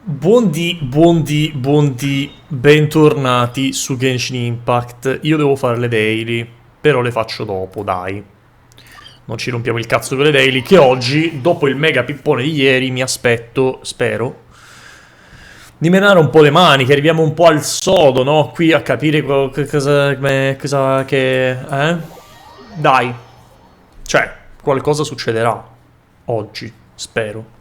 Buondì, bentornati su Genshin Impact. Io devo fare le daily, però le faccio dopo, dai. Non ci rompiamo il cazzo con le daily, che oggi, dopo il mega pippone di ieri, mi aspetto, spero, di menare un po' le mani, che arriviamo un po' al sodo, no? Qui a capire cosa che... Dai, cioè, qualcosa succederà. Oggi, spero.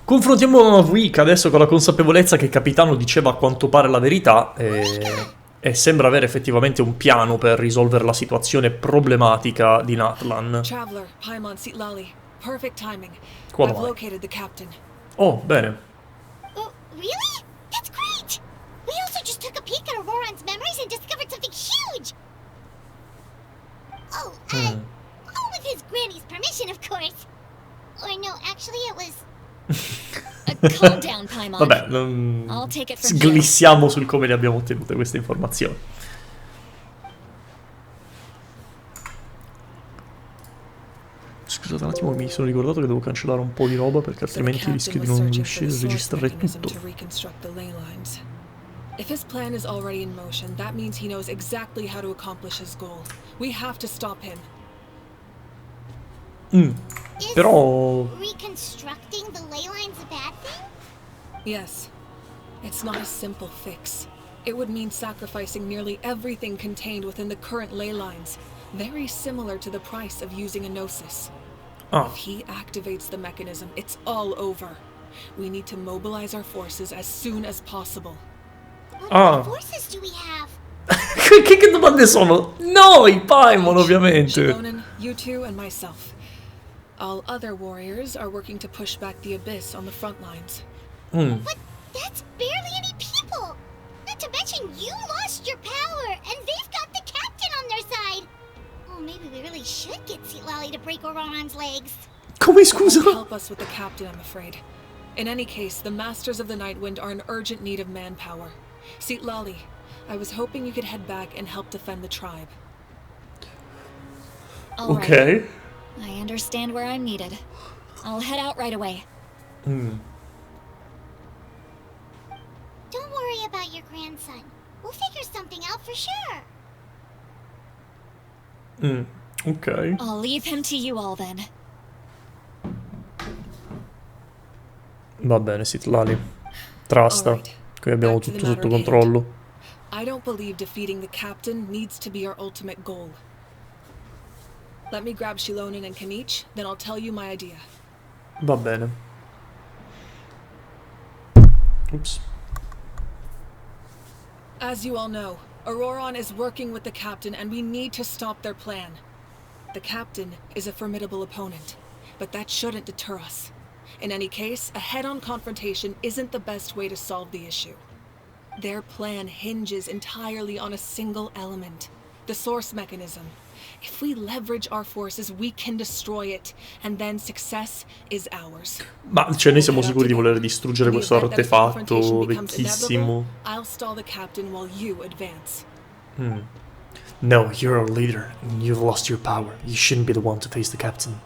Confrontiamo Week adesso con la consapevolezza che il capitano diceva a quanto pare la verità e sembra avere effettivamente un piano per risolvere la situazione problematica di Natlan. Traveler, Paimon Sitlali. Perfect timing. Qua I've vai. located the captain. Oh, bene. Oh, really? That's great! We also just took a peek at Auroran's memories and discovered something huge! Oh, all with his granny's permission, of course. Or no, actually it was... Calm down, Paimon. Vabbè, I'll take it from here. sglissiamo sul come le abbiamo ottenute queste informazioni. Scusate un attimo, mi sono ricordato che devo cancellare un po' di roba perché altrimenti rischio di non riuscire a registrare tutto. If his plan is already in motion, that means he knows exactly how to accomplish his goal. We have to stop him. Però... reconstructing the ley lines a bad thing? Yes. It's not a simple fix. It would mean sacrificing nearly everything contained within the current ley lines. Very similar to the price of using a gnosis. If he activates the mechanism, it's all over. We need to mobilize our forces as soon as possible. What forces do we have? che domande sono? Noi, Paimon, ovviamente. Shilonen, you two, and myself. All other warriors are working to push back the abyss on the front lines. But that's barely any people! Not to mention you lost your power, and they've got the captain on their side! Oh, maybe we really should get Sitlali to break Auroran's legs. Come, scusa? That won't help us with the captain, I'm afraid. In any case, the Masters of the Nightwind are in urgent need of manpower. Sitlali, I was hoping you could head back and help defend the tribe. All right. Ok. I understand where I'm needed. I'll head out right away. Don't worry about your grandson. We'll figure something out for sure. Ok. I'll leave him to you all then. Va bene, Sitlali. Trasta. Alright. Qui abbiamo Back to the tutto matter sotto at hand. controllo. I don't believe defeating the captain needs to be our ultimate goal. Let me grab Shilonen and Kanich, then I'll tell you my idea. Va bene. Oops. As you all know, Auroran is working with the captain and we need to stop their plan. The captain is a formidable opponent, but that shouldn't deter us. In any case, a head-on confrontation isn't the best way to solve the issue. Their plan hinges entirely on a single element, the source mechanism. If we leverage our forces, we can destroy it, and then success is ours. Ma cioè noi siamo sicuri di voler distruggere questo artefatto vecchissimo? I'll stall the captain while you advance. No, you're our leader, and you've lost your power. You shouldn't be the one to face the captain.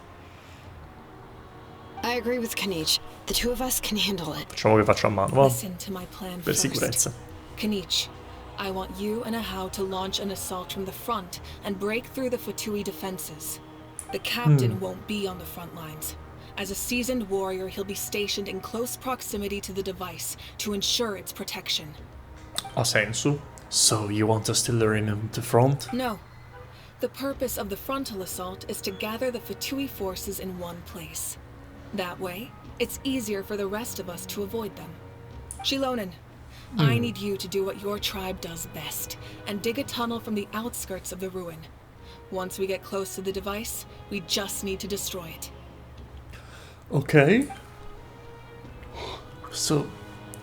I agree with Kanich. The two of us can handle it. Facciamo che faccio a mano, va? Listen to my plan Per first. sicurezza. Kanich, I want you and Ahau to launch an assault from the front and break through the Fatui defenses. The captain won't be on the front lines. As a seasoned warrior, he'll be stationed in close proximity to the device to ensure its protection. Ha senso. So, you want us to lure in him to front? No. The purpose of the frontal assault is to gather the Fatui forces in one place. That way, it's easier for the rest of us to avoid them. Shilonen, I need you to do what your tribe does best, and dig a tunnel from the outskirts of the ruin. Once we get close to the device, we just need to destroy it. Okay. So,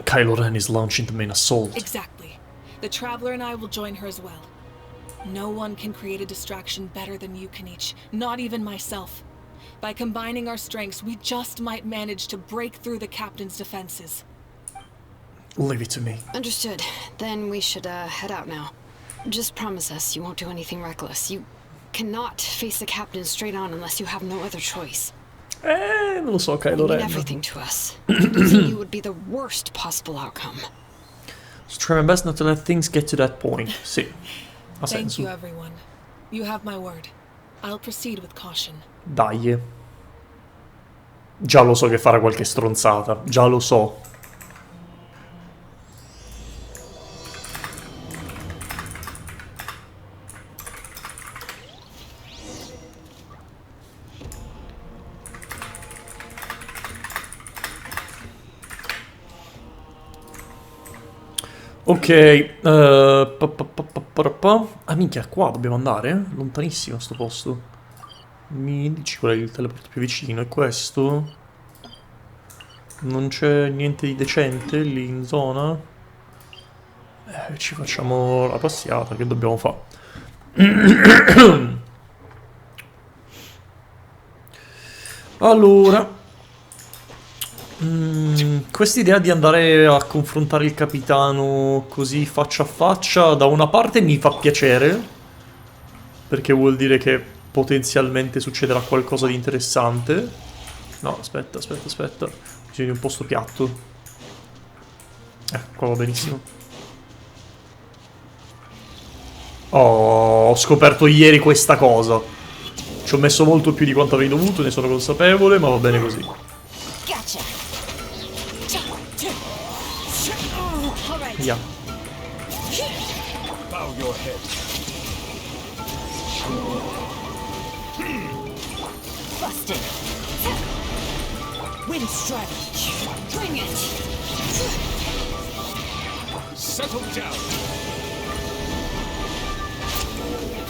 Kylo Ren is launching the main assault. Exactly. The Traveler and I will join her as well. No one can create a distraction better than you, Kanich, not even myself. By combining our strengths, we just might manage to break through the captain's defenses. Leave it to me. Understood. Then we should head out now. Just promise us you won't do anything reckless. You cannot face the captain straight on unless you have no other choice. Non lo so, Kylo You mean Ren. everything to us. Losing you would be the worst possible outcome. So try my best not to let things get to that point. Sì, ha Thank senso. you, everyone. You have my word. I'll proceed with caution. Dai. Già lo so che farà qualche stronzata. Già lo so. Ok, ah minchia, qua dobbiamo andare? Lontanissimo sto posto. Mi dici qual è il teleporto più vicino? È questo? Non c'è niente di decente lì in zona? Ci facciamo la passiata, che dobbiamo fare? Allora... quest'idea di andare a confrontare il capitano così faccia a faccia da una parte mi fa piacere, perché vuol dire che potenzialmente succederà qualcosa di interessante. No, aspetta. Bisogna di un posto piatto. Qua va benissimo. Oh, ho scoperto ieri questa cosa. Ci ho messo molto più di quanto avrei dovuto, ne sono consapevole, ma va bene così. Yeah. Bow your head. Busted. Wind strike. Bring it. Settle down.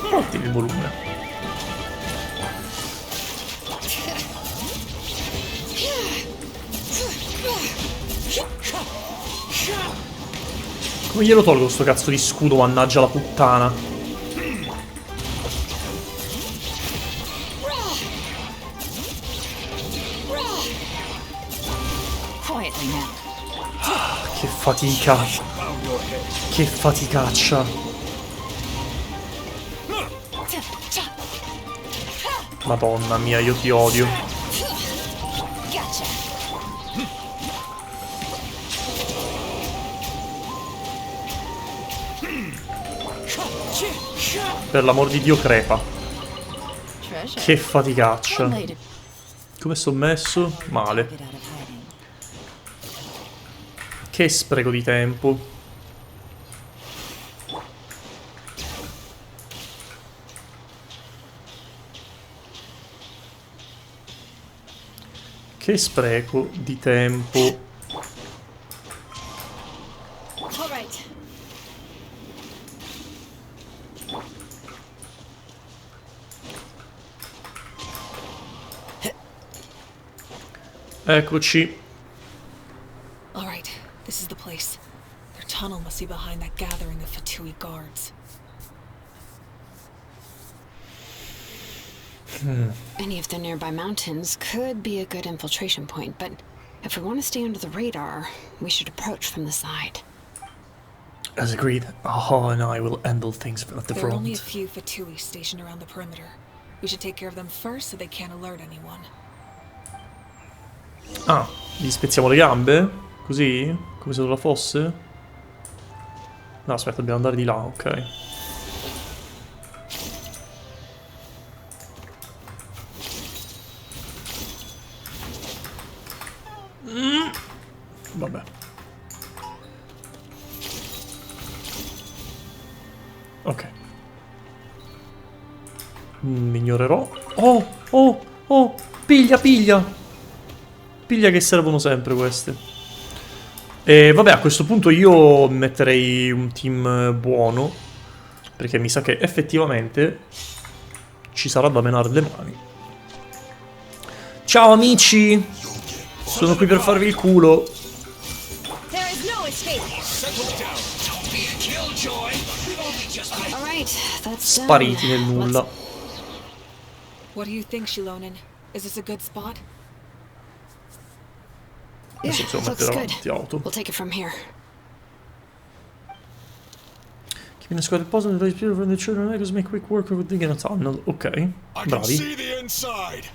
Porti il volume. Come glielo tolgo sto cazzo di scudo, mannaggia la puttana? Che fatica. Che faticaccia. Madonna mia, io ti odio. Per l'amor di Dio, crepa. Che faticaccia. Come sto messo? Male. Che spreco di tempo. Che spreco di tempo. Eccoci. All right, this is the place. Their tunnel must be behind that gathering of Fatui guards. Any of the nearby mountains could be a good infiltration point, but if we want to stay under the radar, we should approach from the side. As agreed, Aha and I will handle things at the There are only a front. few Fatui stationed around the perimeter. We should take care of them first so they can't alert anyone. Ah, gli spezziamo le gambe? Così? Come se non la fosse? No, aspetta, dobbiamo andare di là, ok. Vabbè. Ok. Mi ignorerò. Oh, oh, oh, piglia, piglia. Piglia che servono sempre queste. E vabbè, a questo punto io metterei un team buono, perché mi sa che effettivamente ci sarà da menare le mani. Ciao amici! Sono qui per farvi il culo. There is no escape. Settle down. Don't be a killjoy. We've only just been... All right, that's done. Spariti nel nulla. What do you think, Shilonen? Is this a good spot? Yeah, Adesso possiamo looks mettere good. davanti auto. We'll take it from here. Keeping a squad of positive raise people from the children, make us make quick work of digging a tunnel. Ok, I can bravi. see the inside.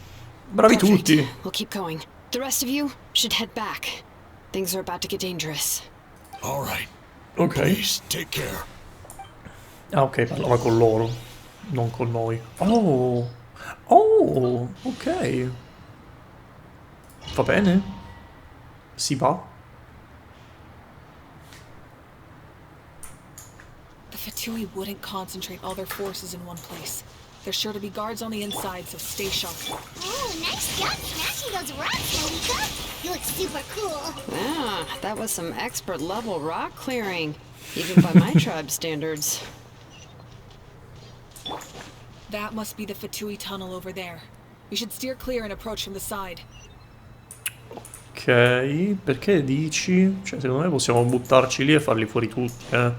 Bravi Perfect. tutti. We'll keep going. The rest of you should head back. Things are about to get dangerous. All right. Ok. Please, take care. Ah, ok, parlava con loro, non con noi. Oh, oh, ok. Va bene. Si va. The Fatui wouldn't concentrate all their forces in one place. There's sure to be guards on the inside, so stay sharp. Oh, nice job smashing those rocks, Malika. You look super cool. Ah, that was some expert level rock clearing, even by my tribe standards. That must be the Fatui tunnel over there. We should steer clear and approach from the side. Ok, perché dici? Cioè, secondo me possiamo buttarci lì e farli fuori tutti, eh.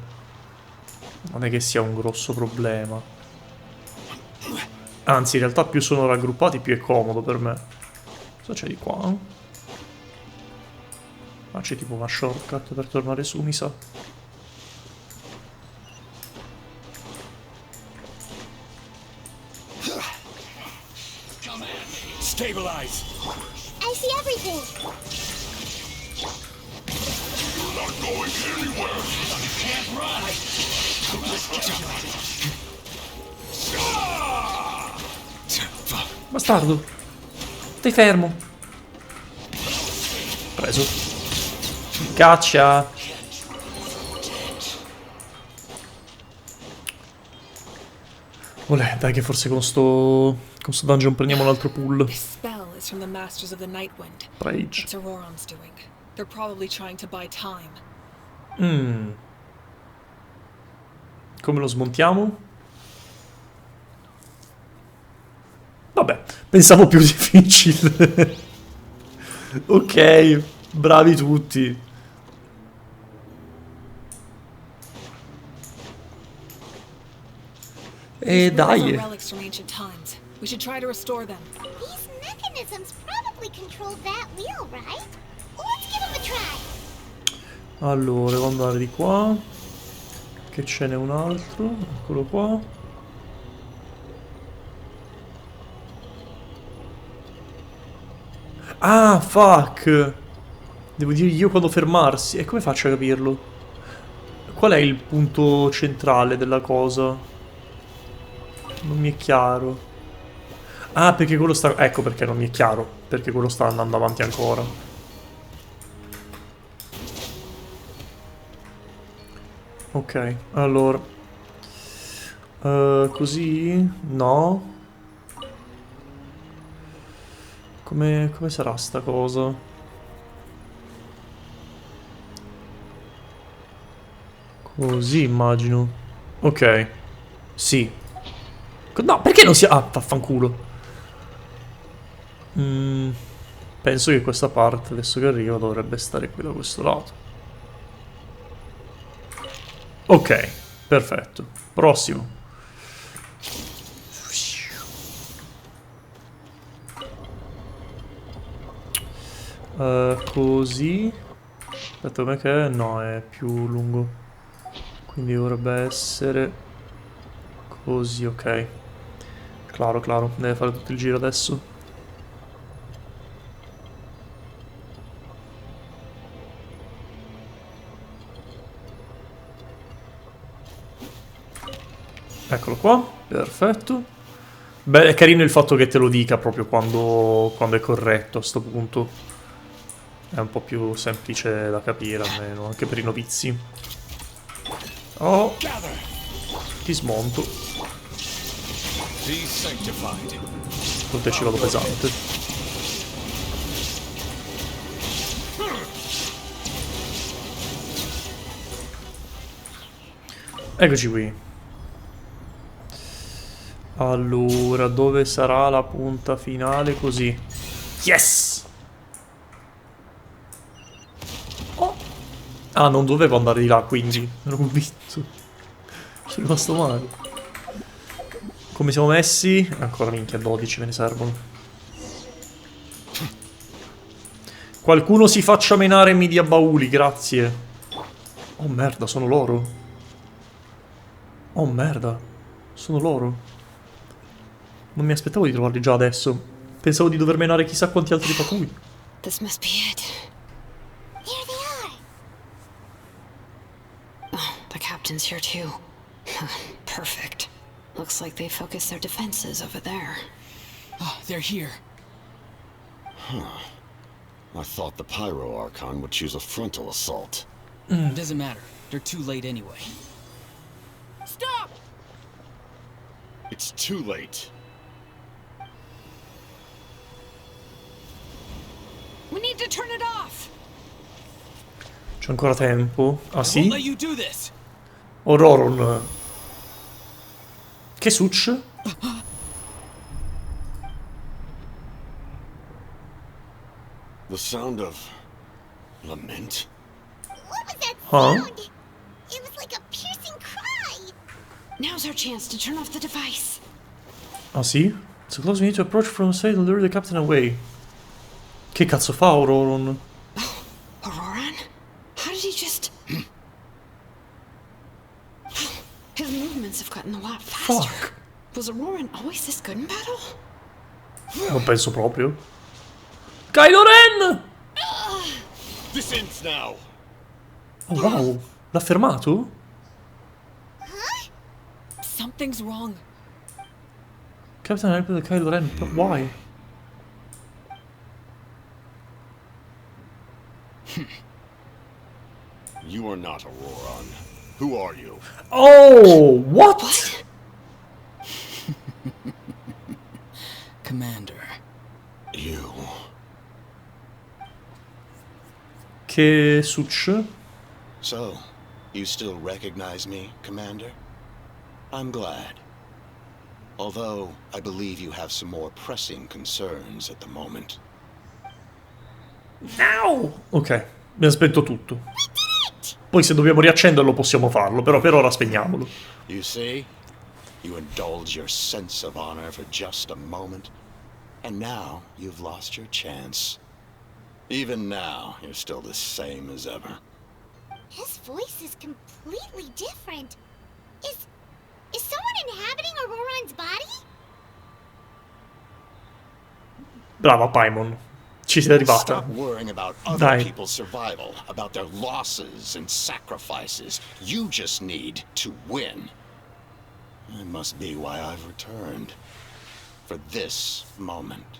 Non è che sia un grosso problema. Anzi, in realtà più sono raggruppati più è comodo per me. Cosa c'è di qua? Ah, c'è tipo una shortcut per tornare su, mi sa. Stabilize. I see everything. You're not going anywhere. You can't run. Bastardo! Stai fermo! Preso. Caccia! Olè, dai che forse con sto dungeon prendiamo un altro pull. This spell is from the Masters of the Nightwind. Rage. It's Auroron's doing. They're probably trying to buy time. Come lo smontiamo? Vabbè, pensavo più difficile. Ok, bravi tutti. E These ruins are dai. relics from ancient times. We should try to restore them. These mechanisms probably control that wheel, right? Let's give them a try. Allora, devo andare di qua. Che ce n'è un altro. Eccolo qua. Ah, fuck. Devo dire io quando fermarsi. E come faccio a capirlo? Qual è il punto centrale della cosa? Non mi è chiaro. Ah, perché quello sta... Ecco perché non mi è chiaro. Perché quello sta andando avanti ancora. Ok, allora. Così? No. Come sarà sta cosa? Così immagino. Ok. Sì. No, perché non si... Ah, vaffanculo. Penso che questa parte, adesso che arriva, dovrebbe stare qui da questo lato. Ok, perfetto. Prossimo. Così. Aspetta, com'è che è? No, è più lungo. Quindi dovrebbe essere così, ok. Claro, claro, deve fare tutto il giro adesso. Eccolo qua, perfetto. Beh, è carino il fatto che te lo dica proprio quando è corretto a sto punto. È un po' più semplice da capire almeno, anche per i novizi. Oh, ti smonto. Be sanctified. Con te ci vado pesante. Eccoci qui. Allora, dove sarà la punta finale? Così. Yes! Oh. Ah, non dovevo andare di là, quindi. Ero convinto. Sono rimasto male. Come siamo messi? Ancora minchia, 12 me ne servono. Qualcuno si faccia menare e mi dia bauli, grazie. Oh merda, sono loro. Oh merda, sono loro. Non mi aspettavo di trovarli già adesso. Pensavo di dover menare chissà quanti altri patui. This must be it. There they are. Oh, the captain's here too. Perfect. Looks like they focused their defenses over there. Oh, they're here. I thought the Pyro Archon would choose a frontal assault. Doesn't matter. They're too late anyway. Stop! It's too late. We need to turn it off! C'è ancora tempo. Ah I won't sì? let you do this. Ororon. Che succe? The sound of lament? What was that Huh? sound? It was like a piercing cry. Now's our chance to turn off the device. Ah sì? So close we need to approach from side and lure the captain away. Che cazzo fa Ororon? Auroran? How did he just... His movements have gotten a lot faster. Fuck. Was Auroran always this good in battle? Non penso proprio. Kylo Ren! This ends now! Oh wow, l'ha fermato? Something's wrong. Captain help the Kylo Ren, but why? You are not Auroran. Who are you? Oh, what? Commander. You. Che succe? So, you still recognize me, Commander? I'm glad. Although, I believe you have some more pressing concerns at the moment. No! Ok, abbiamo spento tutto. Poi se dobbiamo riaccenderlo possiamo farlo, però per ora spegniamolo. You see? You indulge your sense of honor for just a moment, and now you've lost your chance. Even now, you're still the same as ever. His voice is completely different. Is someone inhabiting Auroran's body? Brava Paimon, ci sei arrivata. Stop worrying about other Dai. people's survival, about their losses and sacrifices. You just need to win. That must be why I've returned. For this moment.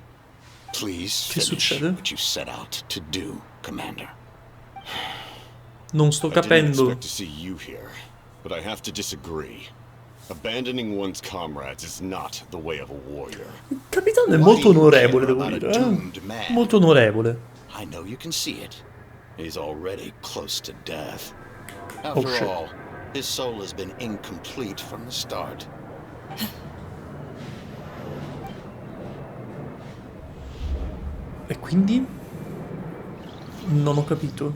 Please Che finish succede? what you set out to do, Commander. Non sto I didn't capendo. expect to see you here, but I have to disagree. Abandoning one's comrades is not the way of a warrior. Il capitano è Why molto do you onorevole, care devo about a dire. doomed man? Molto onorevole. I know you can see it. He's already close to death. Oh, After shit. all, his soul has been incomplete from the start. E quindi? Non ho capito.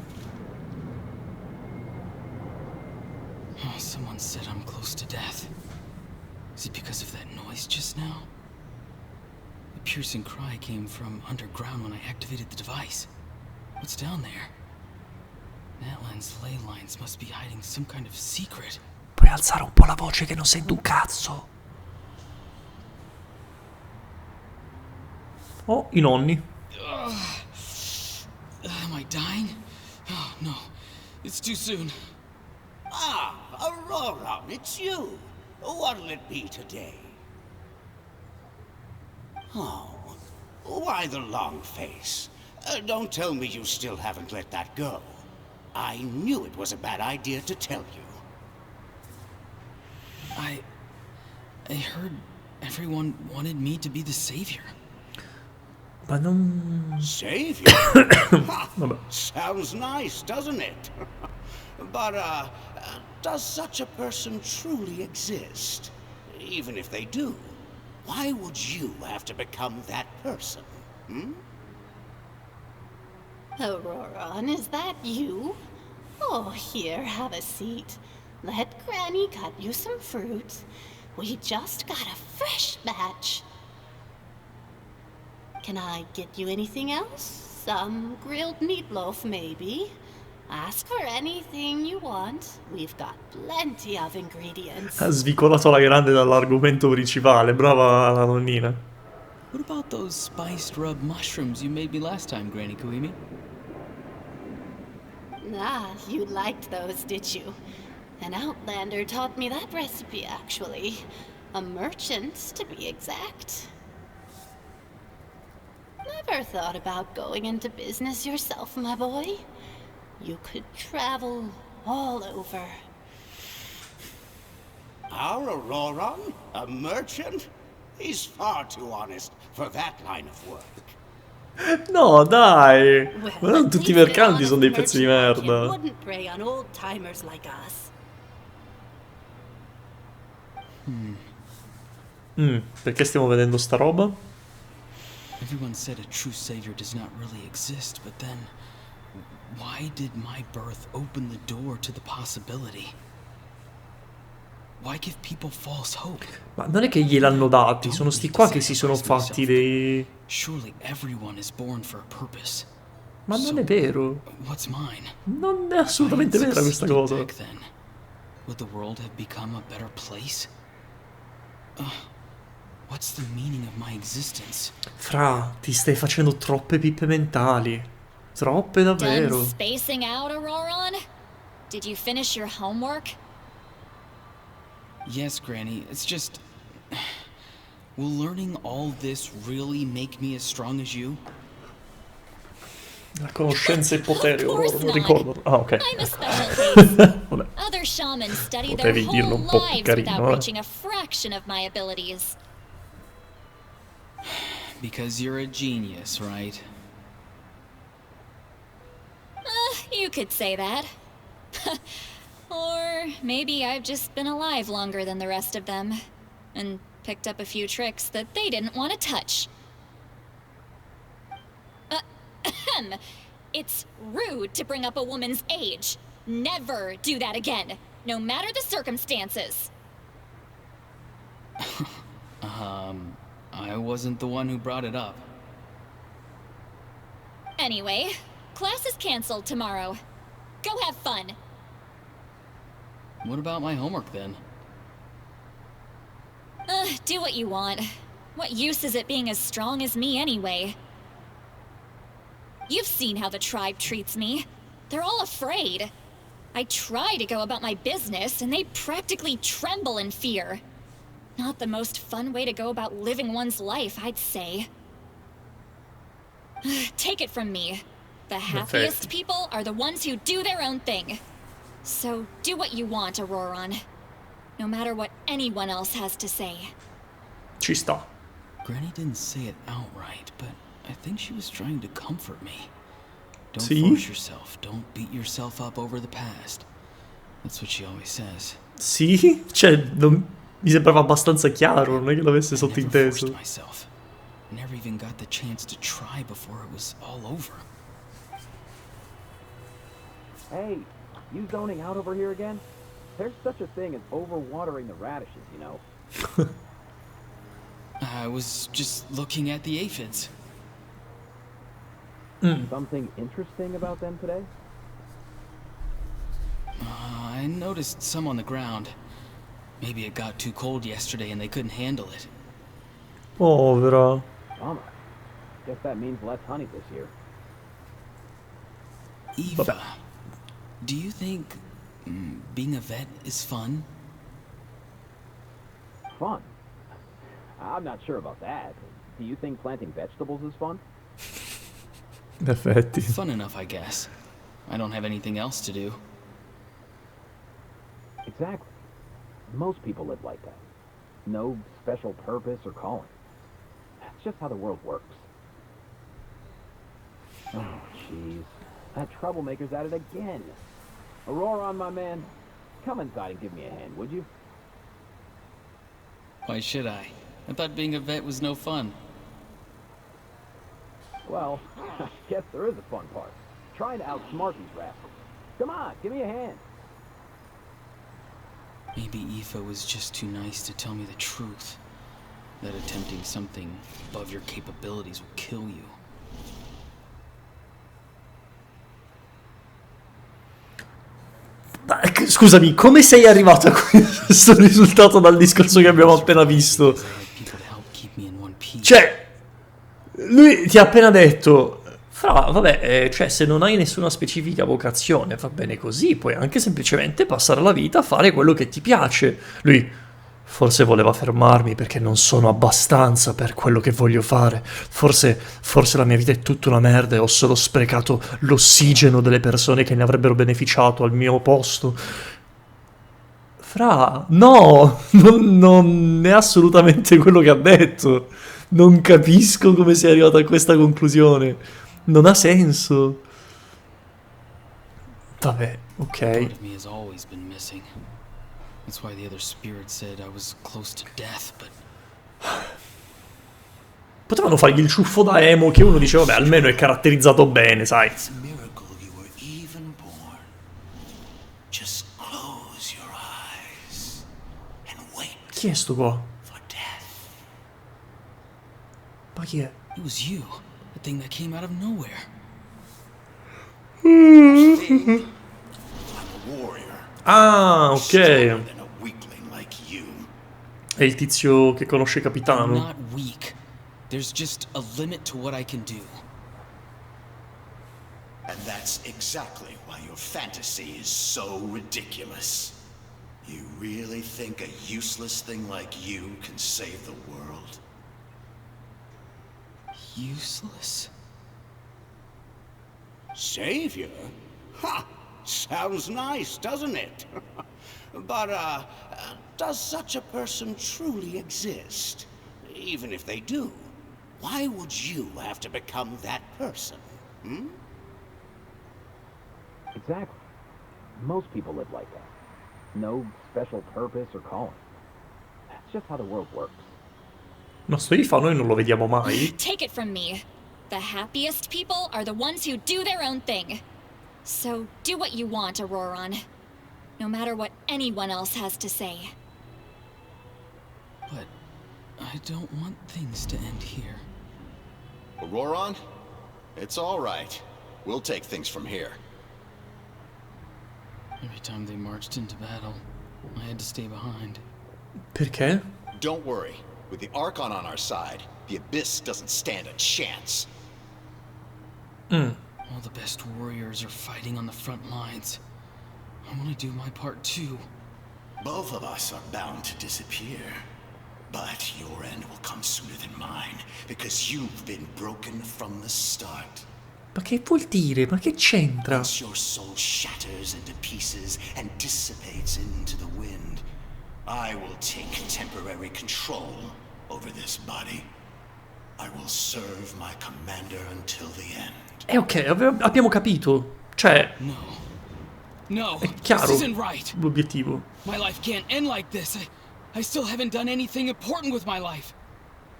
Oh, someone said I'm close to death. Is it because of that noise just now? The piercing cry came from underground when I activated the device. What's down there? Natlan's ley lines must be hiding some kind of secret. Puoi alzare un po' la voce che non sento un cazzo. Oh, i nonni. Am I dying? Oh, no. It's too soon. Ah, Aurora, it's you. What'll it be today? Oh, why the long face? Don't tell me you still haven't let that go. I knew it was a bad idea to tell you. I heard everyone wanted me to be the savior. Ma non... Savior? Ha, Vabbè. sounds nice, doesn't it? But, does such a person truly exist? Even if they do, why would you have to become that person? Hmm? Auroran, is that you? Oh, here, have a seat. Let Granny cut you some fruit. We just got a fresh batch. Can I get you anything else? Some grilled meatloaf, maybe? Ask for anything you want. We've got plenty of ingredients. Ha svicolato la grande dall'argomento principale. Brava la nonnina. What about those spiced rub mushrooms you made me last time, Granny Koimi? Ah, you liked those, did you? An outlander taught me that recipe, actually. A merchant, to be exact. Never thought about going into business yourself, my boy? You could travel all over. Our Auroron? A merchant? He's far too honest for that line of work. No, dai! Well, Ma non at tutti i least mercanti an sono dei honest pezzi di merchant like him merda. wouldn't prey on old-timers like us. Perché stiamo vedendo sta roba? Everyone said a true savior does not really exist, but then why did my birth open the door to the possibility? Why give people false hope? Ma non è che gliel'hanno dati, sono sti qua che si sono fatti dei... Surely everyone is born for a purpose. Ma non è vero. What's mine? Non è assolutamente vera questa cosa. Back then, would the world have become a better place? What's the meaning of my existence? Fra, ti stai facendo troppe pippe mentali. Troppe davvero. Done spacing out, Auroron? Did you finish your homework? Yes, Granny, it's just... Will learning all this really make me as strong as you? La conoscenza e il potere, Of course non not. ricordo. Ah, ok. I'm a special case. Vabbè. Other shamans study their Potevi dirlo whole un po' più lives without carino, reaching a fraction of my abilities. Because you're a genius, right? You could say that. Or maybe I've just been alive longer than the rest of them, and picked up a few tricks that they didn't want to touch. It's rude to bring up a woman's age. Never do that again, no matter the circumstances. I wasn't the one who brought it up. Anyway, class is canceled tomorrow. Go have fun. What about my homework then? Do what you want. What use is it being as strong as me anyway? You've seen how the tribe treats me. They're all afraid. I try to go about my business, and they practically tremble in fear. Not the most fun way to go about living one's life, I'd say. Take it from me. The happiest people are the ones who do their own thing. So do what you want, Auroron. No matter what anyone else has to say. Ci sta. Granny didn't say it outright, but I think she was trying to comfort me. Don't Sì? force yourself. Don't beat yourself up over the past. That's what she always says. Sì? Cioè, mi sembrava abbastanza chiaro, non è che l'avesse I never forced sottinteso. myself. Never even got the chance to try before it was all over. Hey, you zoning out over here again? There's such a thing as overwatering the radishes, you know. I was just looking at the aphids. Something interesting about them today? I noticed some on the ground. Maybe it got too cold yesterday and they couldn't handle it. Povera. Bummer. Guess that means less honey this year. Eva, do you think being a vet is fun? Fun? I'm not sure about that. Do you think planting vegetables is fun? In effetti. Fun enough, I guess. I don't have anything else to do. Exactly. Most people live like that. No special purpose or calling. That's just how the world works. Oh, jeez. That troublemaker's at it again. Auroron, my man, come inside and give me a hand, would you? Why should I? I thought being a vet was no fun. Well, I guess there is a fun part. Trying to outsmart these rascals. Come on, give me a hand. Maybe Aoife was just too nice to tell me the truth. That attempting something above your capabilities will kill you. Scusami, come sei arrivato a questo risultato dal discorso che abbiamo appena visto? Cioè, Lui ti ha appena detto, Fra, vabbè, cioè se non hai nessuna specifica vocazione va bene così, puoi anche semplicemente passare la vita a fare quello che ti piace. Lui forse voleva fermarmi perché non sono abbastanza per quello che voglio fare. Forse la mia vita è tutta una merda e ho solo sprecato l'ossigeno delle persone che ne avrebbero beneficiato al mio posto. Fra, no, non è assolutamente quello che ha detto. Non capisco come sia arrivato a questa conclusione. Non ha senso. Vabbè, ok. Part of me has always been missing. That's why the other spirit said I was close to death, but Potevano fargli il ciuffo da emo che uno dice, vabbè, almeno è caratterizzato bene, sai. It's a miracle you were even born. Just close your eyes and wait Chi è sto qua? for death. Ma chi è? it was you, the thing that came out of nowhere. I'm a warrior. Ah, ok. Stronger than a weakling like you. È il tizio che conosce I'm Capitano. not weak. There's just a limit to what I can do. And that's exactly why your fantasy is so ridiculous. You really think a useless thing like you can save the world? Useless? Savior? Ha! Sounds nice, doesn't it? But, does such a person truly exist? Even if they do, why would you have to become that person? Hmm? Exactly. Most people live like that. No special purpose or calling. That's just how the world works. Ma sto fa noi non lo vediamo mai. Take it from me. The happiest people are the ones who do their own thing. So do what you want, Auroron. No matter what anyone else has to say. But I don't want things to end here. Auroron? It's all right. We'll take things from here. Every time they marched into battle, I had to stay behind. Perché? Don't worry. With the Archon on our side, the Abyss doesn't stand a chance. All the best warriors are fighting on the front lines. I want to do my part too. Both of us are bound to disappear. But your end will come sooner than mine, because you've been broken from the start. Ma che vuol dire? Ma che c'entra? Once your soul shatters into pieces and dissipates into the wind, I will take temporary control over this body. I will serve my commander until the end. Ok, abbiamo capito. Cioè, No, è chiaro this isn't right. l'obiettivo. My life can't end like this. I still haven't done anything important with my life.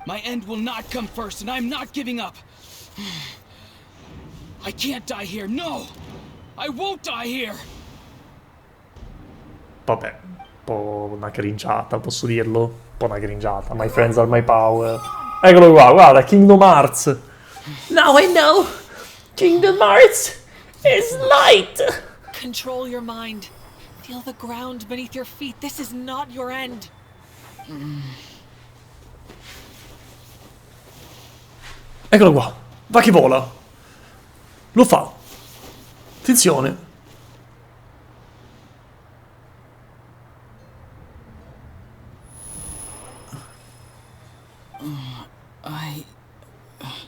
My end will not come first, and I'm not giving up. I can't die here. No! I won't die here! Vabbè, un po' una cringiata, posso dirlo? Un po' una cringiata. My friends are my power. Eccolo qua, guarda, Kingdom Hearts. Now I know. Kingdom Hearts is light. Control your mind. Feel the ground beneath your feet. This is not your end. Eccolo qua. Va che vola. Lo fa. Attenzione.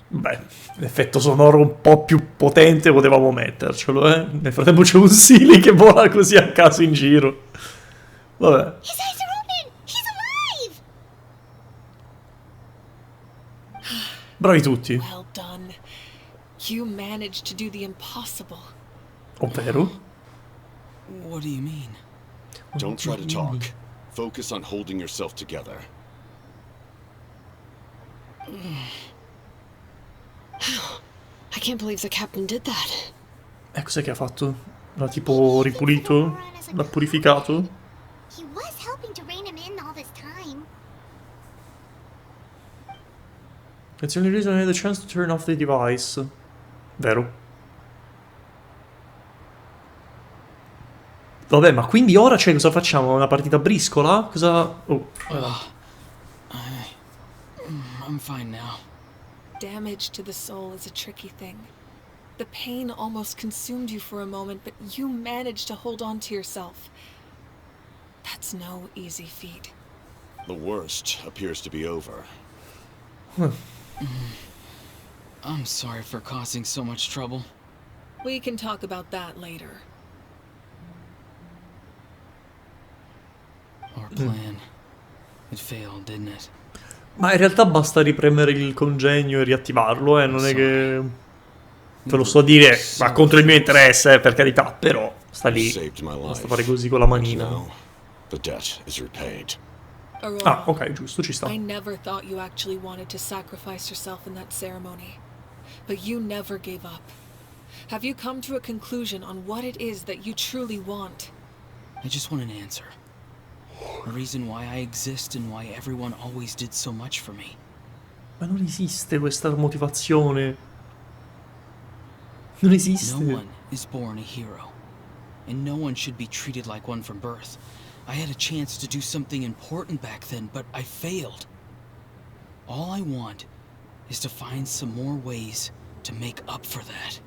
Beh, l'effetto sonoro un po' più potente potevamo mettercelo, eh. Nel frattempo c'è un Silly che vola così a caso in giro. Vabbè. His eyes are open! He's alive! Bravi tutti. Well done. You managed to do the impossible. Ovvero? What do you mean? Don't try to talk. Focus on holding yourself together. I can't believe the captain did that. Cos'è che ha fatto? L'ha tipo ripulito? L'ha purificato? He was helping to rein him in all this time. It's the only reason I had the chance to turn off the device. Vero? Vabbè, ma quindi ora c'è cosa facciamo? Una partita a briscola? Cosa... Oh, I'm fine now. Damage to the soul is a tricky thing. The pain almost consumed you for a moment, but you managed to hold on to yourself. That's no easy feat. The worst appears to be over. I'm sorry for causing so much trouble. We can talk about that later. Our plan. It failed, didn't it? Ma in realtà basta ripremere il congegno e riattivarlo, non è che... Te lo sto a dire, va contro il mio interesse, per carità, però sta lì. Basta fare così con la manina. The debt is repaid. Ah, ok, giusto, ci sta. I never thought you actually wanted to sacrifice yourself in that ceremony. But you never gave up. Have you come to a conclusion on what it is that you truly want? I just want an answer. A reason why I exist and why everyone always did so much for me. Ma non esiste questa motivazione. Non esiste. No one is born a hero. And no one should be treated like one from birth. I had a chance to do something important back then, but I failed. All I want is to find some more ways to make up for that.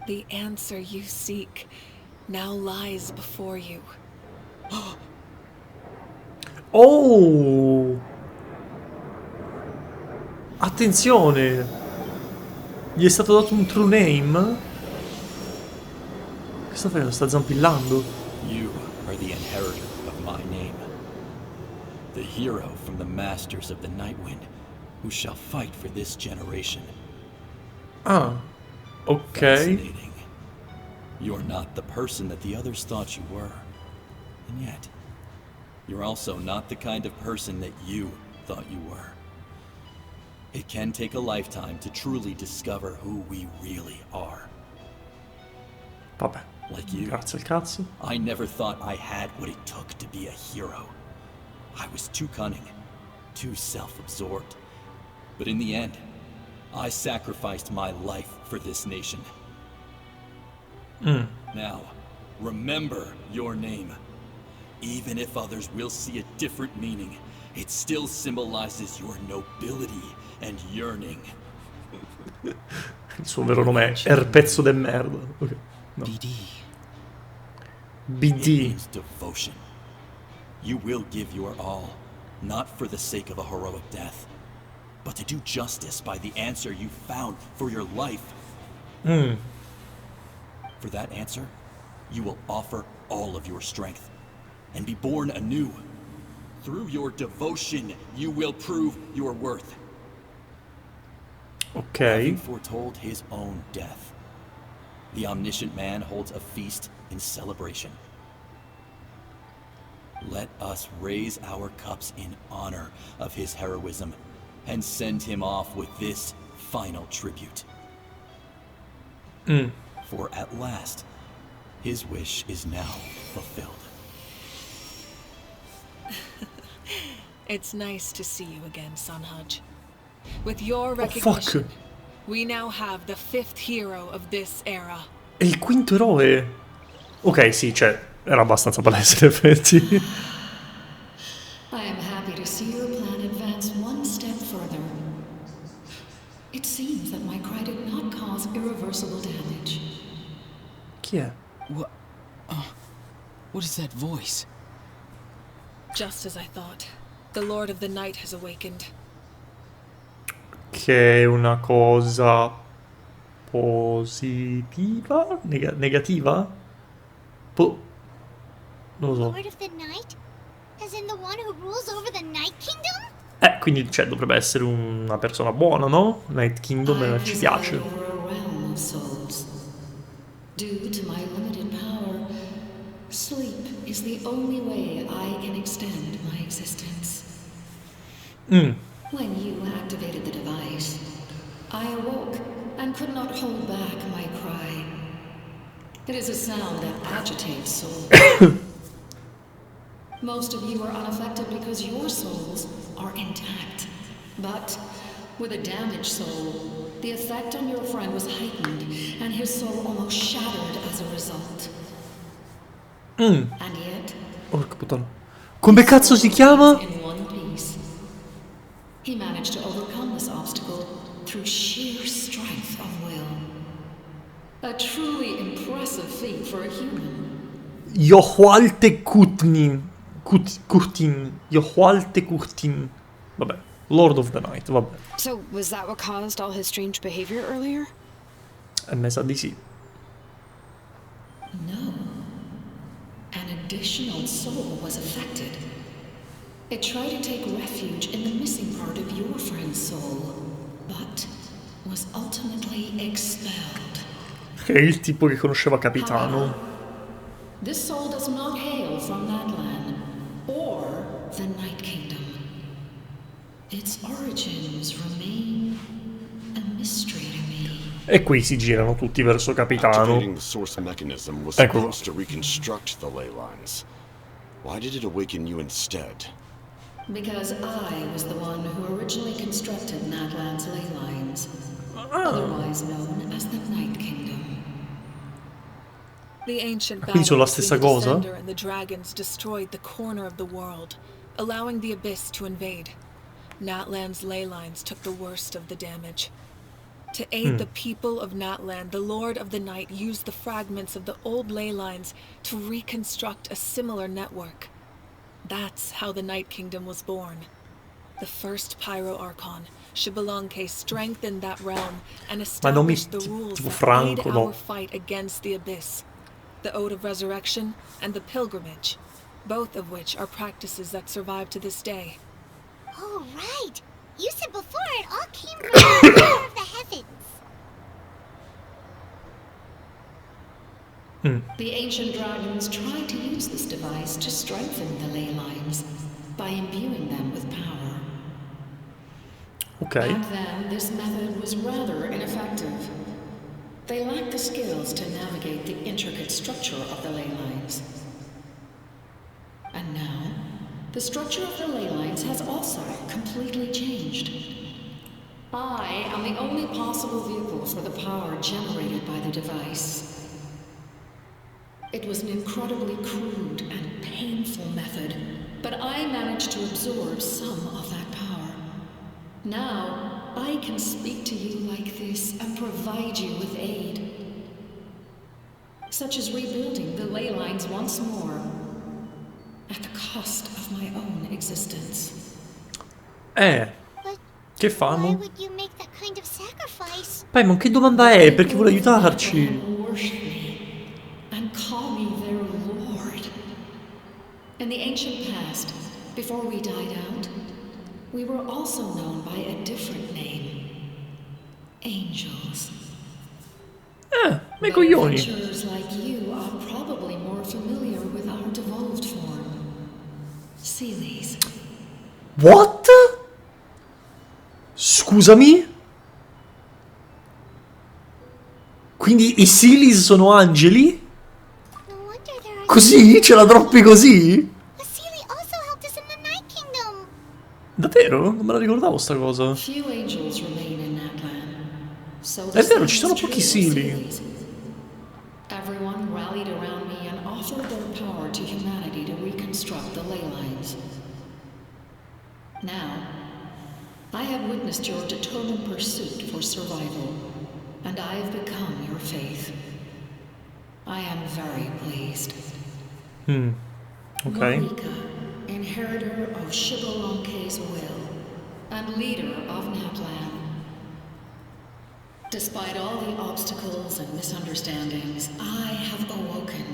The answer you seek now lies before you. Oh! Attenzione! Gli è stato dato un true name? Che sta facendo? Sta zampillando? You are the inheritor of my name. The hero from the masters of the Nightwind, who shall fight for this generation. Ah, ok. Fascinating. You're not the person that the others thought you were. And yet, you're also not the kind of person that you thought you were. It can take a lifetime to truly discover who we really are. Vabbè, like you, grazie al cazzo. I never thought I had what it took to be a hero. I was too cunning, too self-absorbed. But in the end, I sacrificed my life for this nation. Now, remember your name. Even if others will see a different meaning, it still symbolizes your nobility and yearning. Il suo vero nome è Erpezzo de merda. Okay. No. BD. BD. It means devotion. You will give your all, not for the sake of a heroic death, but to do justice by the answer you found for your life. For that answer, you will offer all of your strength and be born anew. Through your devotion, you will prove your worth. Ok. Having foretold his own death, the omniscient man holds a feast in celebration. Let us raise our cups in honor of his heroism and send him off with this final tribute. For at last, his wish is now fulfilled. It's nice to see you again, Sanhaj. With your recognition, we now have the 5th hero of this era. È il quinto eroe. Ok, sì, cioè, era abbastanza palese in effetti. I am happy to see your plan advance one step further. It seems that my cry did not cause irreversible damage. Chi è? What is that voice? Just as I thought. The Lord of the Night has awakened. Che è una cosa positiva? Negativa? Non lo so. Lord of the Night? As in the one who rules over the Night Kingdom? Quindi cioè, dovrebbe essere una persona buona, no? Night Kingdom ci piace. Due to my limited power, sleep is the only way I can extend my existence. When you activated the device, I awoke and could not hold back my cry. It is a sound that agitates souls. Most of you are unaffected because your souls are intact. But with a damaged soul, the effect on your friend was heightened, and his soul almost shattered as a result. And yet, Porca puttana. Come cazzo si chiama? in one piece. He managed to overcome this obstacle through sheer strength of will. A truly impressive feat for a human. Yohualte Curtin. Vabbè, Lord of the Night, vabbè. So, was that what caused all his strange behavior earlier? E me sa di sì. No. An additional soul was affected. It tried to take refuge in the missing part of your friend's soul, but was ultimately expelled. Che è il tipo che conosceva Capitano. This soul does not hail from Natlan or the Night Kingdom. Its origins remain a mystery to me. E qui si girano tutti verso Capitano. Activating the source mechanism was supposed to reconstruct the ley lines. Why did it awaken you instead? Because I was the one who originally constructed Natlan's ley lines, otherwise known as the Night Kingdom. The ancient Quindi sono la battle stessa between the cosa? Descender and the dragons destroyed the corner of the world, allowing the Abyss to invade. Natlan's ley lines took the worst of the damage. To aid the people of Natlan, the Lord of the Night used the fragments of the old ley lines to reconstruct a similar network. That's how the Night Kingdom was born. The first Pyro Archon, Xbalanque, strengthened that realm and established the rules that aid our fight against the Abyss. The Ode of Resurrection and the Pilgrimage, both of which are practices that survive to this day. Oh, right. You said before it all came from the power of the heavens. The ancient dragons tried to use this device to strengthen the ley lines by imbuing them with power. Ok. Back then, this method was rather ineffective. They lacked the skills to navigate the intricate structure of the ley lines. And now, the structure of the ley lines has also completely changed. I am the only possible vehicle for the power generated by the device. It was an incredibly crude and painful method, but I managed to absorb some of that power. Now, I can speak to you like this and provide you with aid. Such as rebuilding the ley lines once more, at the cost of my own existence. Che fanno? Why would you make that kind of sacrifice? Ma che domanda è? Perché vuole aiutarci? Worship me and call me their lord. In the ancient past, before we died out, we were also known by a different name. Angels. Ma coglioni. Adventurers like you are probably more familiar with our devolved form. Sealies. What? Scusami? Quindi i Sealies sono angeli? No wonder there are Così? Ce la droppi così? a Sealy also helped us in the Night Kingdom. Davvero? Non me la ricordavo sta cosa. Few angels remain in Natlan. So È vero, ci sono pochi Sealy. Everyone rallied around me and offered their power to humanity to reconstruct the ley lines. Now, I have witnessed your determined pursuit for survival, and I have become your faith. I am very pleased. Ok. Marika, inheritor of Xbalanque's will, and leader of Natlan. Despite all the obstacles and misunderstandings, I have awoken,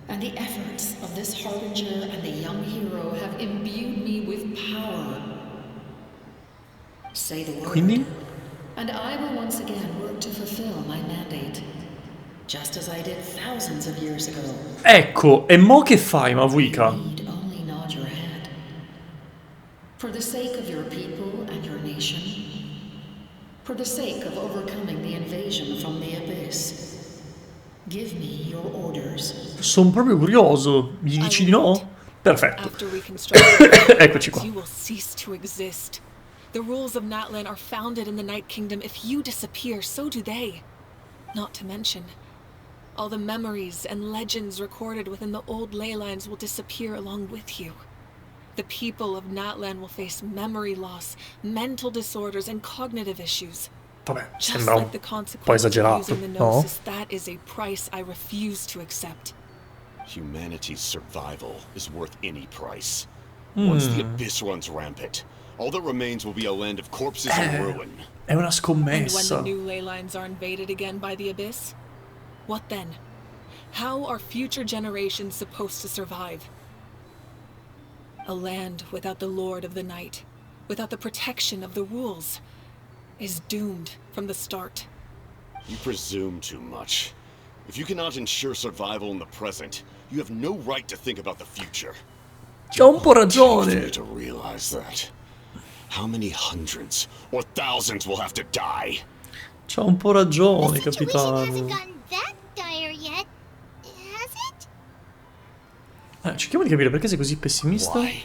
and the efforts of this harbinger and the young hero have imbued me with power. Say the word, Quindi? and I will once again work to fulfill my mandate, just as I did thousands of years ago. Ecco, e mo che fai, Mavuika? You need only nod your head. For the sake of your people and your nation, for the sake of overcoming the invasion from the Abyss, give me your orders. Sono proprio curioso. Gli dici di no? Perfetto. After reconstruction, Eccoci qua. you will cease to exist. The rules of Natlan are founded in the Night Kingdom. If you disappear, so do they. Not to mention, all the memories and legends recorded within the old ley lines will disappear along with you. The people of Natlan will face memory loss, mental disorders, and cognitive issues. Vabbè, Just sembra like the un po' consequence of esagerato, using the no? Gnosis, that is a price I refuse to accept. Humanity's survival is worth any price. Once the Abyss runs rampant, all that remains will be a land of corpses and ruin. È una And when scommessa. the new ley lines are invaded again by the Abyss, what then? How are future generations supposed to survive? A land without the Lord of the Night, without the protection of the rules, is doomed from the start. You presume too much. If you cannot ensure survival in the present, you have no right to think about the future. C'ha un po' You ragione. need to realize that. How many hundreds or thousands will have to die? C'ha un po' ragione, The situation hasn't capitano. gotten that dire yet, has it? Cerchiamo di capire perché sei così pessimista. Why?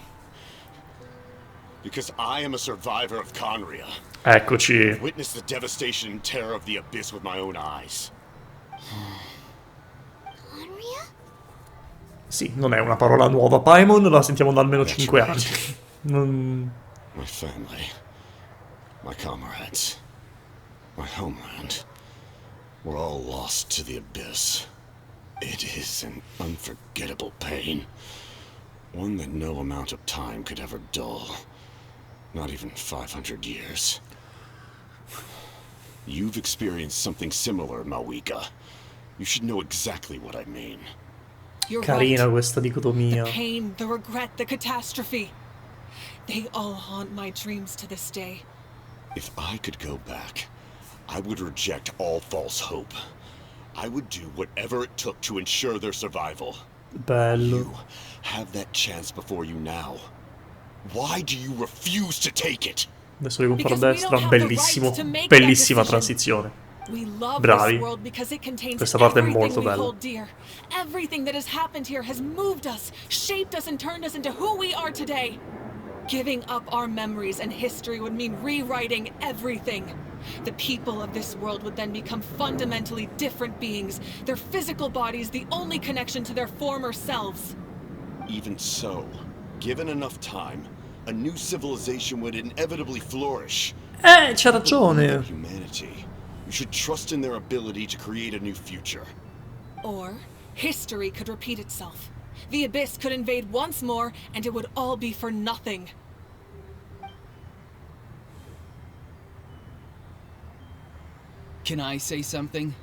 Because I am a survivor of Conria. Eccoci. Witnessed the devastation and terror of the Abyss with my own eyes. Conria? Sì, non è una parola nuova. Paimon la sentiamo da almeno 5 anni. Non... My family, my comrades, my homeland, we're all lost to the Abyss. It is an unforgettable pain. One that no amount of time could ever dull. Not even 500 years. You've experienced something similar, Mawika. You should know exactly what I mean. You're Carina right. questa dicotomia. The pain, the regret, the catastrophe. They all haunt my dreams to this day. If I could go back, I would reject all false hope. I would do whatever it took to ensure their survival. Bello. You have that chance before you now. Why do you refuse to take it? Adesso devo fare a Because we destra. don't have the Bellissimo. rights to make Bellissima that transizione. We love Bravi. this world because it contains Questa parte è everything molto we bella. hold dear. Everything that has happened here has moved us, shaped us, and turned us into who we are today. Giving up our memories and history would mean rewriting everything. The people of this world would then become fundamentally different beings, their physical bodies the only connection to their former selves. Even so, given enough time, a new civilization would inevitably flourish. C'ha ragione. Humanity. You should trust in their ability to create a new future. Or history could repeat itself. The Abyss could invade once more, and it would all be for nothing. Can I say something?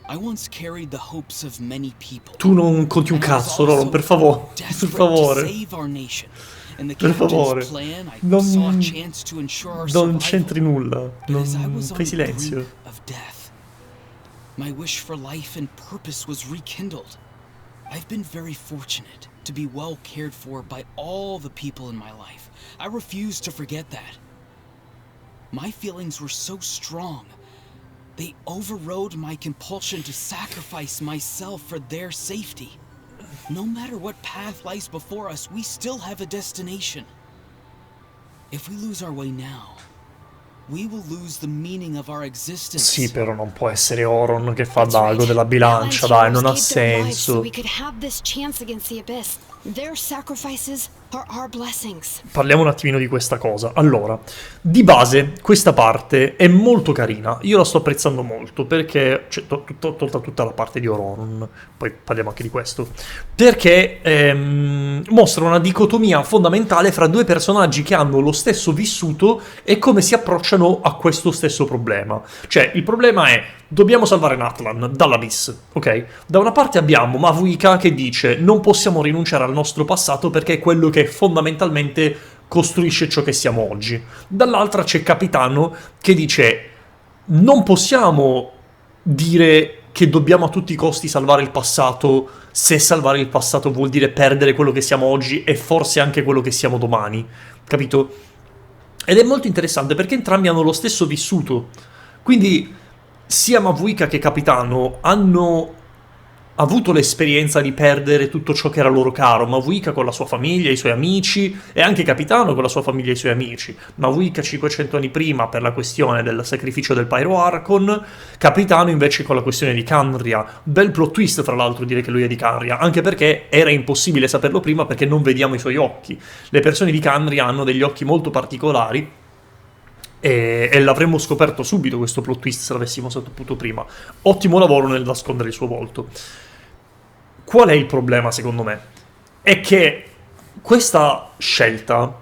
I once carried the hopes of many people. Tu non conti un cazzo, Roland, per favore. Per favore. Per favore. Non c'entri nulla. Fai silenzio. My wish for life and purpose was rekindled. I've been very fortunate to be well cared for by all the people in my life. I refuse to forget that. My feelings were so strong. They overrode my compulsion to sacrifice myself for their safety. No matter what path lies before us, we still have a destination. If we lose our way now, we will lose the meaning of our existence. Sì, però non può essere Oron che fa l'ago della bilancia, dai, non ha senso. We could have this chance against the Abyss. Their sacrifices are our blessings. Parliamo un attimino di questa cosa. Allora, di base, questa parte è molto carina. Io la sto apprezzando molto perché, cioè, tolta tutta la parte di Ororon, poi parliamo anche di questo, perché mostra una dicotomia fondamentale fra due personaggi che hanno lo stesso vissuto e come si approcciano a questo stesso problema. Cioè, il problema è: dobbiamo salvare Natlan dall'Abyss, ok? Da una parte abbiamo Mavuika che dice non possiamo rinunciare al nostro passato perché è quello che fondamentalmente costruisce ciò che siamo oggi. Dall'altra c'è Capitano che dice non possiamo dire che dobbiamo a tutti i costi salvare il passato se salvare il passato vuol dire perdere quello che siamo oggi e forse anche quello che siamo domani, capito? Ed è molto interessante perché entrambi hanno lo stesso vissuto, quindi sia Mavuika che Capitano hanno avuto l'esperienza di perdere tutto ciò che era loro caro. Mavuika con la sua famiglia, i suoi amici, e anche Capitano con la sua famiglia e i suoi amici. Mavuika 500 anni prima per la questione del sacrificio del Pyro Archon, Capitano invece con la questione di Canria. Bel plot twist, fra l'altro, dire che lui è di Canria, anche perché era impossibile saperlo prima perché non vediamo i suoi occhi. Le persone di Canria hanno degli occhi molto particolari, e l'avremmo scoperto subito questo plot twist se l'avessimo saputo prima. Ottimo lavoro nel nascondere il suo volto. Qual è il problema, secondo me? È che questa scelta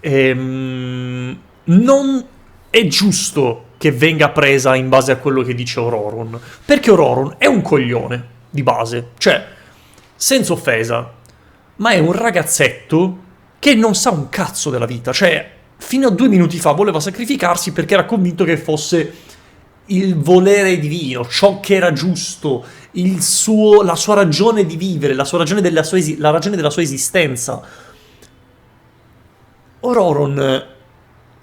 non è giusto che venga presa in base a quello che dice Ororon, perché Ororon è un coglione di base, cioè, senza offesa, ma è un ragazzetto che non sa un cazzo della vita, cioè, fino a 2 minuti fa voleva sacrificarsi perché era convinto che fosse il volere divino, ciò che era giusto, la sua ragione di vivere, la ragione della sua esistenza. Ororon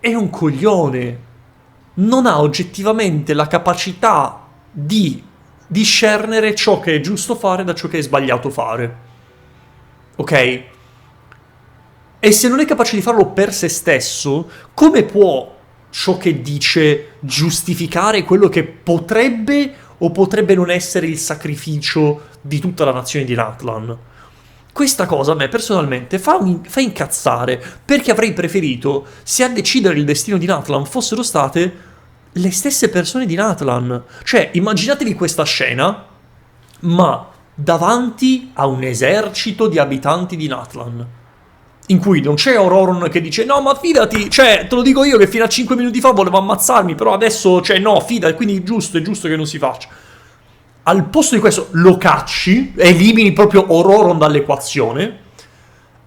è un coglione, non ha oggettivamente la capacità di discernere ciò che è giusto fare da ciò che è sbagliato fare. Ok? E se non è capace di farlo per se stesso, come può ciò che dice giustificare quello che potrebbe o potrebbe non essere il sacrificio di tutta la nazione di Natlan? Questa cosa a me personalmente fa incazzare, perché avrei preferito se a decidere il destino di Natlan fossero state le stesse persone di Natlan. Cioè, immaginatevi questa scena, ma davanti a un esercito di abitanti di Natlan, in cui non c'è Ororon che dice no ma fidati, cioè te lo dico io che fino a 5 minuti fa volevo ammazzarmi, però adesso, cioè no, fidati, quindi è giusto che non si faccia. Al posto di questo lo cacci, elimini proprio Ororon dall'equazione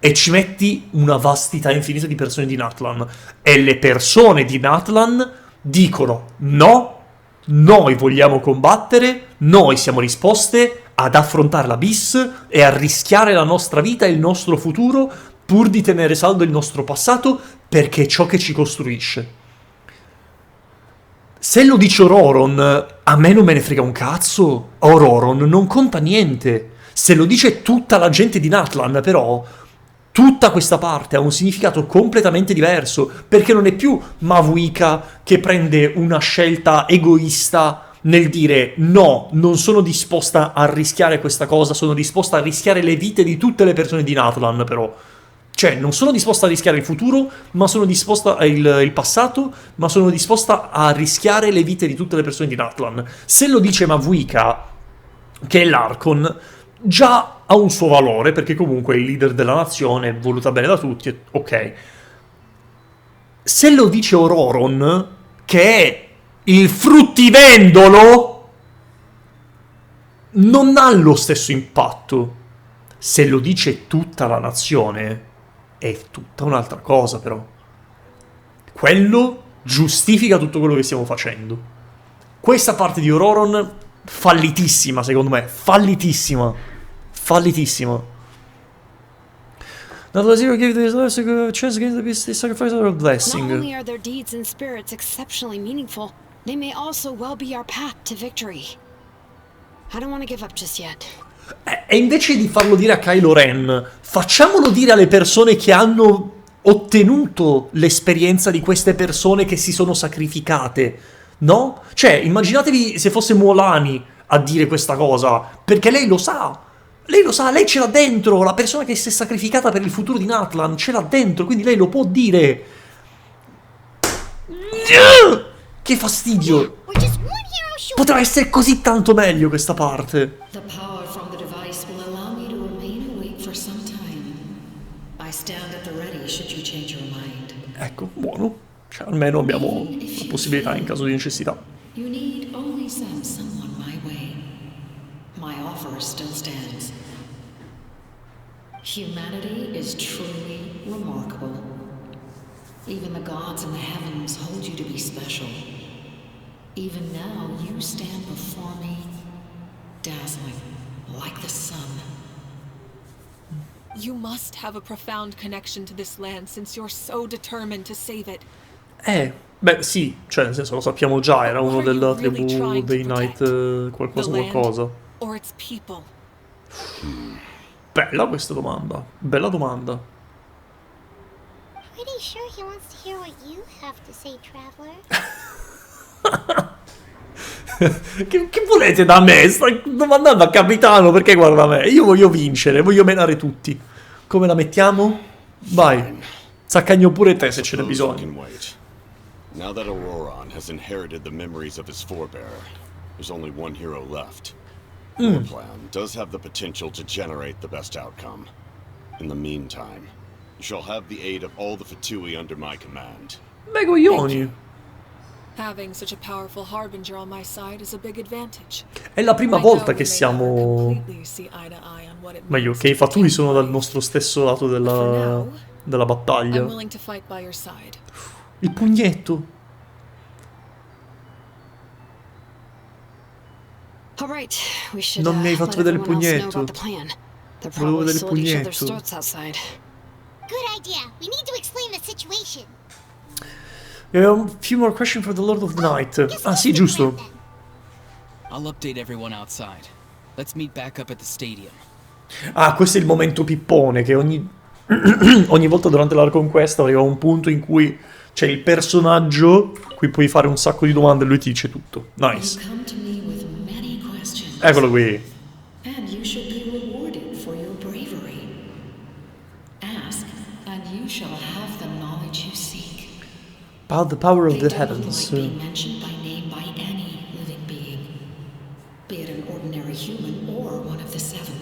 e ci metti una vastità infinita di persone di Natlan. E le persone di Natlan dicono no, noi vogliamo combattere, noi siamo disposte ad affrontare l'Abyss e a rischiare la nostra vita e il nostro futuro pur di tenere saldo il nostro passato, perché è ciò che ci costruisce. Se lo dice Ororon, a me non me ne frega un cazzo. Ororon non conta niente. Se lo dice tutta la gente di Natlan, però, tutta questa parte ha un significato completamente diverso, perché non è più Mavuika che prende una scelta egoista nel dire no, non sono disposta a rischiare questa cosa, sono disposta a rischiare le vite di tutte le persone di Natlan, però. Cioè, non sono disposta a rischiare il futuro, ma sono disposta il passato, ma sono disposta a rischiare le vite di tutte le persone di Natlan. Se lo dice Mavuika, che è l'Archon, già ha un suo valore, perché comunque è il leader della nazione, è voluta bene da tutti, ok. Se lo dice Ororon, che è il fruttivendolo, non ha lo stesso impatto. Se lo dice tutta la nazione, è tutta un'altra cosa, però. Quello giustifica tutto quello che stiamo facendo. Questa parte di Ororon, fallitissima, secondo me. Fallitissima. Not let zero give this a chance against the sacrifice or a blessing. Not only are their deeds and spirits exceptionally meaningful, they may also well be our path to victory. I don't want to give up just yet. E invece di farlo dire a Kylo Ren, facciamolo dire alle persone che hanno ottenuto l'esperienza di queste persone che si sono sacrificate, no? Cioè, immaginatevi se fosse Muolani a dire questa cosa, perché lei lo sa, lei ce l'ha dentro, la persona che si è sacrificata per il futuro di Natlan ce l'ha dentro, quindi lei lo può dire. Che fastidio! Poteva essere così tanto meglio questa parte. The power from the device will allow me to remain awake for some time. I stand at the ready should you change your mind. Ecco, buono. Cioè, almeno abbiamo la possibilità in caso di necessità. You need only send someone my way. My offer still stands. Humanity is truly remarkable. Even the gods in the heavens hold you to be special. Even now, you stand before me, dazzling, like the sun. You must have a profound connection to this land since you're so determined to save it. Beh sì, cioè nel senso lo sappiamo già, era uno della tribù dei Knight qualcosa. or its people? Bella questa domanda. Bella domanda. Pretty sure he wants to hear what you have to say, traveler. Che volete da me? Sta domandando a capitano perché guarda me. Io voglio vincere, voglio menare tutti. Come la mettiamo? Vai. Saccagno pure te se ce n'è bisogno. Now that Auroron has inherited the memories of his forebearer, there's only one hero left. Your plan does have the potential to generate the best outcome. In the meantime, you shall have the aid of all the Fatui under my command. Beh, coglioni. Having such a powerful harbinger on my side is a big advantage. È la prima volta che siamo... Meglio, che i Fatui sono dal nostro stesso lato della battaglia. I'm willing to fight by your side. Il pugnetto. All right, we should Non mi hai fatto let vedere il everyone else know pugnetto. about the plan. They're Volevo probably vedere il still at each other's pugnetto. throats outside. Good idea. We need to explain the situation. A few more questions for the Lord of the Night. Ah sì, giusto. I'll update everyone outside. Let's meet back up at the stadium. Ah, questo è il momento pippone che ogni volta durante la conquesta arriva un punto in cui c'è il personaggio cui puoi fare un sacco di domande e lui ti dice tutto. Nice. You come to me with many questions. Eccolo qui. And you should be rewarded for your bravery. Ask, and you shall have the knowledge you seek. About the power of They the don't heavens. like being mentioned by name by any living being, be it an ordinary human or one of the seven.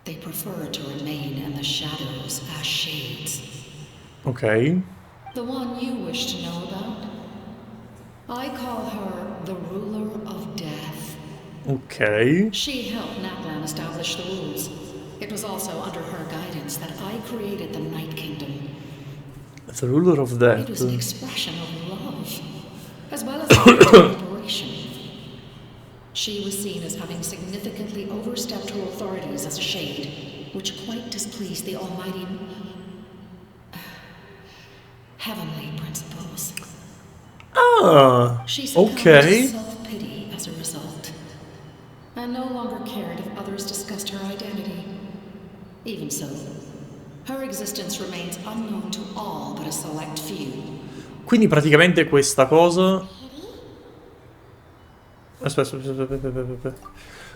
They prefer to remain in the shadows as shades. Ok. The one you wish to know about? I call her the ruler of death. Ok. She helped Natlan establish the rules. It was also under her guidance that I created the Night Kingdom. The ruler of It was an death. expression of love, as well as an act of liberation. She was seen as having significantly overstepped her authorities as a shade, which quite displeased the almighty heavenly principles. Ah, She succumbed ok. to self-pity as a result, and no longer cared if others discussed her identity. Even so, her existence remains unknown to all but a select few. Quindi praticamente questa cosa... Aspetta.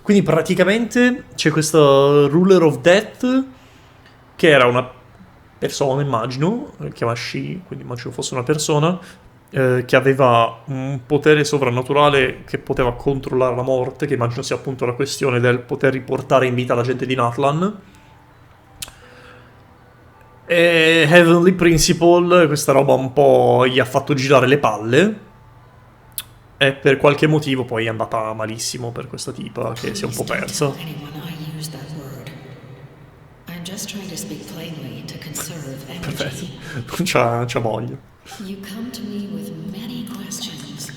Quindi praticamente c'è questa Ruler of Death, che era una persona, immagino, si chiama She, quindi immagino fosse una persona, che aveva un potere sovrannaturale che poteva controllare la morte, che immagino sia appunto la questione del poter riportare in vita la gente di Natlan. E Heavenly Principle, questa roba un po' gli ha fatto girare le palle. E per qualche motivo poi è andata malissimo per questa tipa che si è un po' persa. Perfetto, non c'ha voglia. You come to me with many questions,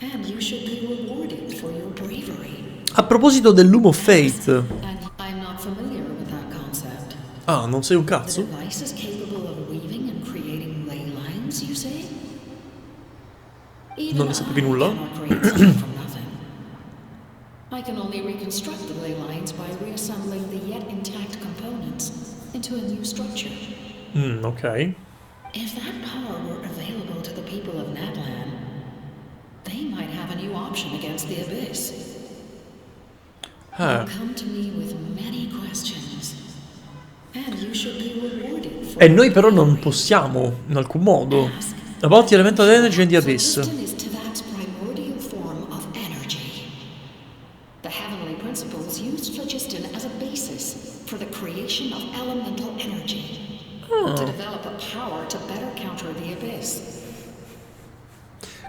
and you should be rewarded for your bravery. A proposito del Loom of Fate. And I'm not familiar with that concept. Ah, non sei un The cazzo? device is capable of weaving and creating ley lines, you say? Even Non ne sapevi nulla? I cannot create something from nothing. I can only reconstruct the ley lines by reassembling the yet intact components into a new structure. Ok. If that power were available to the people of Natlan, they might have a new option against the Abyss. You come to me with many questions, and you should be rewarded for E noi però non possiamo, in alcun modo. About the elemental energy and the abyss. Phlogiston is Tavak's primordial form of energy. The heavenly principles used phlogiston as a basis for the creation of elemental energy. To develop a power to better counter the abyss.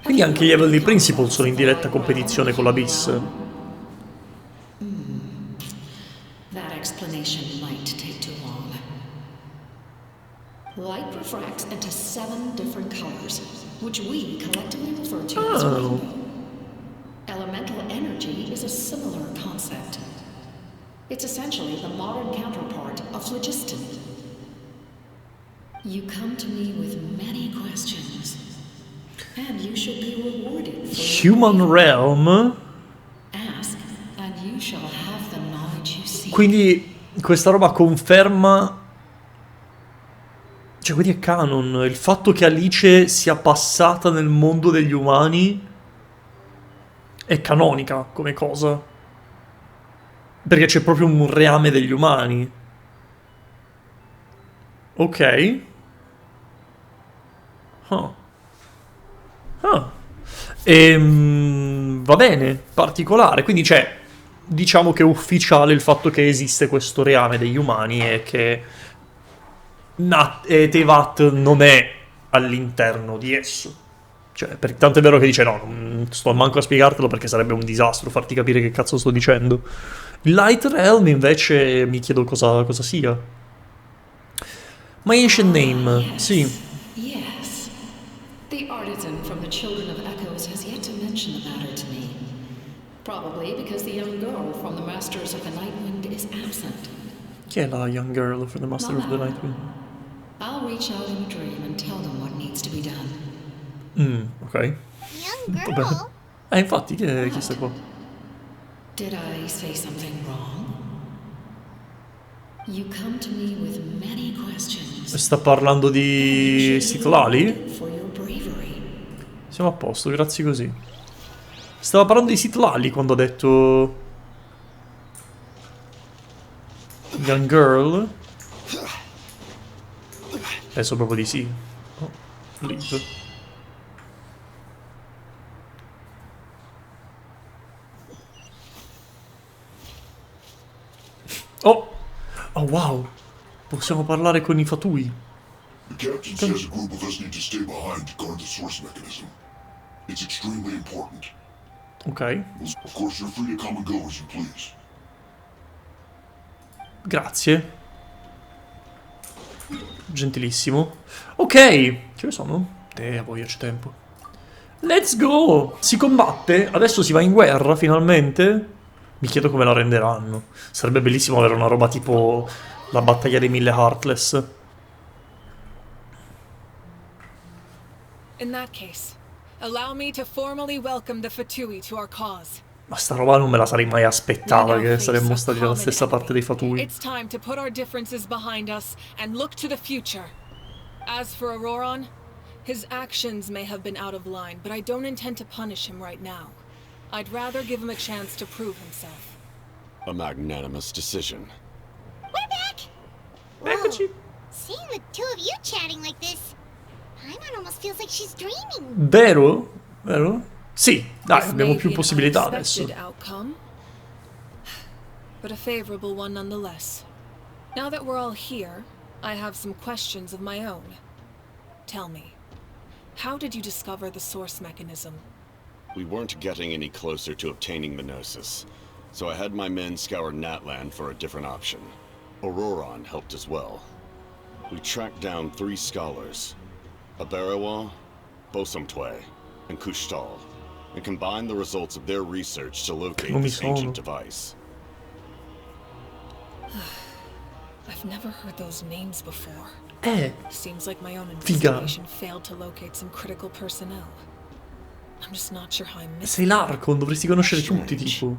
Quindi anche gli Heavenly Principle sono in diretta competizione con l'Abyss. That explanation might take too long. Light refracts into 7 different colors, which we collectively refer to as rainbow. Elemental energy is a similar concept. It's essentially the modern counterpart of phlogiston. You come to me with many questions, and you should be rewarded for your Human Realm? ask, You shall have the knowledge you seek. Quindi questa roba conferma... Cioè, quindi è canon. Il fatto che Alice sia passata nel mondo degli umani è canonica come cosa. Perché c'è proprio un reame degli umani. Ok. Ah. Ah. Va bene, particolare. Quindi c'è, diciamo che è ufficiale il fatto che esiste questo reame degli umani e che Tevat non è all'interno di esso. Cioè, tanto è vero che dice no, non sto manco a spiegartelo perché sarebbe un disastro farti capire che cazzo sto dicendo. Light Realm invece mi chiedo cosa sia. My Ancient Name, Yes. sì. Yes. The artisan from the Children of Echoes has yet to mention the matter to me. Probably because the young girl from the Masters of the Nightwind is absent. Chi è la young girl for the Master of the Nightwind? I'll reach out in a dream and tell them what needs to be done. Ok. Young Va bene. girl? Infatti, chi sta qua? Did I say something wrong? You come to me with many questions. Sta parlando di Sitlali? For your bravery. Siamo a posto, grazie così. Stava parlando di Sitlali quando ha detto... Young girl? Penso proprio di sì. Oh, leave. Oh! Oh wow! Possiamo parlare con i fatui. The captain says a group of us need to stay behind to guard the source mechanism. It's extremely important. Ok. Of course, you're free to come and go as you please. Grazie. Gentilissimo. Ok. Che ore sono? Poi c'è tempo. Let's go! Si combatte? Adesso si va in guerra, finalmente? Mi chiedo come la renderanno. Sarebbe bellissimo avere una roba tipo la battaglia dei 1000 Heartless. In that case, allow me to formally welcome the Fatui to our cause. Ma sta roba non me la sarei mai aspettata We now che face saremmo a stati dalla common stessa parte dei enemy. fatui. It's time to put our differences behind us and look to the future. As for Auroron, his actions may have been out of line, but I don't intend to punish him right now. I'd rather give him a chance to prove himself. A magnanimous decision. We're back! Eccoci. Seeing the two of you chatting like this, Paimon almost feels like she's dreaming. Vero? Vero? Sì, dai, This abbiamo may più be an possibilità adesso. unexpected outcome, but a favorable one nonetheless. Now that we're all here, I have some questions of my own. Tell me, how did you discover the source mechanism? We weren't getting any closer to obtaining the Gnosis, so I had my men scour Natlan for a different option. Auroron helped as well. We tracked down 3 scholars, Abarawa, Bosamtwe, and Kushtal, and combined the results of their research to locate this ancient device. I've never heard those names before. Seems like my own Figa. investigation failed to locate some critical personnel. I'm just not sure how I missed Sei l'Arcon, dovresti conoscere tutti, Strange. tipo.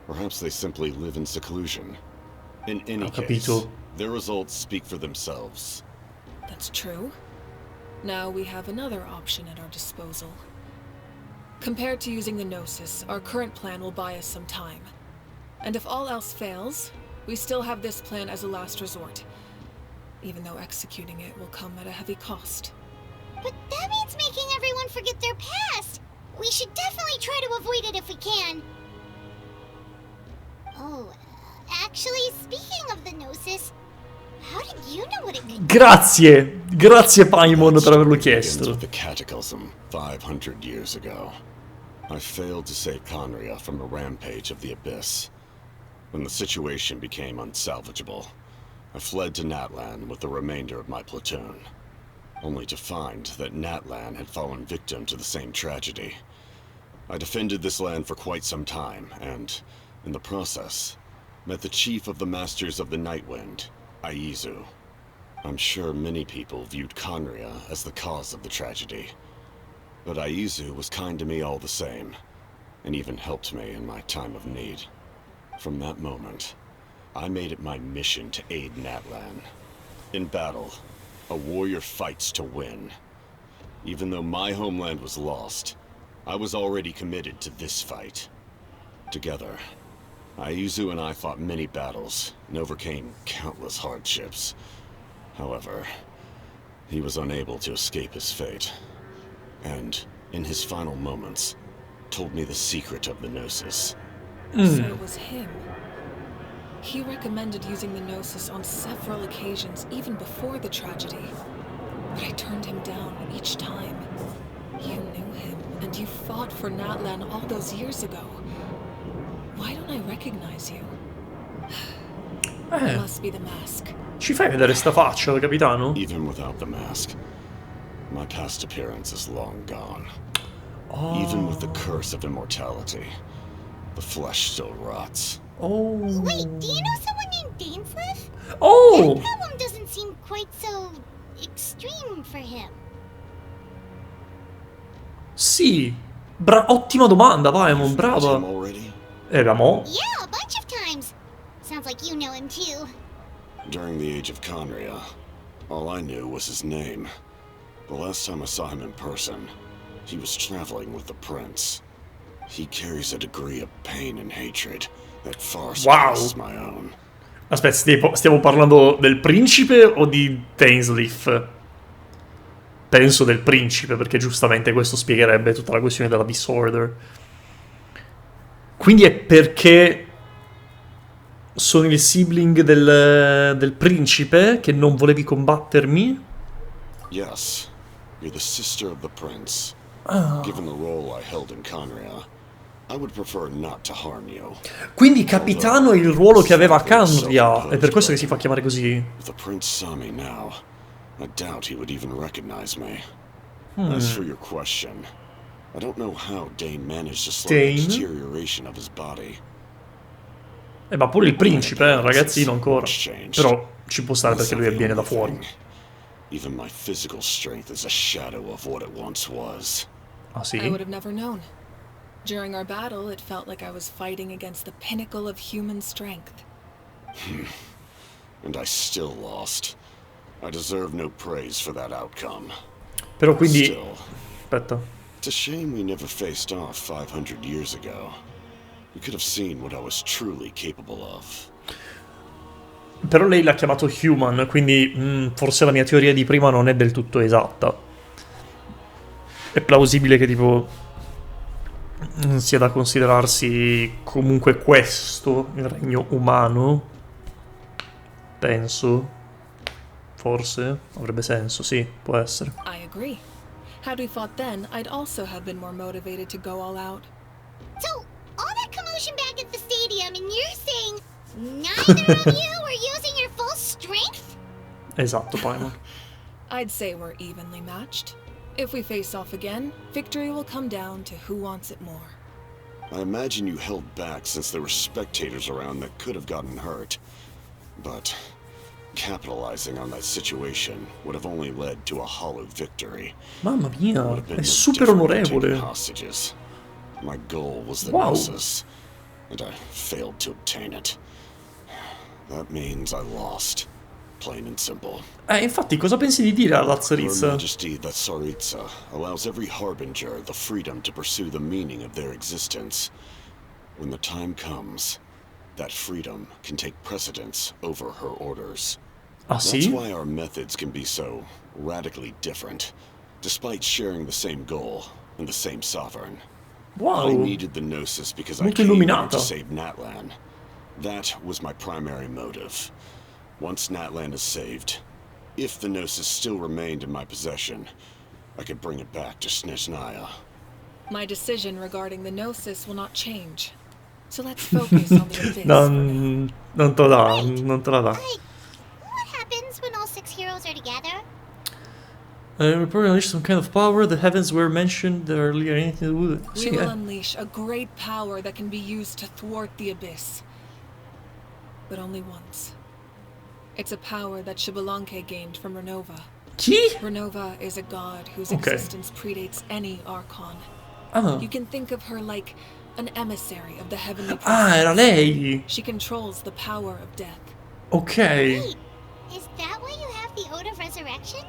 Perhaps they simply live in seclusion. In any Ho case, capito. their results speak for themselves. That's true. Now we have another option at our disposal. Compared to using the Gnosis, our current plan will buy us some time. And if all else fails, we still have this plan as a last resort. Even though executing it will come at a heavy cost. But that means making everyone forget their past. We should definitely try to avoid it if we can. Oh, actually, speaking of the Gnosis, how did you know what it could do? Grazie! Grazie Paimon per averlo Begins chiesto. with the Cataclysm 500 years ago. I failed to save Conria from a rampage of the Abyss. When the situation became unsalvageable, I fled to Natlan with the remainder of my platoon, only to find that Natlan had fallen victim to the same tragedy. I defended this land for quite some time, and, in the process, met the chief of the Masters of the Nightwind, Aizu. I'm sure many people viewed Conria as the cause of the tragedy, but Aizu was kind to me all the same, and even helped me in my time of need. From that moment, I made it my mission to aid Natlan. In battle, a warrior fights to win. Even though my homeland was lost, I was already committed to this fight. Together, Ayuzu and I fought many battles and overcame countless hardships. However, he was unable to escape his fate. And, in his final moments, told me the secret of the Gnosis. So it was him. He recommended using the Gnosis on several occasions, even before the tragedy. But I turned him down each time. You knew him, and you fought for Natlan all those years ago. Why don't I recognize you? It must be the mask. Ci fai vedere sta faccia, capitano? Even without the mask, my past appearance is long gone. Even with the curse of immortality, the flesh still rots. Wait, do you know someone named Dainsleif? Oh! That problem doesn't seem quite so extreme for him. Sì. Ottima domanda, Paimon, brava. Mo? Yeah, a bunch of times. Sounds like you know him too. During the age of Conria, all I knew was his name. The last time I saw him in person, he was traveling with the prince. He carries a degree of pain and hatred that far surpasses my own. Aspetta, stiamo parlando del principe o di Dainsleif? Penso del principe, perché giustamente questo spiegherebbe tutta la questione della disorder. Quindi è perché sono il sibling del principe che non volevi combattermi? Yes, you're the sister of the prince. Given the role I held in Conria, I would prefer not to harm you. Quindi capitano è il ruolo che aveva a Conria, è per questo che si fa chiamare così. If the prince saw me now, I doubt he would even recognize me. As for your question, I don't know how Dane managed to slow the deterioration of his body. Ma pure il principe, ragazzino ancora. Però ci può stare perché lui viene da fuori. Even my physical strength is a shadow of what it once was. Ah, sì? I would have never known. During our battle, it felt like I was fighting against the pinnacle of human strength. And I still lost. I deserve no praise for that outcome. Però quindi... Aspetta. It's a shame we never faced off 500 years ago. You could have seen what I was truly capable of. Però lei l'ha chiamato human, quindi forse la mia teoria di prima non è del tutto esatta. È plausibile che tipo sia da considerarsi comunque questo il regno umano. Penso. Forse avrebbe senso, sì, può essere. I agree. Had we fought then, I'd also have been more motivated to go all out. So, all that commotion back at the stadium, and you're saying neither of you were using your full strength? Esatto, Paimon. I'd say we're evenly matched. If we face off again, victory will come down to who wants it more. I imagine you held back since there were spectators around that could have gotten hurt. But capitalizing on that situation would have only led to a hollow victory. Mamma mia, è super onorevole. Hostages. My goal was the Gnosis, and I failed to obtain it. That means I lost, plain and simple. Infatti, cosa pensi di dire alla Her Tsaritsa? Majesty, the Tsaritsa, allows every harbinger the freedom to pursue the meaning of their existence. When the time comes, that freedom can take precedence over her orders. Ah, That's sì? why our methods can be so radically different, despite sharing the same goal and the same sovereign. Wow. I needed the Gnosis because I Molto came here illuminata. to save Natlan. That was my primary motive. Once Natlan is saved, if the Gnosis still remained in my possession, I could bring it back to Snezhnaya. My decision regarding the Gnosis will not change. So let's focus on the Abyss. Non te la dà, non te la dà. What happens when all 6 heroes are together? We probably unleash some kind of power. The heavens were mentioned earlier. Anything to do with it? We will unleash a great power that can be used to thwart the Abyss. But only once. It's a power that Xbalanque gained from Renova. Chi? Renova is a god whose existence predates any Archon. You can think of her like an emissary of the heavenly Ah, era lei! She controls the power of death. Ok. Wait, is that why you have the Ode of Resurrection?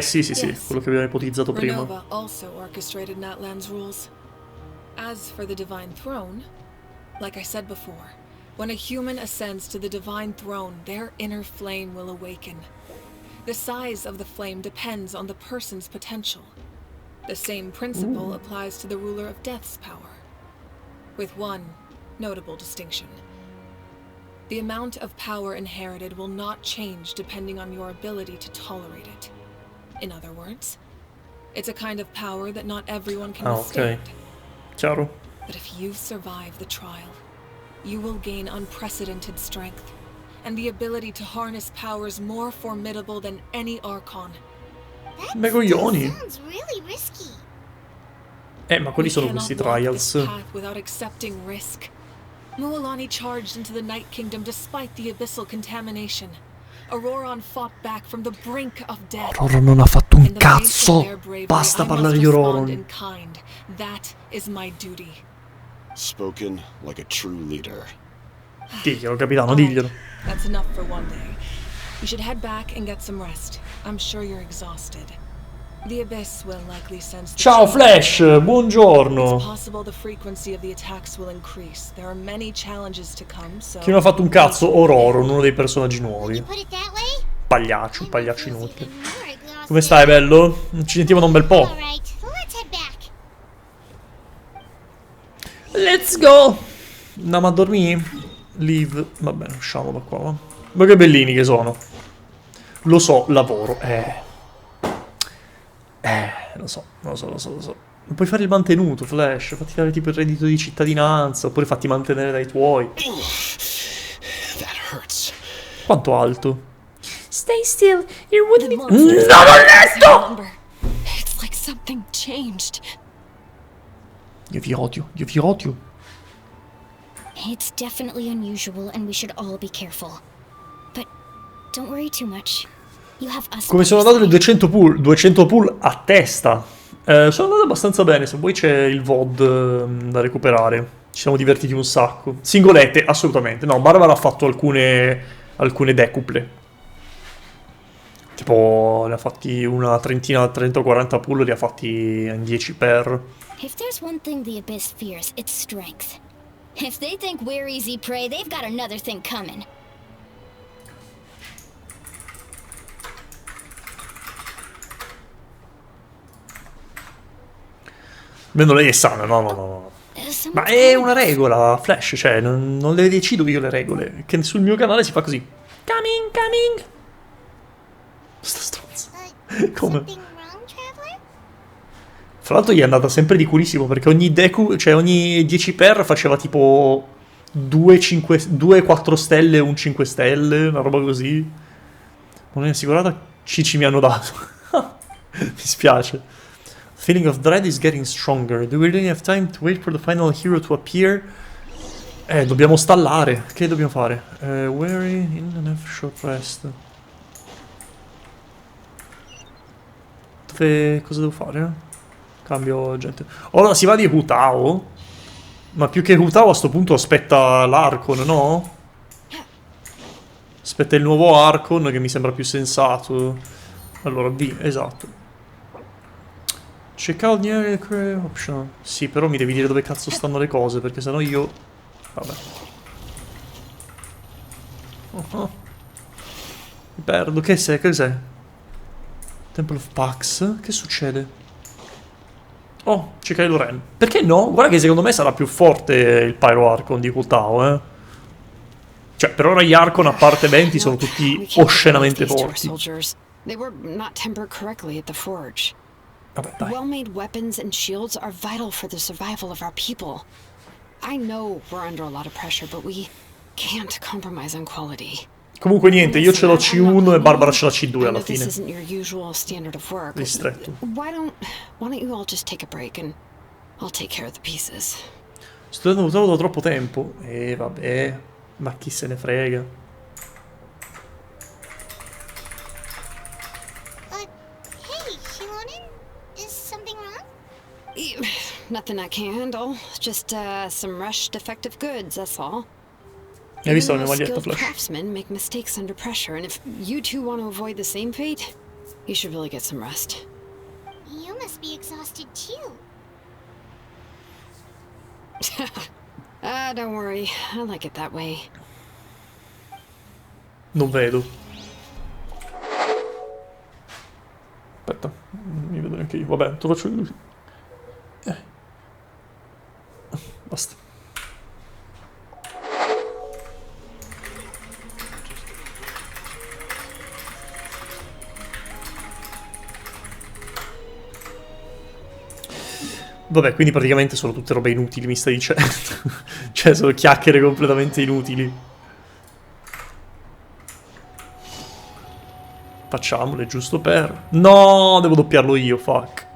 Sì, Yes. quello che abbiamo ipotizzato prima. Renova also orchestrated Natlan's rules. As for the Divine Throne, like I said before, when a human ascends to the Divine Throne, their inner flame will awaken. The size of the flame depends on the person's potential. The same principle applies to the ruler of Death's power, with one notable distinction. The amount of power inherited will not change depending on your ability to tolerate it. In other words, it's a kind of power that not everyone can withstand. Chiaro. But if you survive the trial, you will gain unprecedented strength and the ability to harness powers more formidable than any Archon. Me coglioni. Sounds really risky. Ma quali sono questi trials? Without accepting risk. Mualani charged into the Night Kingdom despite the abyssal contamination. Auroron fought back from the brink of death. Auroron non ha fatto un cazzo. Basta parlare di Auroron. That is my duty. Spoken like a true leader. Diglielo, capitano, diglielo. That's enough for one day. You should head back and get some rest. I'm sure you're exhausted. The abyss will likely sense the Ciao Flash, buongiorno. It's possible the frequency of the attacks will increase. There are many challenges to come, so Chi non ha fatto un cazzo? Auroron, uno dei personaggi nuovi. Put it that way? Pagliaccio, un pagliaccio inutile. Come stai, bello? Ci sentiamo da un bel po'. Alright, let's head back. Let's go! Andiamo a dormire? Leave. Va bene, usciamo da qua, va. Ma che bellini che sono. Lo so, lavoro. Lo so. Non puoi fare il mantenuto, Flash. Fatti dare tipo il reddito di cittadinanza, oppure fatti mantenere dai tuoi. That hurts. Quanto alto? Stay still. Your wooden. No, non letto! It's like something changed. Io vi odio. It's definitely unusual and we should all be careful. But don't worry too much. You have us. Come sono andato le 200 pull? 200 pull a testa. Sono andato abbastanza bene. Se vuoi c'è il VOD da recuperare. Ci siamo divertiti un sacco. Singolette, assolutamente. No, Barbara ha fatto alcune decuple. Tipo, ne ha fatti una trentina, 30 o 40 pull, li ha fatti in 10 per. If there's one thing the Abyss fears, it's strength. If they think we're easy prey, they've got another thing coming. Almeno lei è sana, no. Ma è una regola, Flash, cioè, non le decido io le regole. Che sul mio canale si fa così. Coming. Sta stronza. Come? Fra l'altro gli è andata sempre di culissimo, perché ogni deku, cioè ogni 10 per faceva tipo 2 4 stelle, un 5 stelle, una roba così. Non è assicurata, Cici mi hanno dato. Mi spiace. Feeling of dread is getting stronger. Do we really have time to wait for the final hero to appear? Dobbiamo stallare. Che dobbiamo fare? Weary in enough short rest. Cosa devo fare? Cambio gente. Ora si va di Hutao? Ma più che Hutao a sto punto aspetta l'Archon, no? Aspetta il nuovo Archon che mi sembra più sensato. Allora B, esatto. Check out near option. Sì, però mi devi dire dove cazzo stanno le cose, perché sennò io... Vabbè. Mi perdo. Che sei? Temple of Pax? Che succede? Oh, cercai Loren. Perché no? Guarda che secondo me sarà più forte il Pyro Archon di Hutao, Cioè, per ora gli Archon, a parte 20, sono tutti oscenamente forti. They were not tempered correctly at the forge. Vabbè, dai. Well-made weapons and shields are vital for the survival of our people. I know we're under a lot of pressure, but we can't compromise on quality. Comunque niente, io ce l'ho C1 e Barbara ce l'ha C2 alla fine. This isn't your usual standard of work. Ristretto. Why don't you all just take a break and I'll take care of the pieces. Sto andato da troppo tempo. Vabbè, ma chi se ne frega. Hey, Shilonen? Is something wrong? nothing I can't handle. Just some rushed defective goods, that's all. Hai visto la Even mia most maglietta, skilled Flash? craftsmen make mistakes under pressure, and if you two want to avoid the same fate, you should really get some rest. You must be exhausted too. Don't worry. I like it that way. Non vedo. Aspetta, non mi vedo neanche io. Vabbè, te lo faccio così. Basta. Vabbè, quindi praticamente sono tutte robe inutili, mi stai dicendo. Cioè, sono chiacchiere completamente inutili. Facciamole, giusto per... No, devo doppiarlo io, fuck.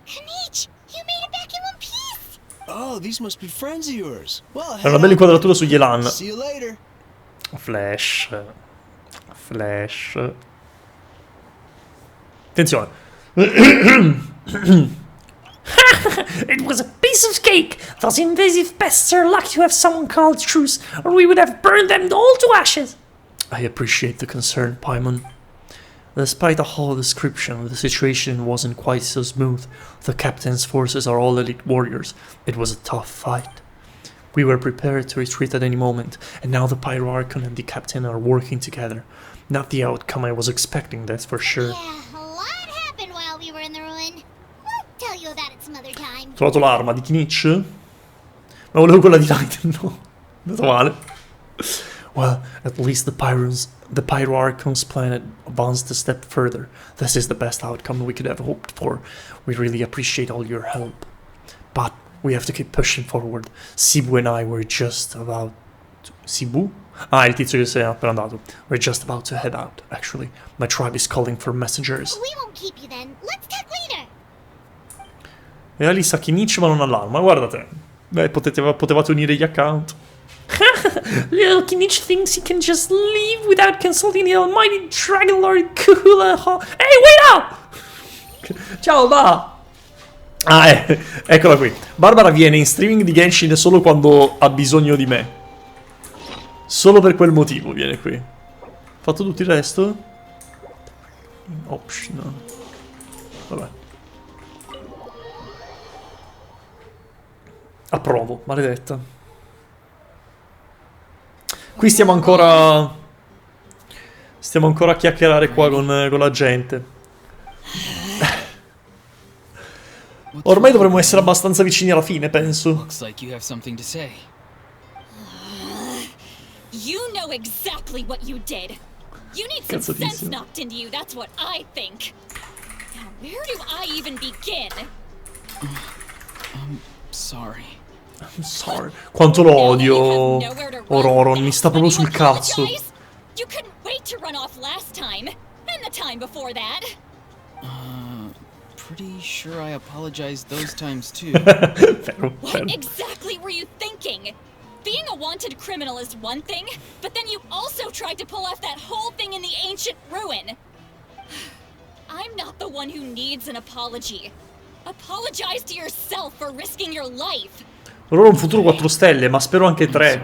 Kanich, you made it back in one piece. Oh, these must be friends of yours. Well, È una bella inquadratura su Yelan. see you later. Flash. Flash. Attenzione. It was a piece of cake! Those invasive pests are lucky to have someone called truce, or we would have burned them all to ashes! I appreciate the concern, Paimon. Despite the whole description, the situation wasn't quite so smooth. The captain's forces are all elite warriors. It was a tough fight. We were prepared to retreat at any moment, and now the Pyro Archon and the captain are working together. Not the outcome I was expecting, that's for sure. Yeah, a lot happened while we were in the ruin. We'll tell you about it some other time. Ho trovato l'arma di Kinich? Ma volevo quella di Light, no. È andato male. Well, at least the Pyro Archon's plan advanced a step further. This is the best outcome we could have hoped for. We really appreciate all your help. But we have to keep pushing forward. Sibu and I were just about to... Sibu? Ah, il tizio che si è appena andato. We're just about to head out, actually. My tribe is calling for messengers. We won't keep you then. Let's talk later. E Alissa Kinich ma non ha l'arma, guarda te. Beh, potevate unire gli account. Little Kinich thinks he can just leave without consulting the almighty Dragon Lord Kuhula. Hey, wait up! Ciao, va! Ah, eccola qui. Barbara viene in streaming di Genshin solo quando ha bisogno di me. Solo per quel motivo viene qui. Fatto tutto il resto? Optional. Vabbè. Approvo, maledetta. Qui stiamo ancora a chiacchierare qua con la gente. Ormai dovremmo essere abbastanza vicini alla fine, penso. Looks like you have something to say. You know exactly what you did. You need some sense knocked into you, that's what I think. Now, where do I even begin? I'm sorry. I'm sorry. Quanto lo odio. Ororon, mi sta proprio sul cazzo. You couldn't wait to run off last time, and the time before that. Pretty sure I apologized those times too. What exactly were you thinking? Being a wanted criminal is one thing, but then you also tried to pull off that whole thing in the ancient ruin. I'm not the one who needs an apology. Apologize to yourself for risking your life. Loro un futuro 4 stelle, ma spero anche 3.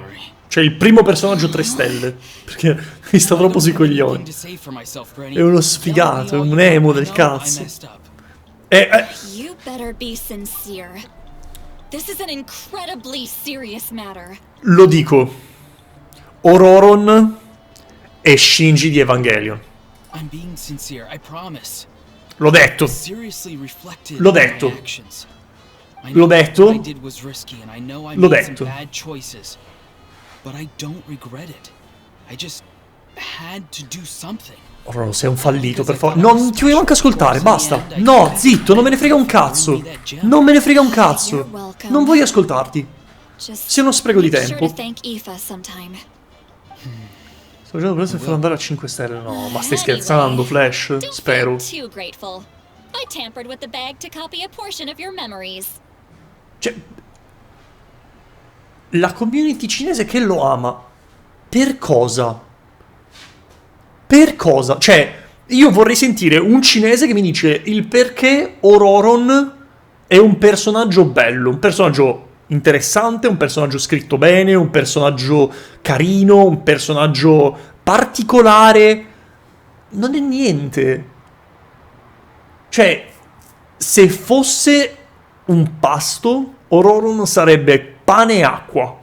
Cioè il primo personaggio 3 stelle. Perché mi sta troppo sui coglioni. È uno sfigato, è un emo del cazzo. You better be sincere. This is an incredibly serious matter. Lo dico. Ororon e Shinji di Evangelion. I'm being sincere, I promise. L'ho detto. L'ho detto. L'ho detto. L'ho detto. But I don't regret it. I just had to do something. Ororon, sei un fallito, per favore. Non ti voglio manco ascoltare, basta. No, zitto, non me ne frega un cazzo. Non me ne frega un cazzo. Non voglio ascoltarti. Sei uno spreco di tempo. Sto facendo presto per andare a 5 stelle. No, ma stai scherzando, Flash? Spero. I tampered with the bag to copy a portion of your memories. Cioè, la community cinese che lo ama. Per cosa? Per cosa? Cioè, io vorrei sentire un cinese che mi dice il perché Ororon è un personaggio bello, un personaggio interessante, un personaggio scritto bene, un personaggio carino, un personaggio particolare. Non è niente. Cioè, se fosse un pasto, Ororon sarebbe pane e acqua.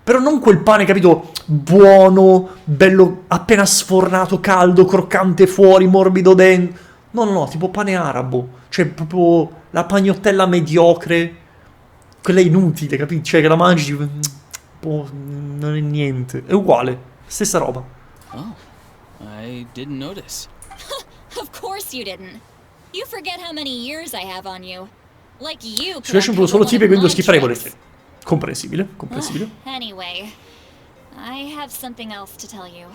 Però non quel pane, capito? Buono, bello appena sfornato, caldo, croccante fuori, morbido dentro. No, no, no, tipo pane arabo. Cioè, proprio la pagnottella mediocre. Quella inutile, capito? Cioè, che la mangi... boh, non è niente. È uguale. Stessa roba. Oh, I didn't notice. Of course you didn't. You forget how many years I have on you. Like you could Ci lascio solo tipi e quindi schifrevole. Comprensibile, comprensibile. Anyway, I have something else to tell you.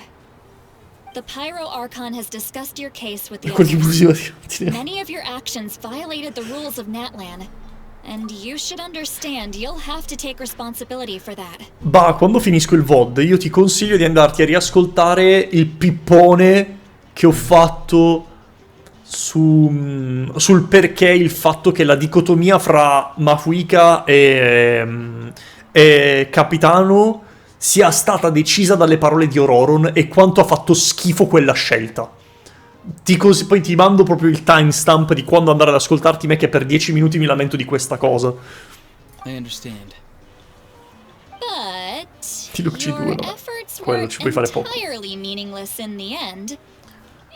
The Pyro Archon has discussed your case with the others. Many of your actions violated the rules of Natlan, and you should understand you'll have to take responsibility for that. Bah, quando finisco il VOD io ti consiglio di andarti a riascoltare il pippone che ho fatto sul perché il fatto che la dicotomia fra Mafuika e Capitano sia stata decisa dalle parole di Ororon e quanto ha fatto schifo quella scelta. Poi ti mando proprio il timestamp di quando andare ad ascoltarti me, che per 10 minuti mi lamento di questa cosa. I understand. But Ti uccidi your due, vabbè. efforts Quello weren't ci puoi fare poco. entirely meaningless in the end.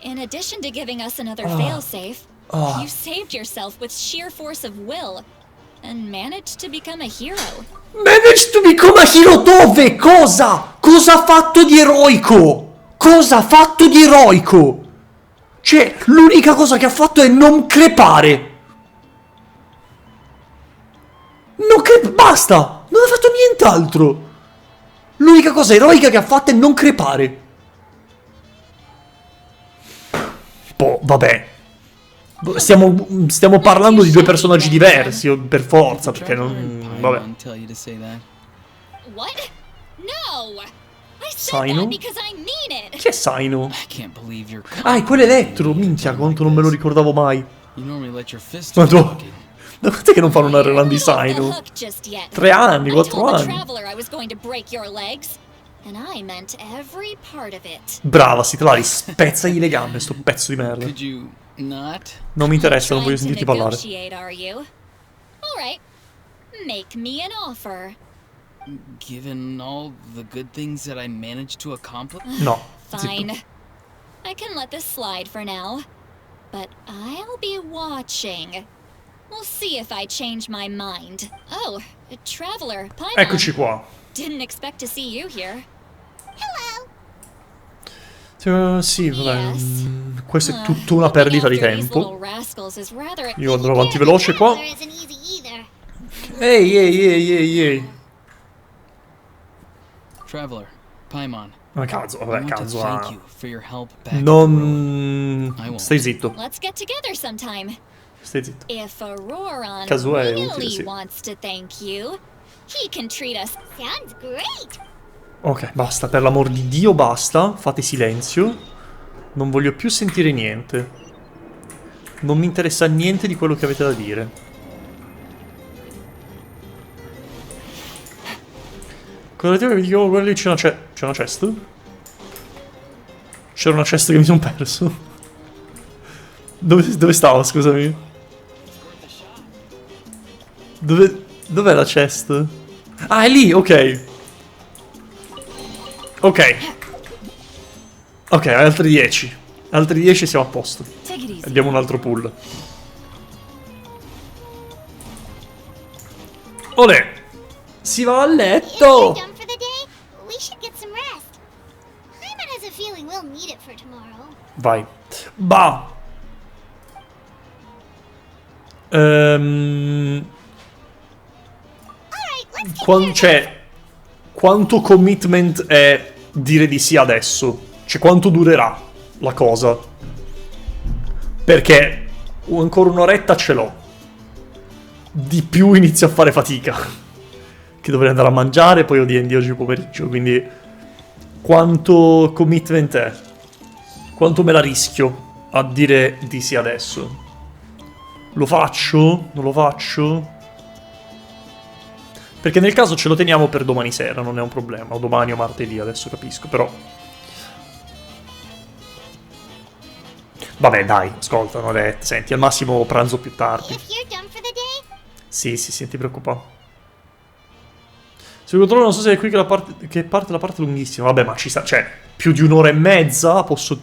In addition to giving us another failsafe, you saved yourself with sheer force of will and managed to become a hero. Managed to become a hero dove? Cosa? Cosa ha fatto di eroico? Cosa ha fatto di eroico? Cioè, l'unica cosa che ha fatto è non crepare. Basta! Non ha fatto nient'altro. L'unica cosa eroica che ha fatto è non crepare. Boh, vabbè. Stiamo parlando di due personaggi diversi, per forza, perché non... vabbè. What? No! I said Saino? that because I mean it. Chi è Saino? I can't believe you're Ah, è quell'elettro, minchia, quanto non me lo ricordavo mai. You normally let your fist do Madonna. talking. Da quant'è che non fanno una rerun di Saino? Hook just yet. 3 anni, I 4 told the anni. traveler I was going to break your legs, and I meant every part of it. Brava, Sitlari, spezzagli le gambe, sto pezzo di merda. Could you not? Non mi interessa, non voglio Trying to sentirti parlare. negotiate, are you? All right. Make me an offer. Given all the good things that I managed to accomplish? No. Fine. I can let this slide for now, but I'll be watching. We'll see if I change my mind. Oh, a traveler, Paimon. Eccoci qua. Didn't expect to see you here. Sì, vabbè. Yes. Questa è tutta una perdita di tempo. Io andrò avanti veloce qua. Ehi, ehi, ehi, ehi, ehi. Traveler, Paimon. Ma cazzo, I vabbè, want to cazzo. thank you for your help back Non... I won't. Stai zitto. Let's get together sometime. Stai zitto. If Auroron Caso è really utile, sì. wants to thank you, he can treat us. Sounds great. Ok, basta, per l'amor di Dio, basta. Fate silenzio. Non voglio più sentire niente. Non mi interessa niente di quello che avete da dire. Cosa ti dico? Quello lì c'è una chest? C'era una chest che mi sono perso. Dove stava, scusami? Dov'è la chest? Ah, è lì, ok. Ok. Ok, altri 10. Altri 10 siamo a posto. Abbiamo un altro pull. Olè. Si va a letto. You're done for the day? We should get some rest. Hyman has a feeling we'll need it for tomorrow. Vai. Bah. Cioè, quanto commitment è dire di sì adesso? Cioè, quanto durerà la cosa? Perché ancora un'oretta ce l'ho. Di più inizio a fare fatica. Che dovrei andare a mangiare, poi ho D&D oggi pomeriggio, quindi... Quanto commitment è? Quanto me la rischio a dire di sì adesso? Lo faccio? Non lo faccio? Perché nel caso ce lo teniamo per domani sera, non è un problema. O domani o martedì, adesso capisco, però... Vabbè, dai, ascolta, Norette, senti, al massimo pranzo più tardi. Sì, non ti preoccupare. Se lo controllo non so se è qui che parte la parte lunghissima. Vabbè, ma ci sta, cioè, più di un'ora e mezza? Posso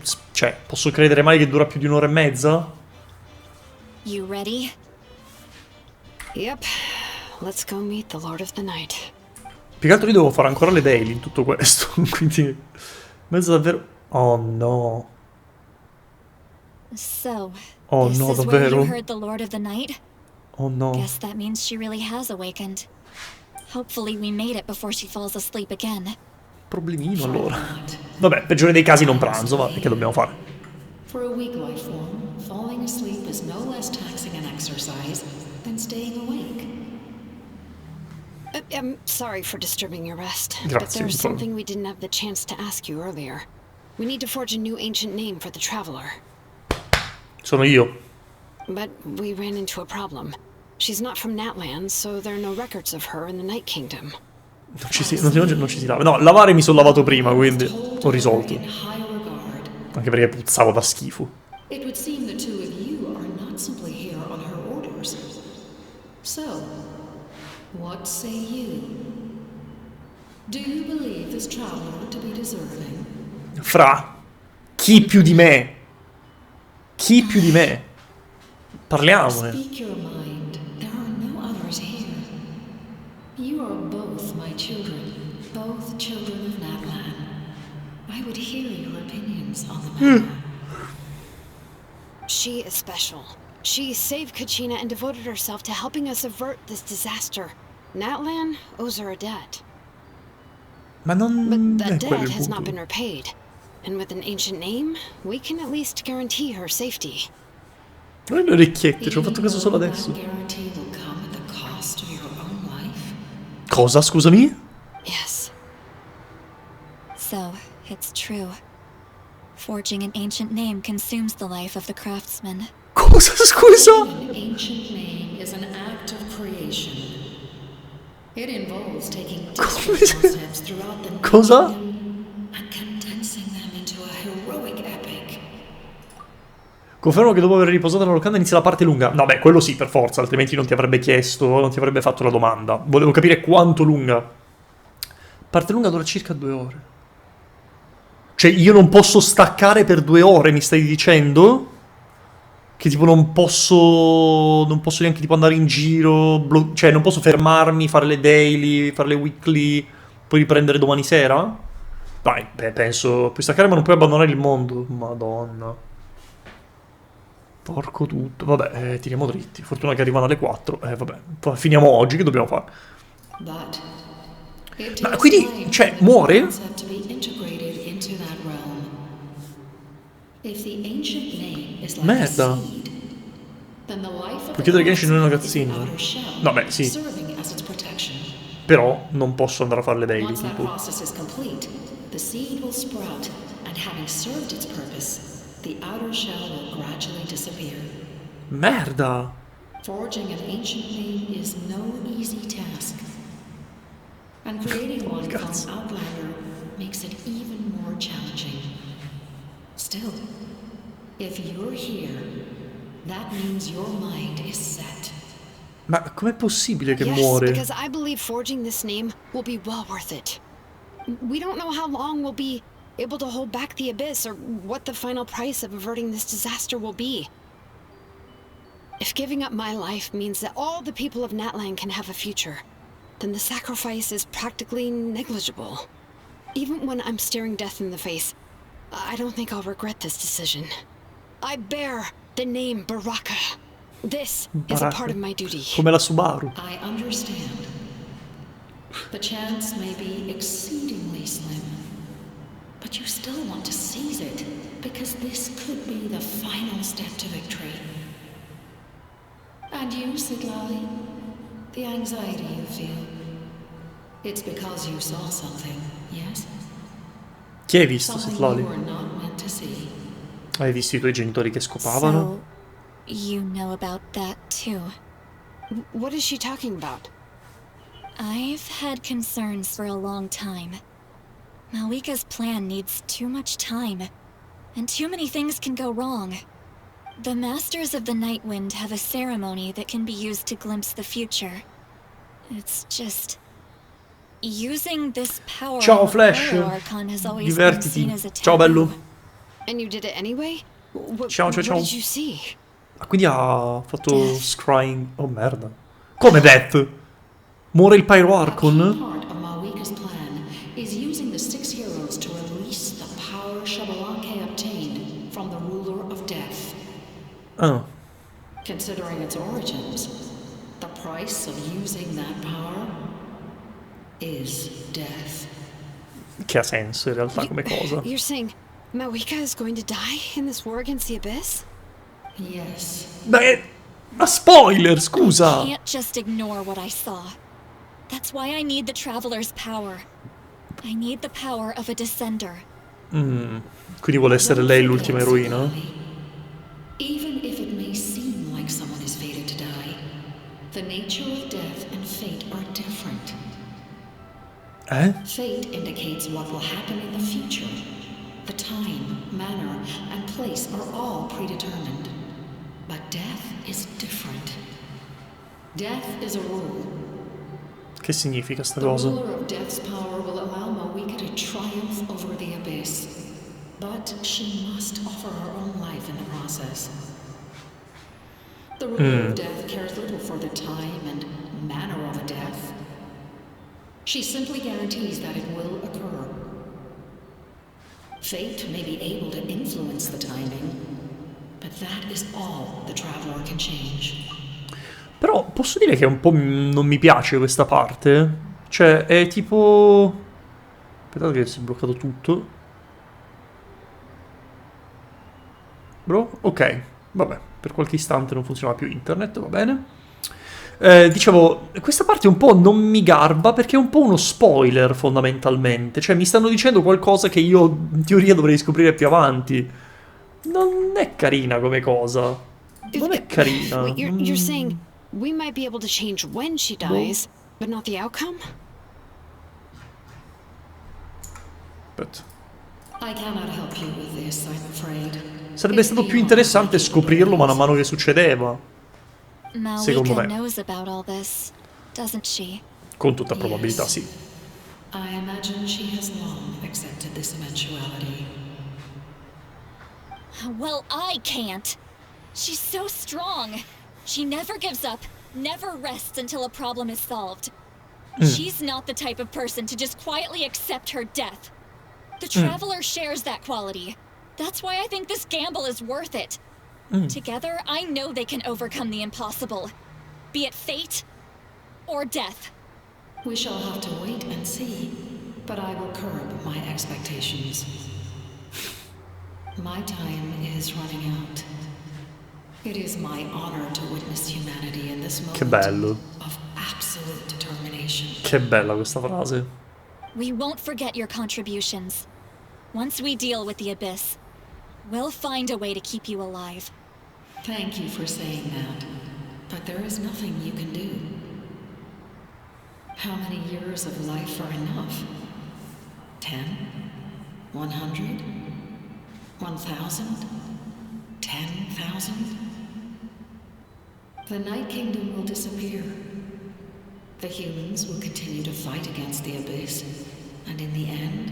credere mai che dura più di un'ora e mezza? You ready? Yep. Let's go meet the Lord of the Night. Più che altro io devo fare ancora le daily in tutto questo, quindi... Mezzo davvero... Oh no. So, Oh this no, is where davvero? you heard the Lord of the Night? Oh no. Guess that means she really has awakened. Hopefully we made it before she falls asleep again. Problemino allora. Vabbè, peggiore dei casi non pranzo, va, che dobbiamo fare? For a weak life form, falling asleep is no less taxing an exercise than staying awake. I'm sorry for disturbing your rest, but Grazie, there's Antonio. something we didn't have the chance to ask you earlier. We need to forge a new ancient name for the traveler. Sono io. But we ran into a problem. She's not from Natlan, so there are no records of her in the Night Kingdom. Non ci si lava. No, lavare mi sono lavato prima, quindi ho risolto. Anche perché puzzavo da schifo. It would seem the two of you are not simply here on her orders. So, what say you? Do you believe this traveler to be deserving? Fra, chi più di me? Chi più di me? Parliamone. Speak your mind. There are no others here. You are both my children, both children of Natlan. I would hear your opinions on the matter. She is special. She saved Kachina and devoted herself to helping us avert this disaster. Natlan owes her a debt. Ma non But that è quello debt il has not punto. been repaid. And with an ancient name, we can at least guarantee her safety. Non le orecchiette, ci ho fatto caso solo adesso. Guarantee will come at the cost of your own life. Cosa, scusami? Yes. So, it's true. Forging an ancient name consumes the life of the craftsman. Cosa, scusa? An ancient name is an act of creation. It involves taking disparate concepts throughout the Cosa? and condensing them into a heroic epic. Confermo che dopo aver riposato la locanda inizia la parte lunga. No, beh, quello sì, per forza, altrimenti non ti avrebbe chiesto, non ti avrebbe fatto la domanda. Volevo capire quanto lunga. Parte lunga dura circa 2 ore. Cioè, io non posso staccare per 2 ore, mi stai dicendo? Che tipo non posso neanche tipo andare in giro, cioè non posso fermarmi, fare le daily, fare le weekly, poi riprendere domani sera? Vai, beh, penso, puoi staccare ma non puoi abbandonare il mondo. Madonna. Porco tutto. Vabbè, tiriamo dritti. Fortuna che arrivano alle 4. Vabbè, finiamo oggi, che dobbiamo fare? But it Ma takes quindi, time cioè, for the muore? concept to be integrated into that realm. If the ancient name is like Merda. a seed, then the life of Puoi chiedere the Genshin in una craftsman is the cutscene? outer shell, No, beh, sì. serving as its protection. Però non posso andare a fare le daily, Once that tipo. process is complete, the seed will sprout, and having served its purpose, the outer shell will gradually disappear. Merda. Forging an ancient name is no easy task. And creating one from Outlander makes it even more challenging. Still, if you're here, that means your mind is set. Ma com'è possibile che Yes, muore? because I believe forging this name will be well worth it. We don't know how long we'll be able to hold back the abyss or what the final price of averting this disaster will be. If giving up my life means that all the people of Natlan can have a future, then the sacrifice is practically negligible. Even when I'm staring death in the face, I don't think I'll regret this decision. I bear the name Baraka. This is a part of my duty. Come la Subaru. I understand. The chance may be exceedingly slim, but you still want to seize it because this could be the final step to victory. And you, Siglali, the anxiety you feel, it's because you saw something, yes? Chi hai visto, Something Sitlali? you were not meant to see. Hai visto i tuoi genitori che scopavano? So, You know about that too. What is she talking about? I've had concerns for a long time. Malika's plan needs too much time, and too many things can go wrong. The Masters of the Night Wind have a ceremony that can be used to glimpse the future. It's just... using this power Ciao of a Flash, Horror Archon has always been seen divertiti. as a Ciao taboo. bello. And you did it anyway? Ciao, ciao, ciao. What did you see? Ah, quindi ha fatto scrying. Oh merda. Come Death? Muore il Pyro Archon? Part of Malika's plan is using the 6 heroes to release the power Shabalanke obtained from the ruler of death. Ah. Considering its origins, the price of using that power is death. Che ha senso in realtà come cosa. You're saying Malika is going to die in this war against the Abyss? Yes. Beh, ma spoiler, scusa. I can't just ignore what I saw. That's why I need the Traveler's power. I need the power of a Descender. Quindi vuole essere lei l'ultima eroina? Even if it may seem like someone is fated to die, the nature of death and fate are different. Fate indicates what will happen in the future. The time, manner, and place are all predetermined. But death is different. Death is a rule. Che significa sta The cosa? ruler of death's power will allow Malika to triumph over the Abyss. But she must offer her own life in the process. The ruler of death cares little for the time and manner of a death. She simply guarantees that it will occur. Fate may be able to influence the timing, but that is all the Traveler can change. Però posso dire che un po' non mi piace questa parte? Cioè, è tipo... Aspettate che si è bloccato tutto. Bro? Ok, vabbè. Per qualche istante non funzionava più internet, va bene. Dicevo, questa parte un po' non mi garba perché è un po' uno spoiler fondamentalmente. Cioè, mi stanno dicendo qualcosa che io in teoria dovrei scoprire più avanti. Non è carina come cosa. Non è carina. Wait, you're saying we might be able to change when she dies, but not the outcome? Aspetta. I cannot help you with this, I'm afraid. Sarebbe stato più interessante scoprirlo man mano che succedeva. Secondo Malika me. knows about all this, doesn't she? Con tutta probabilità sì. I imagine she has long accepted this eventuality. Well, I can't. She's so strong. She never gives up, never rests until a problem is solved. She's not the type of person to just quietly accept her death. The Traveler shares that quality. That's why I think this gamble is worth it. Together, I know they can overcome the impossible. Be it fate or death. We shall have to wait and see, but I will curb my expectations. My time is running out. It is my honor to witness humanity in this Che moment bello. of absolute determination. Che bella questa frase. We won't forget your contributions. Once we deal with the Abyss, we'll find a way to keep you alive. Thank you for saying that, but there is nothing you can do. How many years of life are enough? 10? 100? 1,000? 10,000? The Night Kingdom will disappear. The humans will continue to fight against the Abyss, and in the end,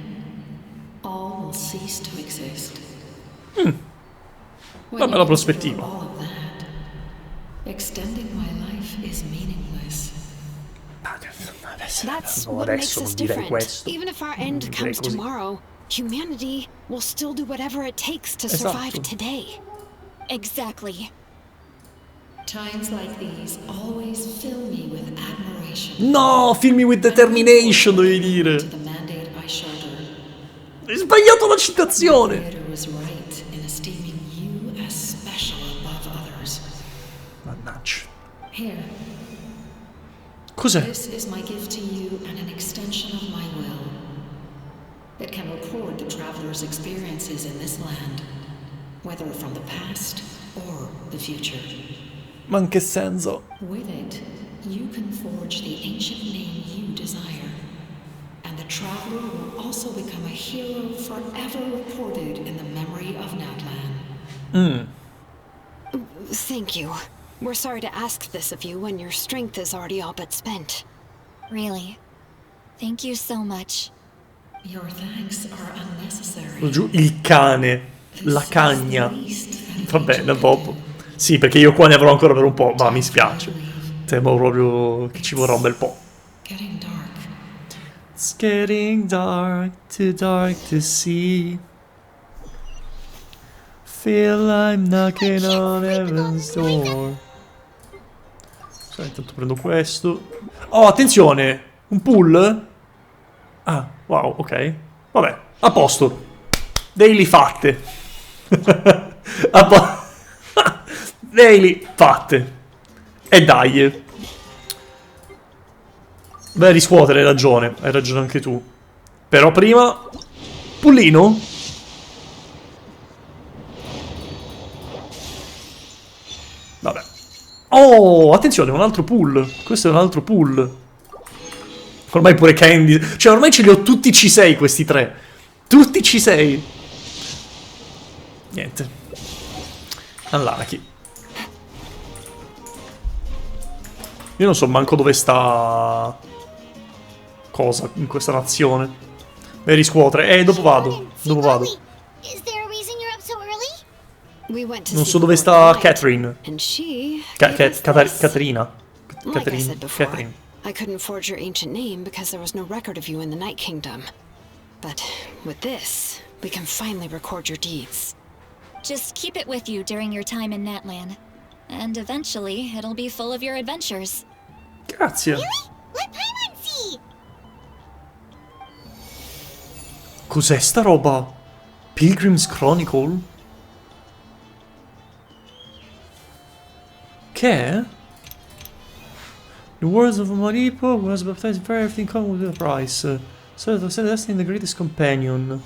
all will cease to exist. Una bella prospettiva. All of that, extending my life is meaningless. That's No, what makes adesso us non direi different. questo. Even if our Non end direi comes così. tomorrow, humanity will still do whatever it takes to survive Esatto. today. Exactly. Times like these always fill me with admiration. No, filmi with determination, dovevi dire. To the mandate I shoulder. Hai sbagliato la citazione. Creator was right in esteeming you as special above others. Mannaggia. Here, Cos'è? this is my gift to you and an extension of my will. It can record the traveler's experiences in this land, whether from the past, or the future. Ma in che senso? With it, you can forge the ancient name you desire. And the traveler will also become a hero forever recorded in the memory of Natlan. Thank you. We're sorry to ask this of you when your strength is already all but spent. Really. Thank you so much. Your thanks are unnecessary. Giù il cane. La cagna. Va bene, Bob. Sì, perché io qua ne avrò ancora per un po', ma mi spiace. Temo proprio che ci vorrà un bel po'. Getting dark. It's getting dark to see. Feel I'm knocking on heaven's door. Intanto prendo questo. Oh, attenzione! Un pull? Ah, wow, ok. Vabbè, a posto. Daily fatte. Daily fatte. E dai. Beh, riscuotere, hai ragione anche tu. Però prima... Pullino? Vabbè. Oh, attenzione, un altro pull. Questo è un altro pull. Ormai pure Candy... Cioè, ormai ce li ho tutti C6 questi tre. Tutti C6. Niente. Unlucky. Io non so manco dove sta... Cosa in questa nazione. E riscuotere. Dopo vado. Dopo vado. Non so dove sta Catherine. Caterina. Catherine. I couldn't forge your ancient name because there was no record of you in the Night Kingdom. But with this, we can finally record your deeds. Just keep it with you during your time in Natlan. And eventually, it'll be full of your adventures. Grazie. Really? Let Paimon see! Cos'è sta roba? Pilgrim's Chronicle? Che è? The words of Maripo was baptized for everything come with a price. So to say destiny the greatest companion.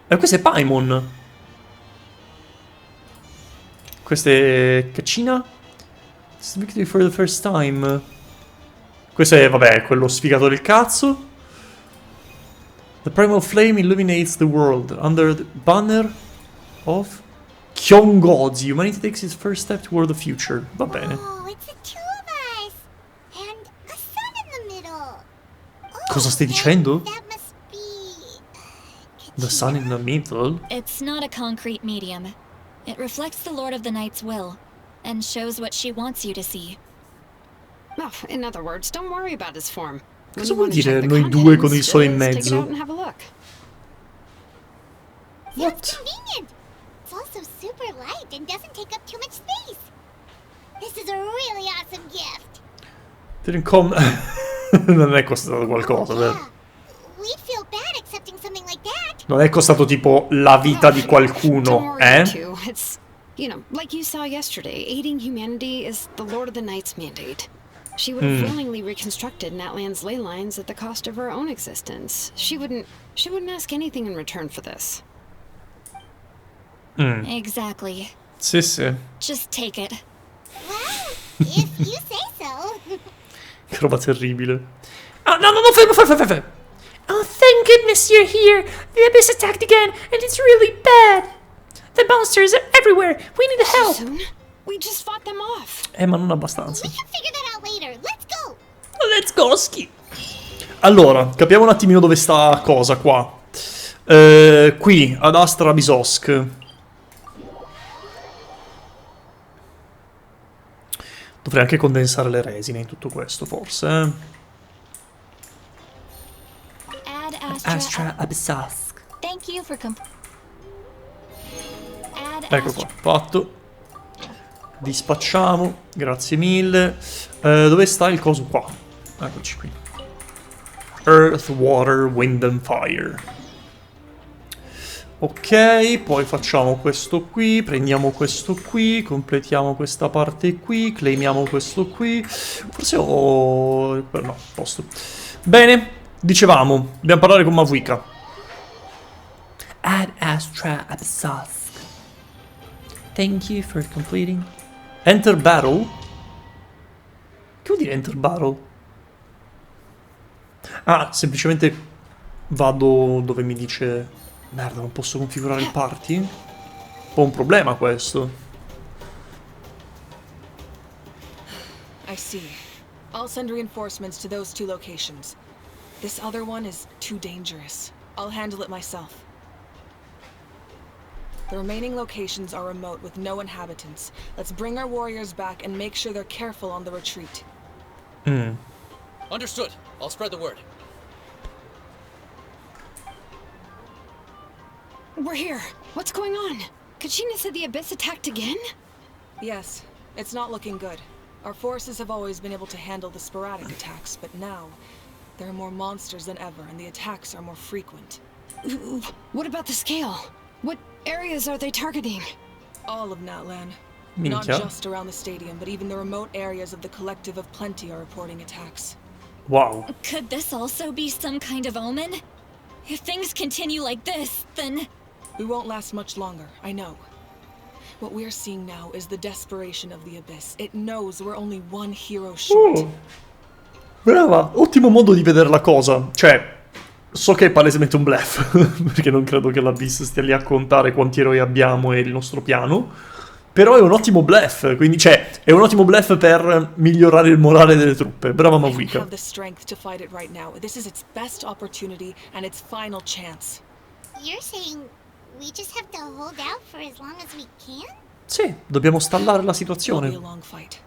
E questo è Paimon. Questa è Caccina? It's victory for the first time. Questo è, vabbè, quello sfigato del cazzo. The primal flame illuminates the world. Under the banner of Kyongozi, humanity takes its first step toward the future. Va bene. Oh, it's the two of us. And a sun in the middle. Cosa stai dicendo? That must be... The sun in the middle? It's not a concrete medium. It reflects the Lord of the Night's will, and shows what she wants you to see. Oh, in other words, don't worry about his form. Cosa vuol dire noi due con il sole in Take it mezzo? out and have a look. Sounds convenient. It's also super light and doesn't take up too much space. This is a really awesome gift. Non è costato qualcosa, vero? We'd feel bad accepting something like that. Non è costato tipo la vita di qualcuno, eh? It's, you know, like you saw yesterday, aiding humanity is the Lord of the Night's mandate. She would have willingly reconstructed Natlan's ley lines at the cost of her own existence. She wouldn't ask anything in return for this. Exactly. Sì, sì. Just take it. Well, if you say so. Che roba terribile. Oh, no, fermo. Oh, thank goodness you're here. The Abyss attacked again, and it's really bad. The monsters are everywhere. We need help. Soon? We just fought them off. Ma non abbastanza. We can figure that out later. Let's go. Let's go, Ski. Allora, capiamo un attimino dove sta cosa qua. Qui, ad Astra Bisosk. Dovrei anche condensare le resine in tutto questo, forse. Add Astra Bisosk. Thank you for Ecco qua, fatto. Dispacciamo, grazie mille. Dove sta il coso qua? Eccoci qui. Earth, Water, Wind and Fire. Ok, poi facciamo questo qui, prendiamo questo qui, completiamo questa parte qui, claimiamo questo qui. Forse ho... no, posto. Bene, dicevamo, dobbiamo parlare con Mavuika. Ad Astra Absask. Thank you for completing. Enter battle? Che vuol dire enter battle? Ah, semplicemente vado dove mi dice... Merda, non posso configurare il party? Un po' un problema questo. I see. I'll send reinforcements to those 2 locations. This other one is too dangerous. I'll handle it myself. The remaining locations are remote with no inhabitants. Let's bring our warriors back and make sure they're careful on the retreat. Understood. I'll spread the word. We're here. What's going on? Kachina said the Abyss attacked again? Yes, it's not looking good. Our forces have always been able to handle the sporadic attacks, but now there are more monsters than ever, and the attacks are more frequent. What about the scale? What areas are they targeting? All of Natlan. Minchia. Not just around the stadium, but even the remote areas of the Collective of Plenty are reporting attacks. Wow. Could this also be some kind of omen? If things continue like this, then... We won't last much longer, I know. What we're seeing now is the desperation of the Abyss. It knows we're only one hero short. Brava, ottimo modo di vedere la cosa. Cioè, so che è palesemente un bluff, perché non credo che l'Abyss stia lì a contare quanti eroi abbiamo e il nostro piano. Però è un ottimo bluff, quindi, cioè, è un ottimo bluff per migliorare il morale delle truppe. Brava Mavuika. Have the strength to fight it right now. This is its best opportunity and its final chance. You're saying we just have to hold out for as long as we can? Sì, dobbiamo stallare la It'll be a situazione. long fight.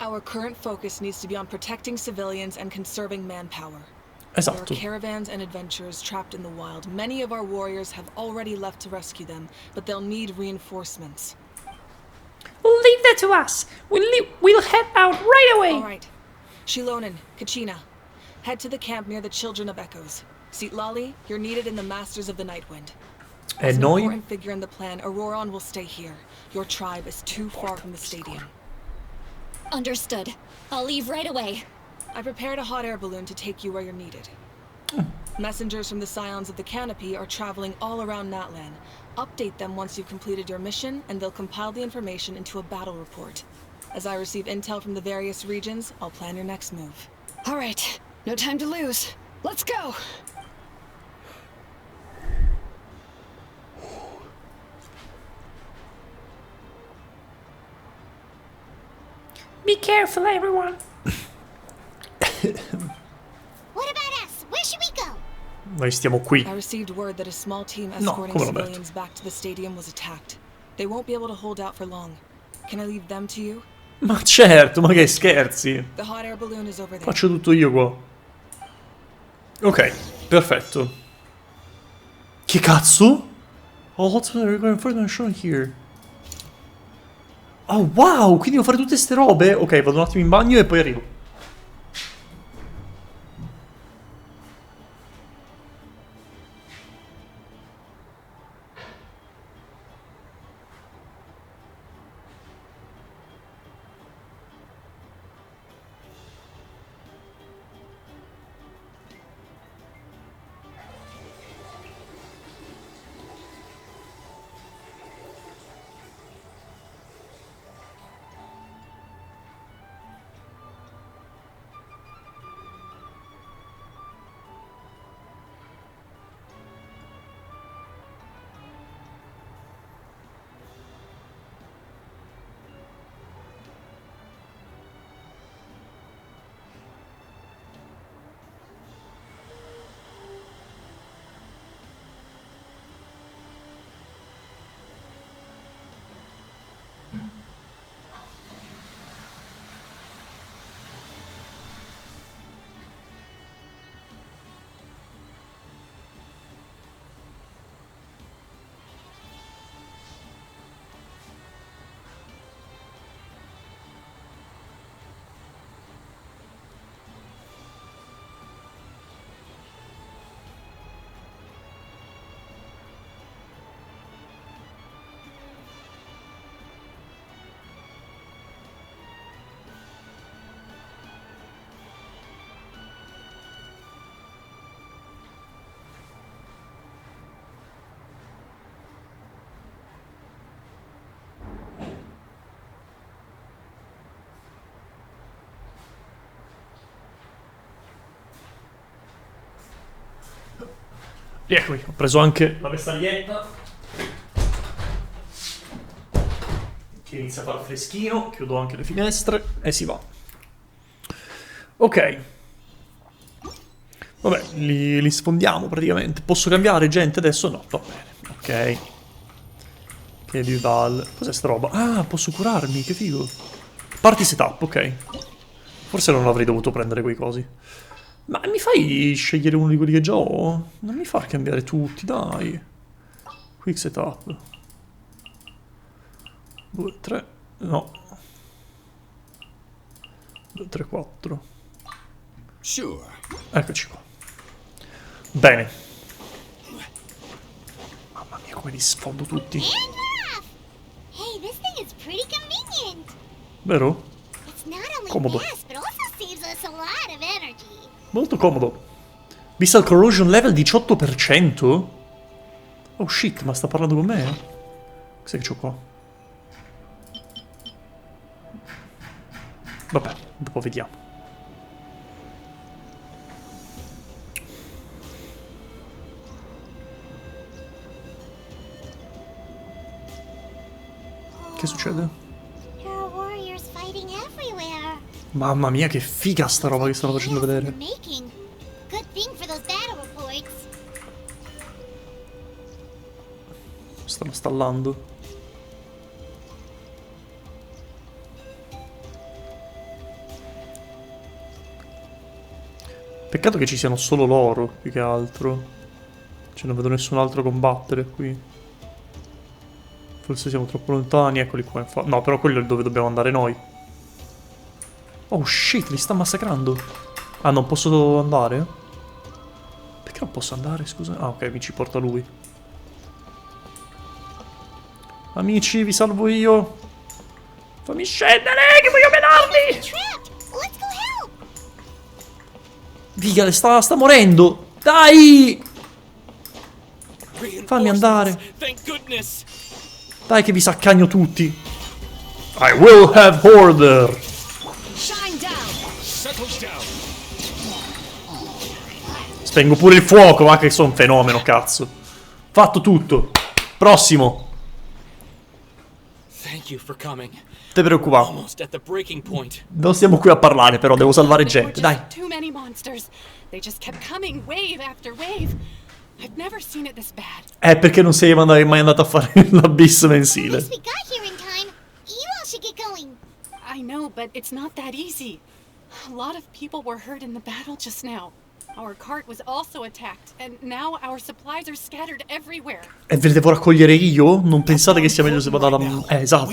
Our current focus needs to be on protecting civilians and conserving manpower. There are Esatto. caravans and adventurers trapped in the wild. Many of our warriors have already left to rescue them, but they'll need reinforcements. Leave that to us. We'll head out right away. All right. Shilonen, Kachina, head to the camp near the Children of Echoes. Lali, you're needed in the Masters of the Nightwind. E As an noi? important figure in the plan, Auroron will stay here. Your tribe is too far from the stadium. Understood. I'll leave right away. I prepared a hot air balloon to take you where you're needed. Messengers from the Scions of the Canopy are traveling all around Natlan. Update them once you've completed your mission, and they'll compile the information into a battle report. As I receive intel from the various regions, I'll plan your next move. All right, no time to lose. Let's go! Be careful, everyone. What about us? Where should we go? Noi stiamo qui. I received word that a small team No, escorting come l'ho detto. civilians back to the stadium was attacked. They won't be able to hold out for long. Can I leave them to you? Ma certo, ma che scherzi. The hot air balloon is over there. Faccio tutto io qua. Ok, perfetto. Che cazzo? Oh, what's going further shown here? Oh, wow, quindi devo fare tutte ste robe? Ok, vado un attimo in bagno e poi arrivo. Eccomi, ho preso anche la vestaglietta. Che inizia a far freschino. Chiudo anche le finestre e si va. Ok. Vabbè, li sfondiamo praticamente. Posso cambiare gente adesso? No, va bene. Ok. Che vival. Cos'è sta roba? Ah, posso curarmi, che figo. Party setup, ok. Forse non avrei dovuto prendere quei cosi. Ma mi fai scegliere uno di quelli che già ho? Non mi far cambiare tutti, dai. Quick setup. 2, 3, no. 2, 3, 4. Sure. Eccoci qua. Bene. Mamma mia, come li sfondo tutti. Hey, this thing is pretty convenient. Vero? It's not only Comodo. fast, but also saves us a lot of energy. Molto comodo. Vista il corrosion level 18%? Oh shit, ma sta parlando con me? Cos'è che c'ho qua? Vabbè, dopo vediamo. Che succede? There are warriors fighting everywhere. Mamma mia, che figa sta roba che stanno facendo vedere. Making. Good thing for those battle reports. Stanno stallando. Peccato che ci siano solo loro, più che altro. Cioè non vedo nessun altro combattere qui. Forse siamo troppo lontani, eccoli qua. No, però quello è dove dobbiamo andare noi. Oh shit, li sta massacrando. Ah, non posso andare? Perché non posso andare, scusa? Ah, ok, mi ci porta lui. Amici, vi salvo io. Fammi scendere, che voglio menarli! Figa, sta morendo. Dai! Fammi andare. Dai che vi saccagno tutti. I will have order. Spengo pure il fuoco, ma che sono un fenomeno, cazzo. Fatto tutto. Prossimo. Te preoccupare. Non stiamo qui a parlare, però devo salvare gente, dai. Too many monsters. They just kept coming wave after wave. I've never seen it this bad. Perché non sei mai andato a fare l'abisso mensile. We got here in time. You all should get going. I know, but it's not that easy. A lot of people were hurt in the battle just now. Our cart was also attacked, and now our supplies are scattered everywhere. E ve le devo raccogliere io? Non pensate che sia meglio se vado alla... esatto.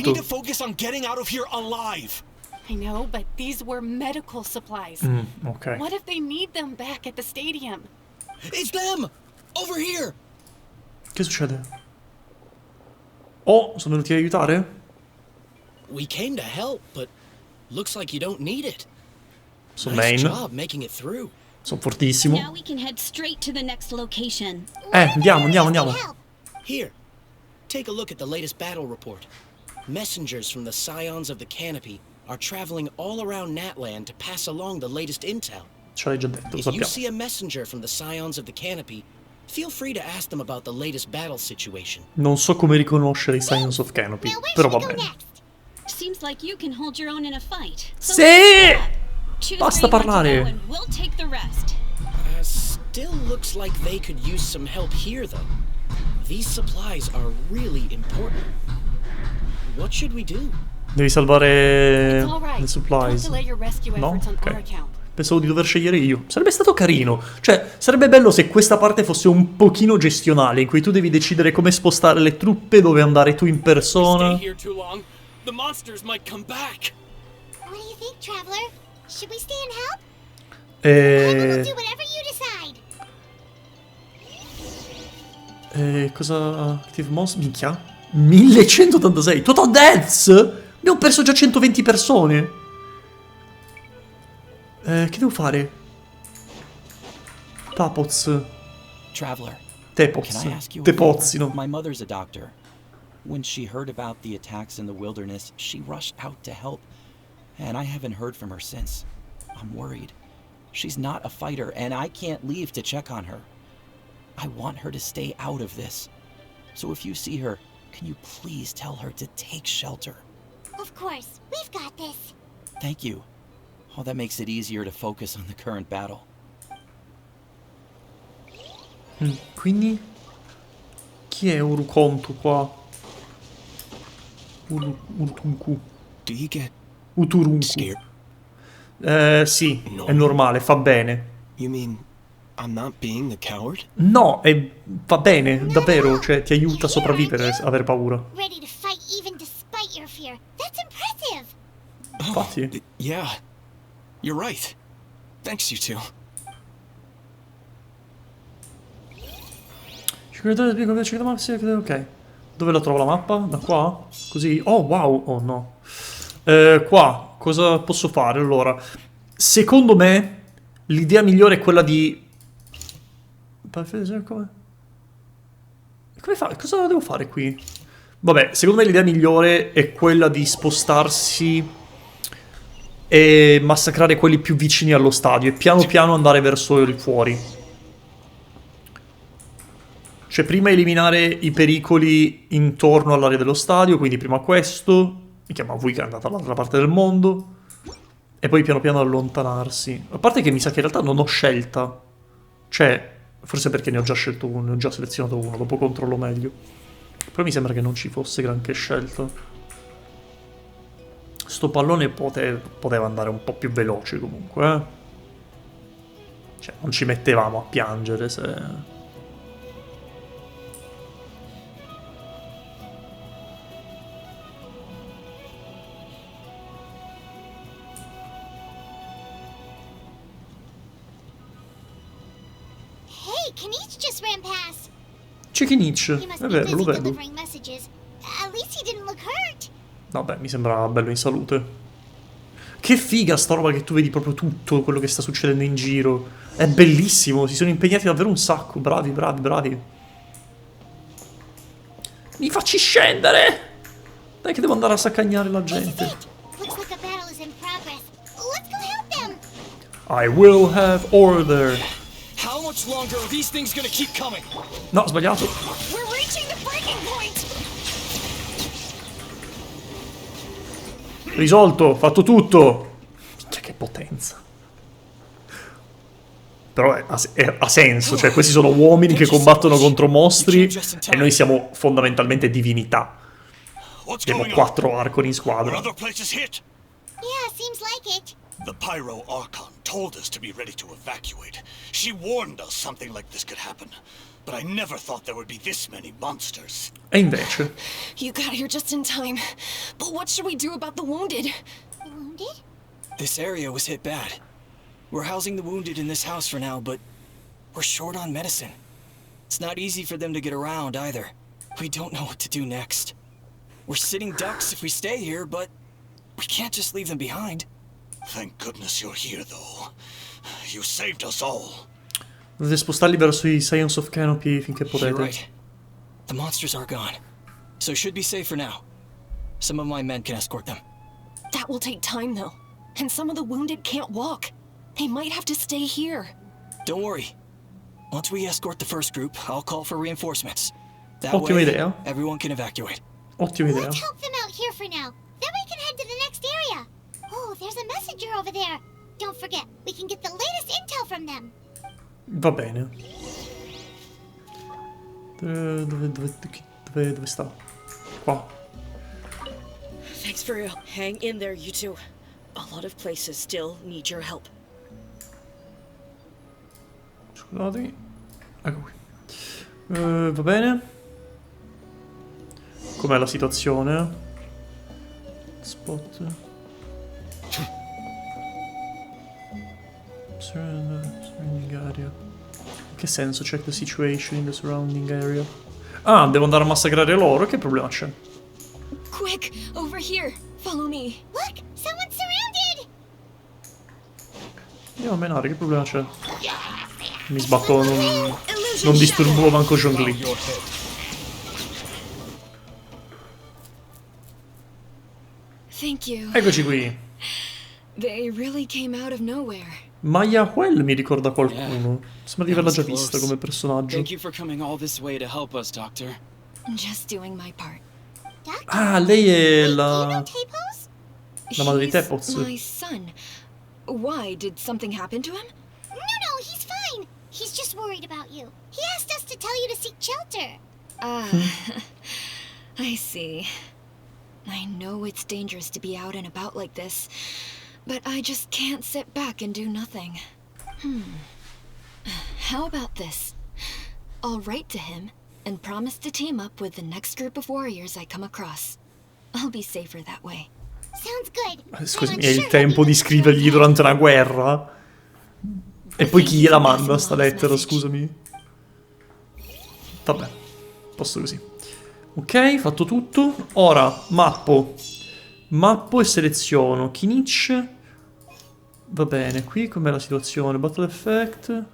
I know, but these were medical supplies. Ok. What if they need them back at the stadium? It's them! Over here! Che succede? Oh, sono venuti ad aiutare? We came to help, but looks like you don't need it. Sono Nice main. job making it through. Sono fortissimo. Now we can head straight to the next location. Andiamo. Here, take a look at the latest battle report. Messengers from the Scions of the Canopy are traveling all around Natlan to pass along the latest intel. Ce l'hai già detto, lo If you sappiamo. see a messenger from the Scions of the Canopy, feel free to ask them about the latest battle situation. Non so come riconoscere i Scions of Canopy, però va bene. Seems like you can hold your own in a fight. So Sì! let's go. Choose Basta where you want to go parlare. and we'll take the rest. Still looks like they could use some help here, though. These supplies are really important. What should we do? Devi salvare It's all right. le supplies. Don't delay your rescue No? efforts on our Ok. account. Pensavo di dover scegliere io. Sarebbe stato carino. Cioè, sarebbe bello se questa parte fosse un pochino gestionale, in cui tu devi decidere come spostare le truppe, dove andare tu in persona. Stay here too long. The monsters might come back. What do you think, Traveler? Should we stay and help? We'll do whatever you decide. Cosa... Active Monster? Minchia. 1186. Total Deaths? Abbiamo perso già 120 persone. Che devo fare? Tapoz. Traveler, Tepoz. can I ask you a Tepozzino. favor? My mother's a doctor. When she heard about the attacks in the wilderness, she rushed out to help, and I haven't heard from her since. I'm worried. She's not a fighter, and I can't leave to check on her. I want her to stay out of this. So if you see her, can you please tell her to take shelter? Of course, we've got this. Thank you. Oh, that makes it easier to focus on the current battle. Quindi? Chi è Urukontu qua? Urutunku. Do you get Uturunku. scared? Sì, è normale, fa bene. You mean I'm not being the coward? No, va bene, davvero, cioè ti aiuta a sopravvivere, avere paura. Ready to fight even despite your fear. That's impressive. Infatti. Yeah, you're right. Thanks, you two. Ok. Dove la trovo la mappa? Da qua? Così? Oh, wow. Oh, no. Qua, cosa posso fare? Allora, secondo me, l'idea migliore è quella di... Come fa? Cosa devo fare qui? Vabbè, secondo me l'idea migliore è quella di spostarsi e massacrare quelli più vicini allo stadio e piano piano andare verso il fuori. Cioè prima eliminare i pericoli intorno all'area dello stadio, quindi prima questo, mi chiama voi che è andata dall'altra parte del mondo, e poi piano piano allontanarsi. A parte che mi sa che in realtà non ho scelta. Cioè, forse perché ne ho già scelto uno, ne ho già selezionato uno, dopo controllo meglio. Però mi sembra che non ci fosse granché scelta. Sto pallone poteva andare un po' più veloce comunque, eh. Cioè, non ci mettevamo a piangere se... Hey, Kanich just ran past. Chicken Itch, He must è be vero, busy lo vedo. delivering messages. At least he didn't look hurt. Vabbè, mi sembra bello in salute. Che figa sta roba che tu vedi proprio tutto quello che sta succedendo in giro. È bellissimo, si sono impegnati davvero un sacco. Bravi, bravi, bravi. Mi facci scendere! Dai che devo andare a saccagnare la gente. Looks like a battle is in progress. Let's go help them. I will have order. How much longer are these things gonna keep coming? No, ho sbagliato. We're reaching the breaking point. Risolto, fatto tutto. Minchia, che potenza. Però ha senso, cioè questi sono uomini che combattono contro mostri e noi siamo fondamentalmente divinità. Abbiamo 4 Archon in squadra. Yeah, seems like it. The Pyro Archon told us to be ready to evacuate. She warned us something like this could happen. But I never thought there would be this many monsters. E invece... You got here just in time. But what should we do about the wounded? The wounded? This area was hit bad. We're housing the wounded in this house for now, but we're short on medicine. It's not easy for them to get around either. We don't know what to do next. We're sitting ducks if we stay here, but we can't just leave them behind. Thank goodness you're here, though. You saved us all. Dovete spostarli verso i Science of Canopy finché You're potete. right. The monsters are gone, so should be safe for now. Some of my men can escort them. That will take time, though. And some of the wounded can't walk. They might have to stay here. Don't worry. Once we escort the first group, I'll call for reinforcements. That Ottima way, idea. everyone can evacuate. Ottima idea. Let's help them out here for now. Then we can head to the next area. Oh, there's a messenger over there. Don't forget, we can get the latest intel from them. Va bene. Dove sta? Qua. Thanks for real. Hang in there, you two. A lot of places still need your help. Scusate. Ecco qui. Va bene. Com'è la situazione? Spot. Surrounding area. In che senso? Check the situation in the surrounding area. Ah, devo andare a massacrare loro? Che problema c'è? Quick, over here. Follow me. Look, someone's surrounded. Andiamo a menare, che problema c'è? Mi sbatto, non disturbo manco Zhongli. Thank you. Eccoci qui. They really came out of nowhere. Maya Well mi ricorda qualcuno. Sembra di averla già vista come personaggio. Thank you for coming all this way to help us, Doctor. Just doing my part. Ah, lei è la madre di He's Tepoz. my son. Why? Did something happen to him? No, he's fine. He's just worried about you. He asked us to tell you to seek shelter. I see. I know it's dangerous to be out and about like this, but I just can't sit back and do nothing. How about this? I'll write to him and promise to team up with the next group of warriors I come across. I'll be safer that way. Sounds good. Scusami, è il tempo di scrivergli durante una guerra? E poi chi gliela manda sta lettera, scusami? Vabbè, posto così. Ok, fatto tutto. Ora, mappo. Mappo e seleziono. Kinich. Va bene, qui com'è la situazione? Battle effect.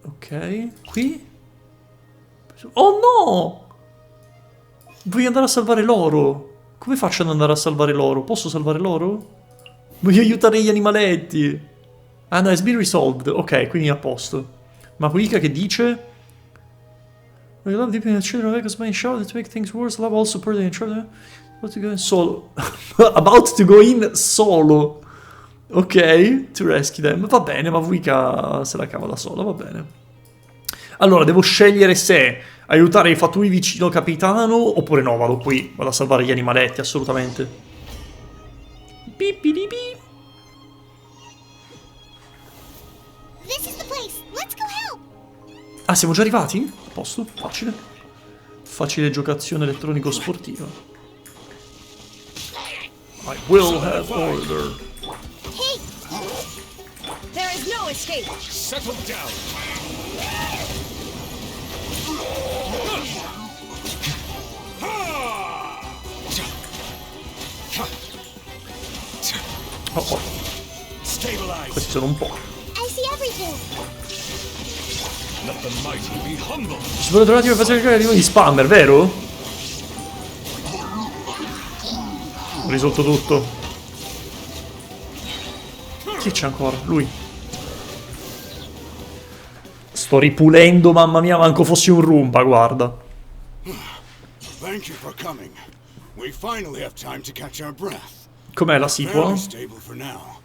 Ok, qui. Oh no! Voglio andare a salvare loro. Come faccio ad andare a salvare loro? Posso salvare loro? Voglio aiutare gli animaletti. Ah no, it's been resolved. Ok, quindi a posto. Ma Wika che dice? We love deep in the children of Echo's main show to make things worse. Love also supporting each other. About to go in solo. About to go in solo. Ok, to rescue them. Va bene, ma Wika se la cava da sola, va bene. Allora, devo scegliere se aiutare i fatui vicino capitano oppure no, vado a salvare gli animaletti, assolutamente. Bip. This is the place. Let's go help. Ah, siamo già arrivati? A posto, facile. Facile giocazione elettronico sportiva. I will have order. Hey! There is no escape. Settle down. Oh. Stabilize. Questi sono un po'. I see everything. Let the mighty be humble. Ci sono trovati per fare gli spammer, vero? Ho risolto tutto. Chi c'è ancora? Lui. Sto ripulendo, mamma mia, manco fossi un Roomba, guarda. Thank you for coming. We finally have time to catch our breath. Com'è la sequel? Very stable for now.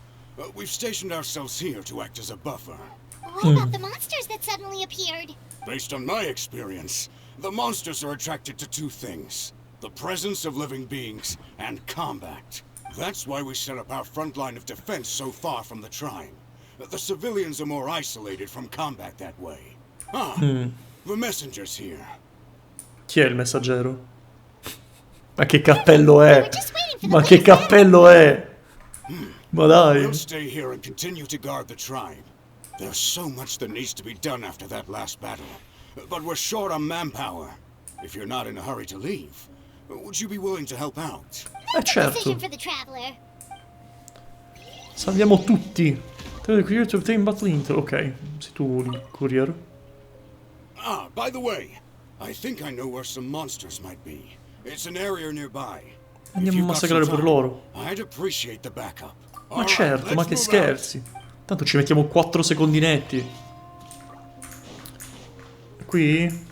We've stationed ourselves here to act as a buffer. What about the monsters that suddenly appeared? Based on my experience, the monsters are attracted to two things: the presence of living beings and combat. That's why we set up our front line of defense so far from the tribe. The civilians are more isolated from combat that way. The messenger's here. Chi è il messaggero? Ma che cappello è? Ma che cappello è? Ma dai. We'll stay here and continue to guard the tribe. There's so much that needs to be done after that last battle. But we're short on manpower. If you're not in a hurry to leave, would you be willing to help out? Certo. Decision for the traveler. Salviamo tutti. Tell the courier to obtain battle intel. Ok, sei tu il courier. Ah, by the way, I think I know where some monsters might be. It's an area nearby. Andiamo a massacrare pure loro. I'd appreciate the backup. Ma certo, ma che scherzi. Tanto ci mettiamo 4 secondi netti. Qui?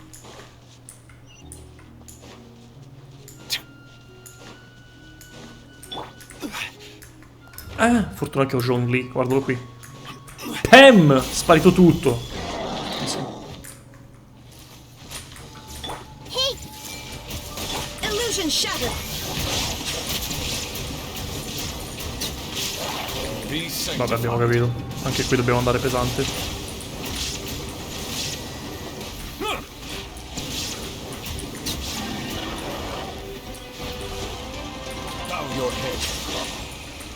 Fortuna che ho Zhongli, guardalo qui. Pam! Sparito tutto. Sì. Hey! Illusion shattered. Vabbè, abbiamo capito. Anche qui dobbiamo andare pesante.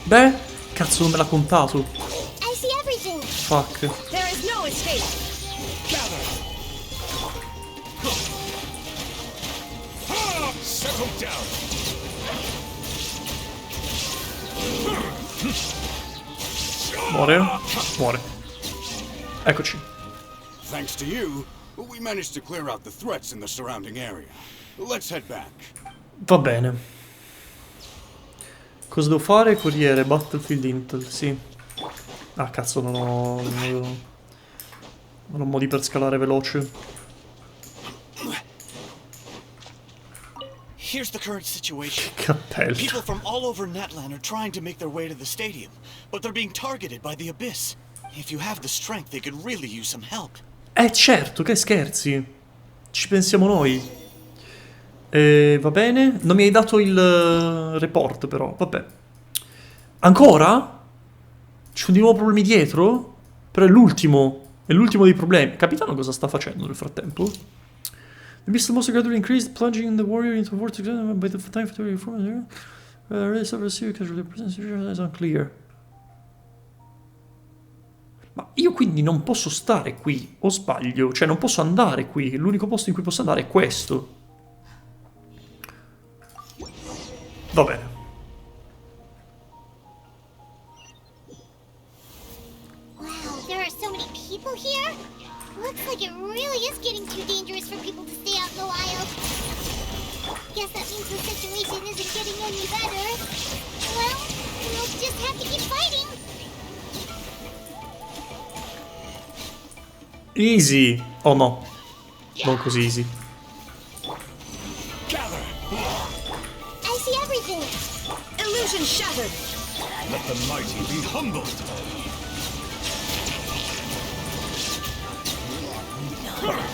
Beh, cazzo, non me l'ha contato. I see everything. Fuck. There is no escape. Settle down. Muore? Muore. Eccoci. Thanks to you, we managed to clear out the threats in the surrounding area. Let's head back. Va bene. Cosa devo fare? Corriere, Battlefield Intel, sì. Ah, cazzo, non ho modi per scalare veloce. Here's the current situation. Cappello. People from all over Natlan are trying to make their way to the stadium, but they're being targeted by the Abyss. If you have the strength, they could really use some help. Certo, che scherzi. Ci pensiamo noi. Va bene. Non mi hai dato il report, però. Vabbè. Ancora? Ci sono di nuovo problemi dietro? Però è l'ultimo. È l'ultimo dei problemi. Capitano cosa sta facendo nel frattempo? The beast most gradually increased, plunging in the warrior into vortex by the time to reform race of a series casually presence is unclear. Ma io quindi non posso stare qui, o sbaglio? Cioè non posso andare qui, l'unico posto in cui posso andare è questo. Va bene. Wow, there are so many people here. Looks like it really is getting too dangerous for people to stay out in the wild. Guess that means the situation isn't getting any better. Well, we'll just have to keep fighting. Easy. Oh no. Non così easy. I see everything. Illusion shattered. Let the mighty be humbled.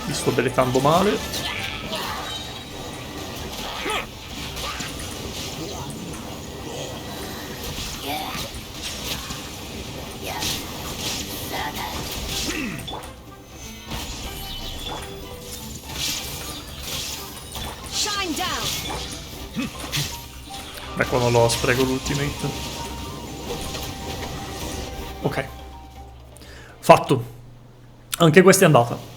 Mi sto deletando male. Shine down. Ecco, non lo spreco l'ultimate. Ok. Fatto. Anche questa è andata.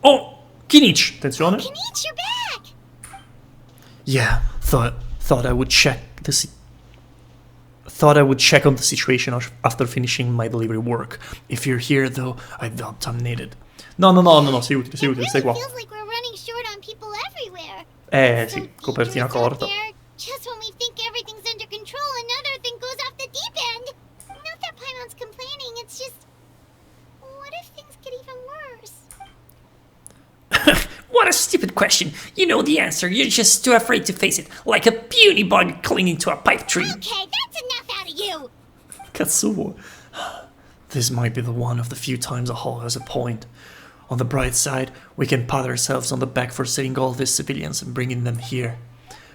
Oh, Kinich, attenzione. Kinich, you're back. Yeah, thought I would check on the situation after finishing my delivery work. If you're here though, I doubt I'm needed. No, sei utile, stai qua. Feels like we're running short on people everywhere. Sì, copertina corta. Just when we think everything's under control, another thing goes off the deep end. Not that Paimon's complaining, it's just, what if things get even worse? What a stupid question. You know the answer, you're just too afraid to face it, like a puny bug clinging to a pipe tree. Okay, that's enough out of you. Cazzo vuoi? This might be the one of the few times a hall has a point. On the bright side, we can pat ourselves on the back for saving all these civilians and bringing them here.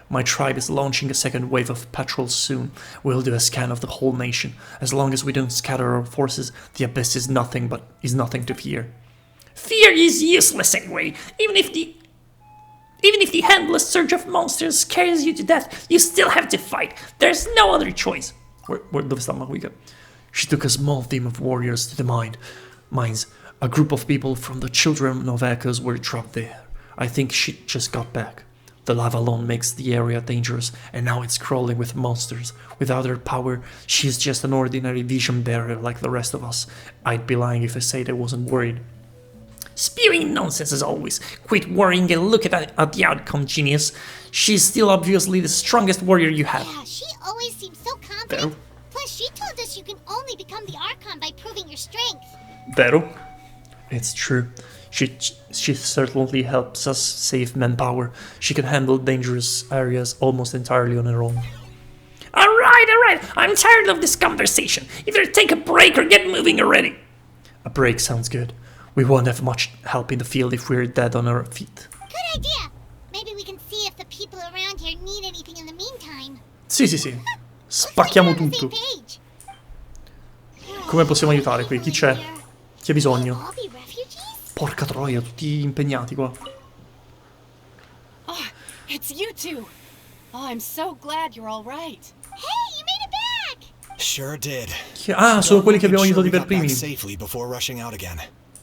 My tribe is launching a second wave of patrols soon. We'll do a scan of the whole nation. As long as we don't scatter our forces, the Abyss is nothing to fear. Fear is useless anyway. Even if the endless surge of monsters scares you to death, you still have to fight. There's no other choice. Dove sta Maguiga? She took a small team of warriors to the mines. A group of people from the Children of Echoes were dropped there. I think she just got back. The lava alone makes the area dangerous, and now it's crawling with monsters. Without her power, she's just an ordinary vision bearer like the rest of us. I'd be lying if I said I wasn't worried. Spewing nonsense as always. Quit worrying and look at the outcome, genius. She's still obviously the strongest warrior you have. Yeah, she always seems so confident. Plus, she told us you can only become the Archon by proving your strength. Vero? It's true. She certainly helps us save manpower. She can handle dangerous areas almost entirely on her own. Alright, I'm tired of this conversation. Either take a break or get moving already. A break sounds good. We won't have much help in the field if we're dead on our feet. Good idea. Maybe we can see if the people around here need anything in the meantime. Sì. Spacchiamo tutto. Come possiamo aiutare qui? Chi c'è? Chi ha bisogno? Porca troia, tutti impegnati qua. Oh, it's you two. Oh, I'm so glad you're all right. Hey, you made it back! Sure did. Ah, sono quelli che abbiamo aiutati per primi. Safely before rushing out again.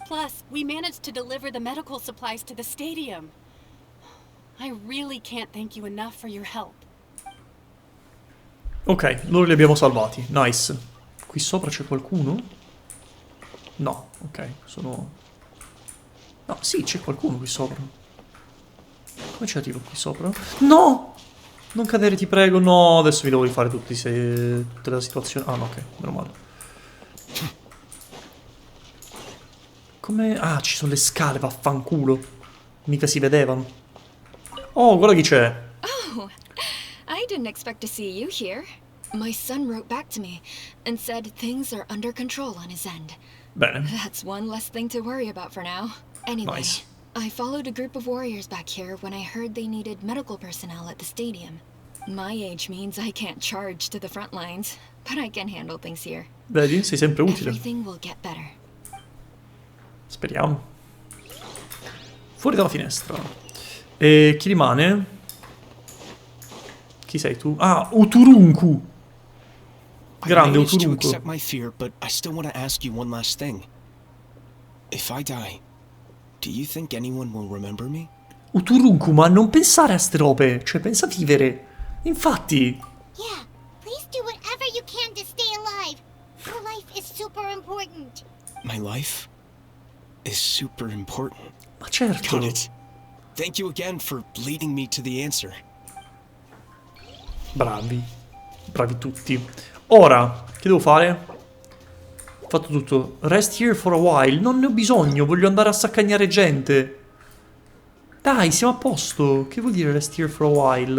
Plus, we managed to deliver the medical supplies to the stadium. I really can't thank you enough for your help. Ok, loro li abbiamo salvati. Nice. Qui sopra c'è qualcuno? No, ok, sono... No, sì, c'è qualcuno qui sopra. Come ci arrivo qui sopra? No! Non cadere, ti prego. No, adesso vi devo rifare tutte le situazioni. Ah, no, ok, meno male. Come... Ah, ci sono le scale, vaffanculo. Mica si vedevano. Oh, guarda chi c'è. Oh, I didn't expect to see you here. My son wrote back to me and said things are under control on his end. Bene. That's one less thing to worry about for now. Anyway, Nice. I followed a group of warriors back here when I heard they needed medical personnel at the stadium. My age means I can't charge to the front lines, but I can handle things here. Vedi, sei sempre utile. Everything will get better. Speriamo. Fuori dalla finestra. E chi rimane? Chi sei tu? Ah, Uturunku. Grande I managed to Uturunku. accept my fear, but I still want to ask you one last thing. If I die, do you think anyone will remember me? Uturunku, ma non pensare a ste robe. Cioè, pensa a vivere. Infatti... Yeah, please do whatever you can to stay alive. Your life is super important. My life is super important. Ma certo. Got it. Thank you again for leading me to the answer. Bravi. Bravi tutti. Ora, che devo fare? Ho fatto tutto. Rest here for a while. Non ne ho bisogno, voglio andare a saccagnare gente. Dai, siamo a posto. Che vuol dire rest here for a while?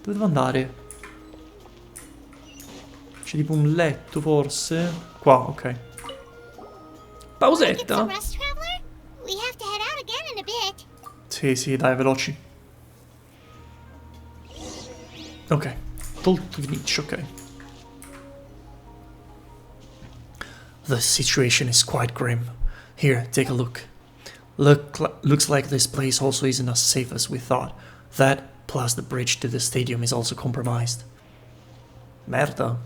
Dove devo andare? C'è tipo un letto, forse? Qua, ok. Pausetta. We have to head out again in a bit. Sì, sì, dai, veloci. Ok. Talk to Nietzsche, ok. The situation is quite grim. Here, take a look. Looks like this place also isn't as safe as we thought. That, plus the bridge to the stadium is also compromised. Merda.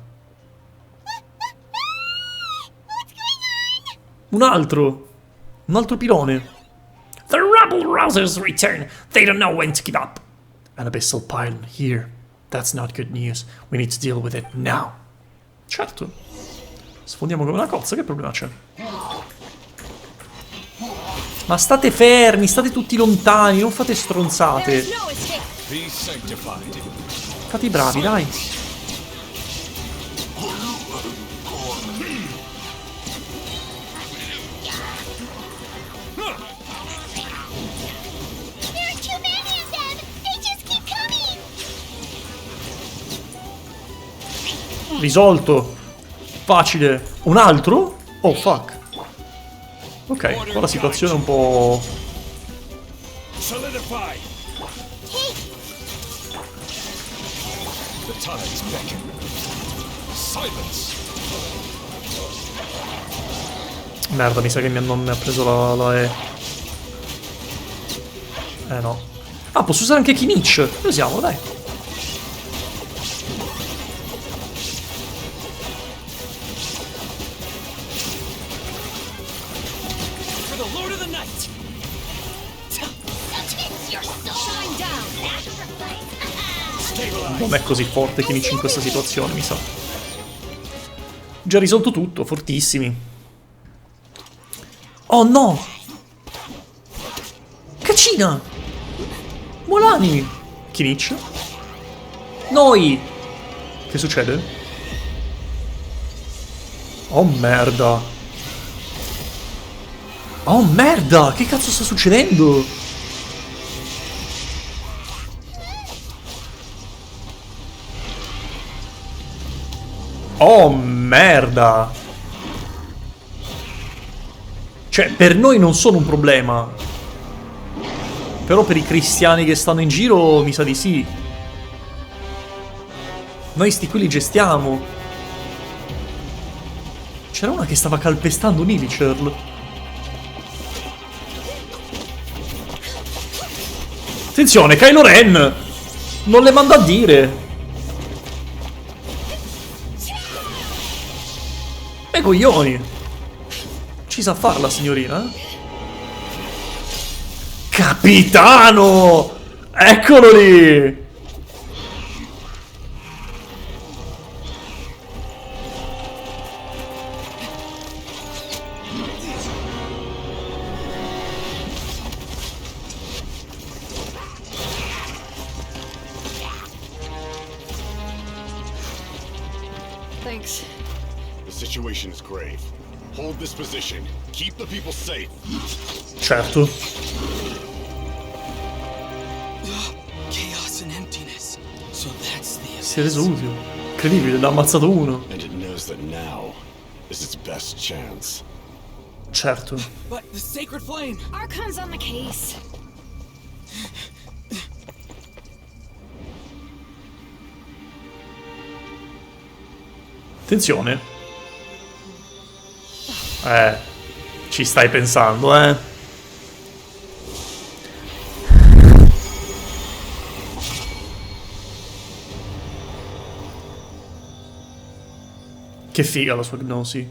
Un altro pilone. The rabble-rousers return. They don't know when to give up. An abyssal pylon here. That's not good news. We need to deal with it now. Certo. Sfondiamo come una cozza, che problema c'è? Ma state fermi, state tutti lontani, non fate stronzate. Fate i bravi, dai. Risolto. Facile. Un altro? Oh, fuck. Ok, qua la situazione è un po'... Solidify. The tides beckon. Silence. Merda, mi sa che non mi ha preso la E. No. Ah, posso usare anche Kinich. Usiamo, dai. Non è così forte Kinich in questa situazione, mi sa. Già risolto tutto, fortissimi. Oh no! Cacina! Molani! Kinich? Noi! Che succede? Oh merda! Oh merda! Che cazzo sta succedendo? Oh merda! Cioè, per noi non sono un problema. Però per i cristiani che stanno in giro, mi sa di sì. Noi sti qui li gestiamo. C'era una che stava calpestando un Ivicerl. Attenzione, Kylo Ren! Non le manda a dire. E coglioni. Ci sa farla, signorina? Capitano! Eccolo lì! situation is grave. Hold this position. Keep the people safe. Certo. Chaos and emptiness. So that's the Si è reso utile. Incredibile, l'ha ammazzato uno. And it knows that now is its best chance. Certo. But the sacred flame. Archon's on the case. Attenzione. Ci stai pensando, eh? Che figa la sua gnosi.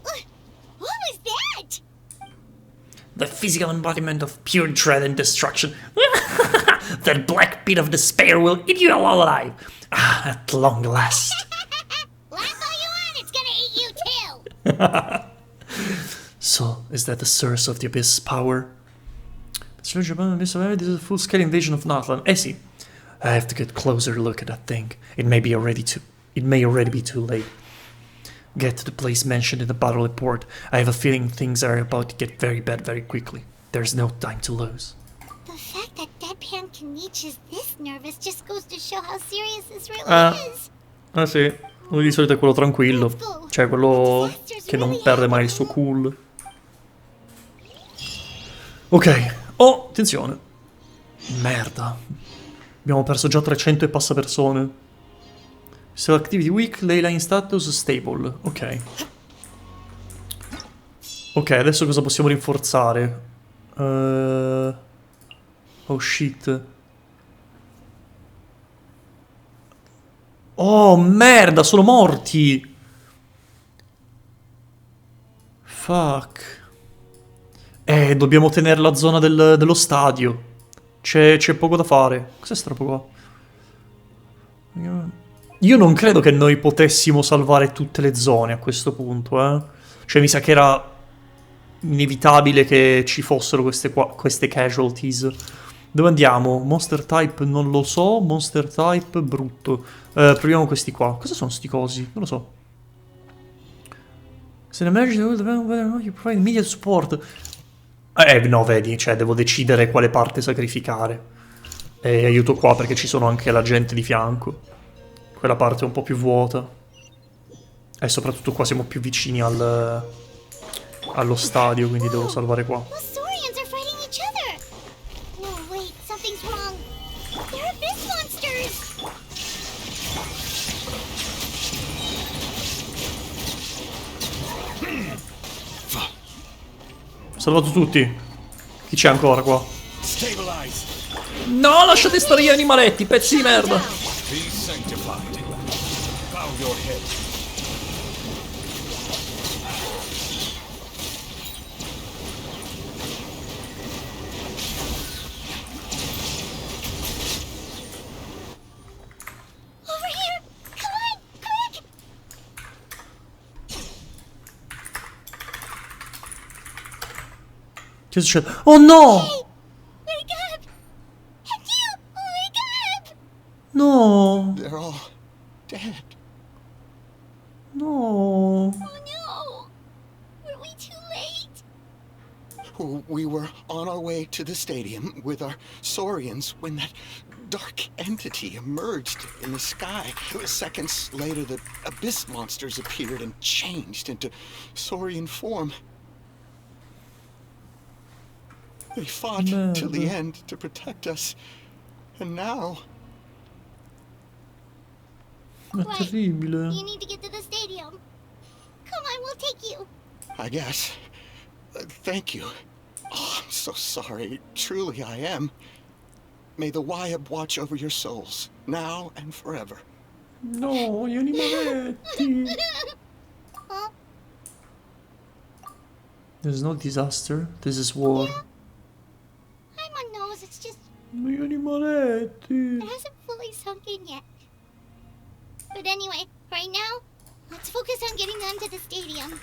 What was that? The physical embodiment of pure dread and destruction. That black pit of despair will eat you all alive. Ah, at long last. Laugh all you want, it's gonna eat you too. So, is that the source of the Abyss power? This is a full-scale invasion of Natlan. Sì. I have to get closer look at that thing. It may already be too late. Get to the place mentioned in the battle report. I have a feeling things are about to get very bad very quickly. There's no time to lose. The fact that Deadpan Kenichi is this nervous just goes to show how serious this really is. Ah sì, lui di solito è quello tranquillo. Cioè quello che non perde mai il suo cool. Ok. Oh, attenzione. Merda. Abbiamo perso già 300 e passa persone. So activity weak, leyline status stable. Ok. Ok, adesso cosa possiamo rinforzare? Oh shit. Oh merda, sono morti. Fuck. Dobbiamo tenere la zona dello stadio. C'è poco da fare. Cos'è sta roba qua? Io non credo che noi potessimo salvare tutte le zone a questo punto, eh. Cioè mi sa che era inevitabile che ci fossero queste casualties. Dove andiamo? Monster type non lo so. Monster type brutto. Proviamo questi qua. Cosa sono sti cosi? Non lo so. Se ne emerge you provide immediate support. No, vedi, cioè devo decidere quale parte sacrificare. E aiuto qua perché ci sono anche la gente di fianco. Quella parte è un po' più vuota. E soprattutto qua siamo più vicini allo stadio, quindi devo salvare qua. The Saurians are fighting each other. No, wait, something's wrong. They're abyss monsters. Salvato tutti. Chi c'è ancora qua? No, lasciate stare gli animaletti, pezzi di merda. Over here. Come on, quick. Che succede? Oh no! Hey, wake up. And you, wake up. No! They're all dead. No! Oh no. Were we too late? We were on our way to the stadium with our Saurians when that dark entity emerged in the sky. Seconds later, the abyss monsters appeared and changed into Saurian form. They fought till the end to protect us. And now... È terribile. You need to get to the stadium. Come on, we'll take you. I guess. Thank you. Oh, I'm so sorry. Truly, I am. May the Wyab watch over your souls, now and forever. No, gli animaletti. Huh? There's no disaster. This is war. I'm on nose, it's just... Gli animaletti. It hasn't fully sunk in yet. But anyway, right now, let's focus on getting them to the stadium.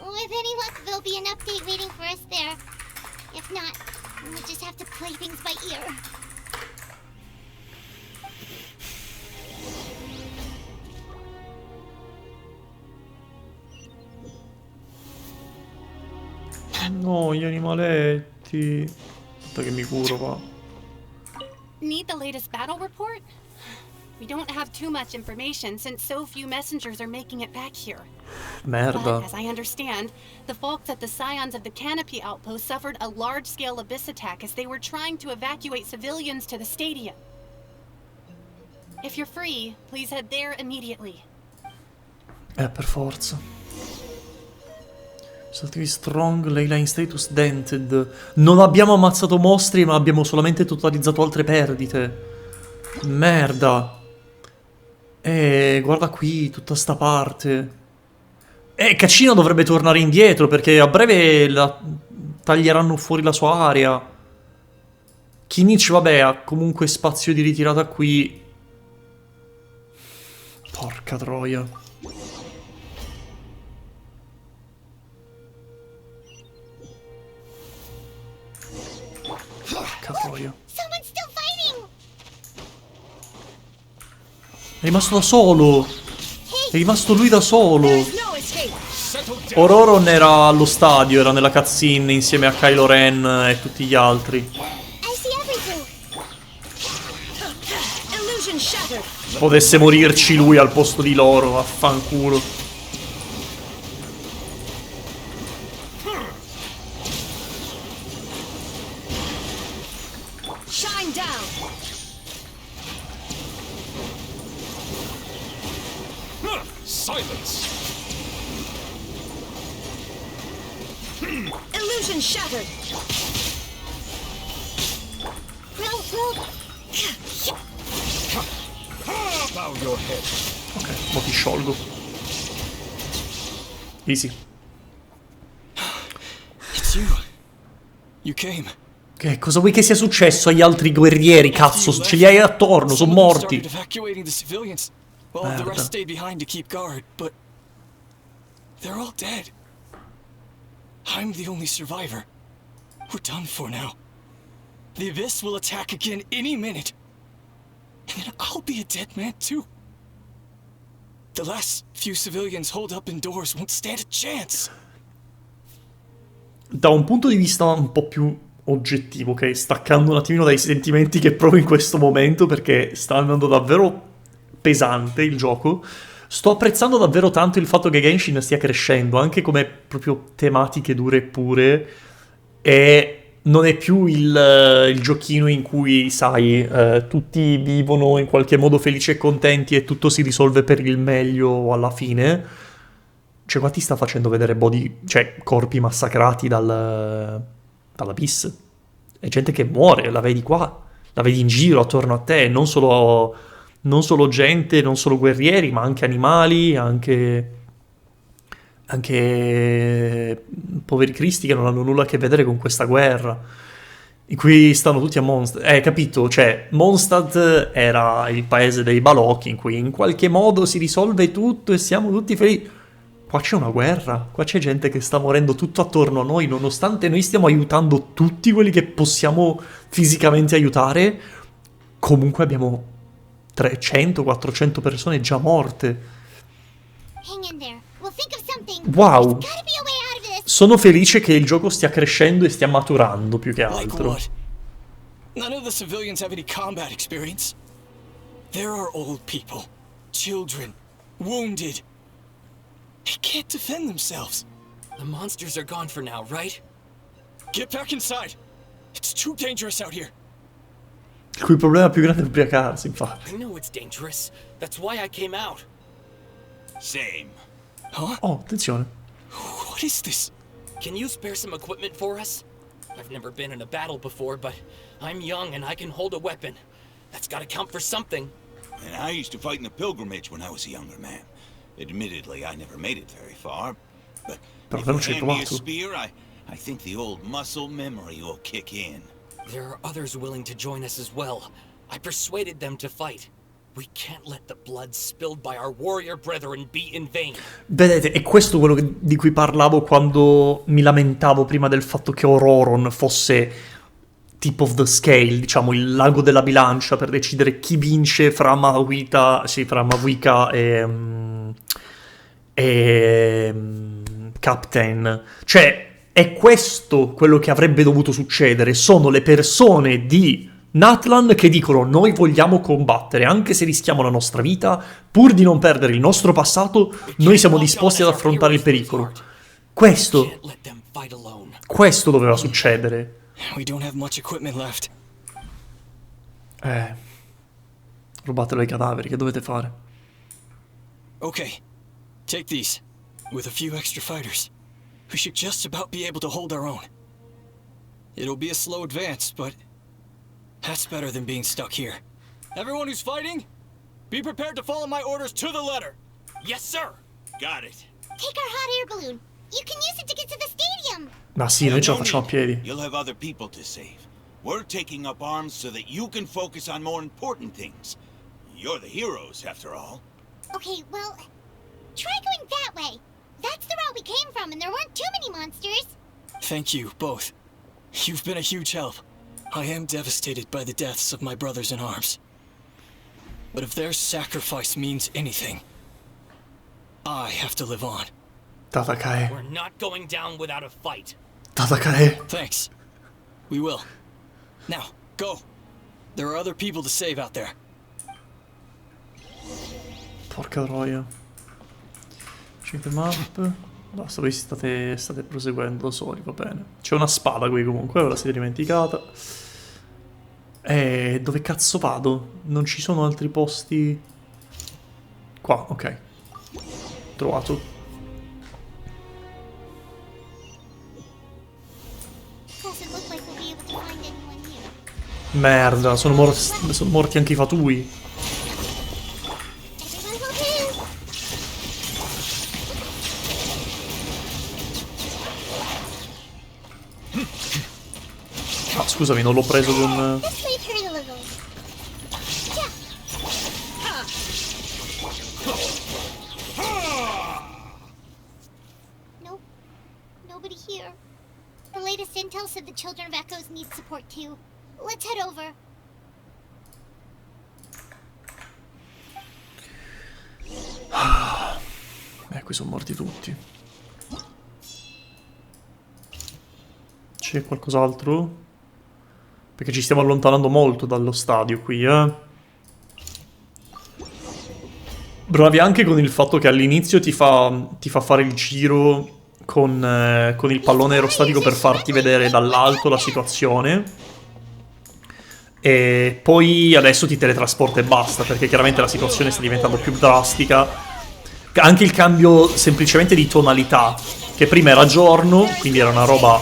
With any luck, there'll be an update waiting for us there. If not, we'll just have to play things by ear. No, gli animaletti. Aspetta che mi curo qua. Need the latest battle report? We don't have too much information since so few messengers are making it back here. Merda. But, as I understand, the folks at the Scions of the Canopy Outpost suffered a large-scale abyss attack as they were trying to evacuate civilians to the stadium. If you're free, please head there immediately. Per forza. Static strong, Leyline status dented. Non abbiamo ammazzato mostri, ma abbiamo solamente totalizzato altre perdite. Merda. Guarda qui, tutta sta parte. Caccina dovrebbe tornare indietro, perché a breve taglieranno fuori la sua area. Kinich, vabbè, ha comunque spazio di ritirata qui. Porca troia. Porca troia. È rimasto da solo. È rimasto lui da solo. Ororon era allo stadio, era nella cutscene insieme a Kylo Ren e tutti gli altri. Potesse morirci lui al posto di loro, vaffanculo. Silence! Illusion shattered! Bow your head. Ok, mo ti sciolgo. Easy. It's you. You came. Che cosa vuoi che sia successo agli altri guerrieri, cazzo? Ce li hai attorno, sono morti. Well, the rest stayed behind to keep guard, but they're all dead. I'm the only survivor. We're done for now. The Abyss will attack again any minute. And then I'll be a dead man too. The last few civilians holed up indoors won't stand a chance. Da un punto di vista un po' più oggettivo, ok? Staccando un attimino dai sentimenti che provo in questo momento, perché sta andando davvero pesante il gioco. Sto apprezzando davvero tanto il fatto che Genshin stia crescendo, anche come proprio tematiche dure e pure, e non è più il giochino in cui, sai, tutti vivono in qualche modo felici e contenti e tutto si risolve per il meglio alla fine. Cioè qua ti sta facendo vedere corpi massacrati dall'Abyss. E gente che muore, la vedi qua, la vedi in giro attorno a te, non solo gente, non solo guerrieri, ma anche animali, anche poveri cristi che non hanno nulla a che vedere con questa guerra, in cui stanno tutti a Mondstadt. Capito? Cioè, Mondstadt era il paese dei balocchi, in cui in qualche modo si risolve tutto e siamo tutti felici. Qua c'è una guerra, qua c'è gente che sta morendo tutto attorno a noi, nonostante noi stiamo aiutando tutti quelli che possiamo fisicamente aiutare, comunque abbiamo 300-400 persone già morte. Wow. Sono felice che il gioco stia crescendo e stia maturando più che altro. None of the civilians have any combat experience. There are old people, children, wounded. They can't defend themselves. The monsters are gone for now, right? Get back inside. It's too dangerous out here. Il cui problema più grande è ubriacarsi, infatti. I know it's dangerous. That's why I came out. Same. Huh? Oh, attenzione. What is this? Can you spare some equipment for us? I've never been in a battle before, but I'm young and I can hold a weapon. That's gotta count for something. And I used to fight in the pilgrimage when I was a younger man. Admittedly, I never made it very far, but if you hand me a spear, I think the old muscle memory will kick in. There are others willing to join us as well. I persuaded them to fight. We can't let the blood spilled by our warrior brethren be in vain. Vedete, è questo quello di cui parlavo quando mi lamentavo prima del fatto che Ororon fosse tip of the scale, diciamo, il lago della bilancia per decidere chi vince fra Mavuika e Captain. Cioè, è questo quello che avrebbe dovuto succedere. Sono le persone di Natlan che dicono noi vogliamo combattere, anche se rischiamo la nostra vita, pur di non perdere il nostro passato, noi siamo disposti ad affrontare il pericolo. Questo doveva succedere. We don't have much equipment left. Rubatelo ai cadaveri, che dovete fare? Okay, take these. With a few extra fighters, we should just about be able to hold our own. It'll be a slow advance, but that's better than being stuck here. Everyone who's fighting, be prepared to follow my orders to the letter. Yes, sir. Got it. Take our hot air balloon. You can use it to get to the stadium. Ma sì, noi ce la facciamo a piedi. You'll have other people to save. We're taking up arms so that you can focus on more important things. You're the heroes, after all. Okay, well, try going that way. That's the route we came from, and there weren't too many monsters. Thank you, both. You've been a huge help. I am devastated by the deaths of my brothers in arms. But if their sacrifice means anything, I have to live on. Tatakae. We're not going down without a fight. Tatakae. Thanks. We will. Now, go. There are other people to save out there. Porca troia. Check the map. Basta, voi state proseguendo da soli, va bene. C'è una spada qui comunque, ve la siete dimenticata. Dove cazzo vado? Non ci sono altri posti... Qua, ok. Trovato. Merda, sono morti anche i fatui. Ah, scusami, non l'ho preso con... Nope. Nobody here. The latest intel said the children of Echoes need support too. Let's head over. Qui sono morti tutti. C'è qualcos'altro? Perché ci stiamo allontanando molto dallo stadio qui, Bravi anche con il fatto che all'inizio ti fa fare il giro con il pallone aerostatico per farti vedere dall'alto la situazione. E poi adesso ti teletrasporta e basta, perché chiaramente la situazione sta diventando più drastica. Anche il cambio semplicemente di tonalità, che prima era giorno, quindi era una roba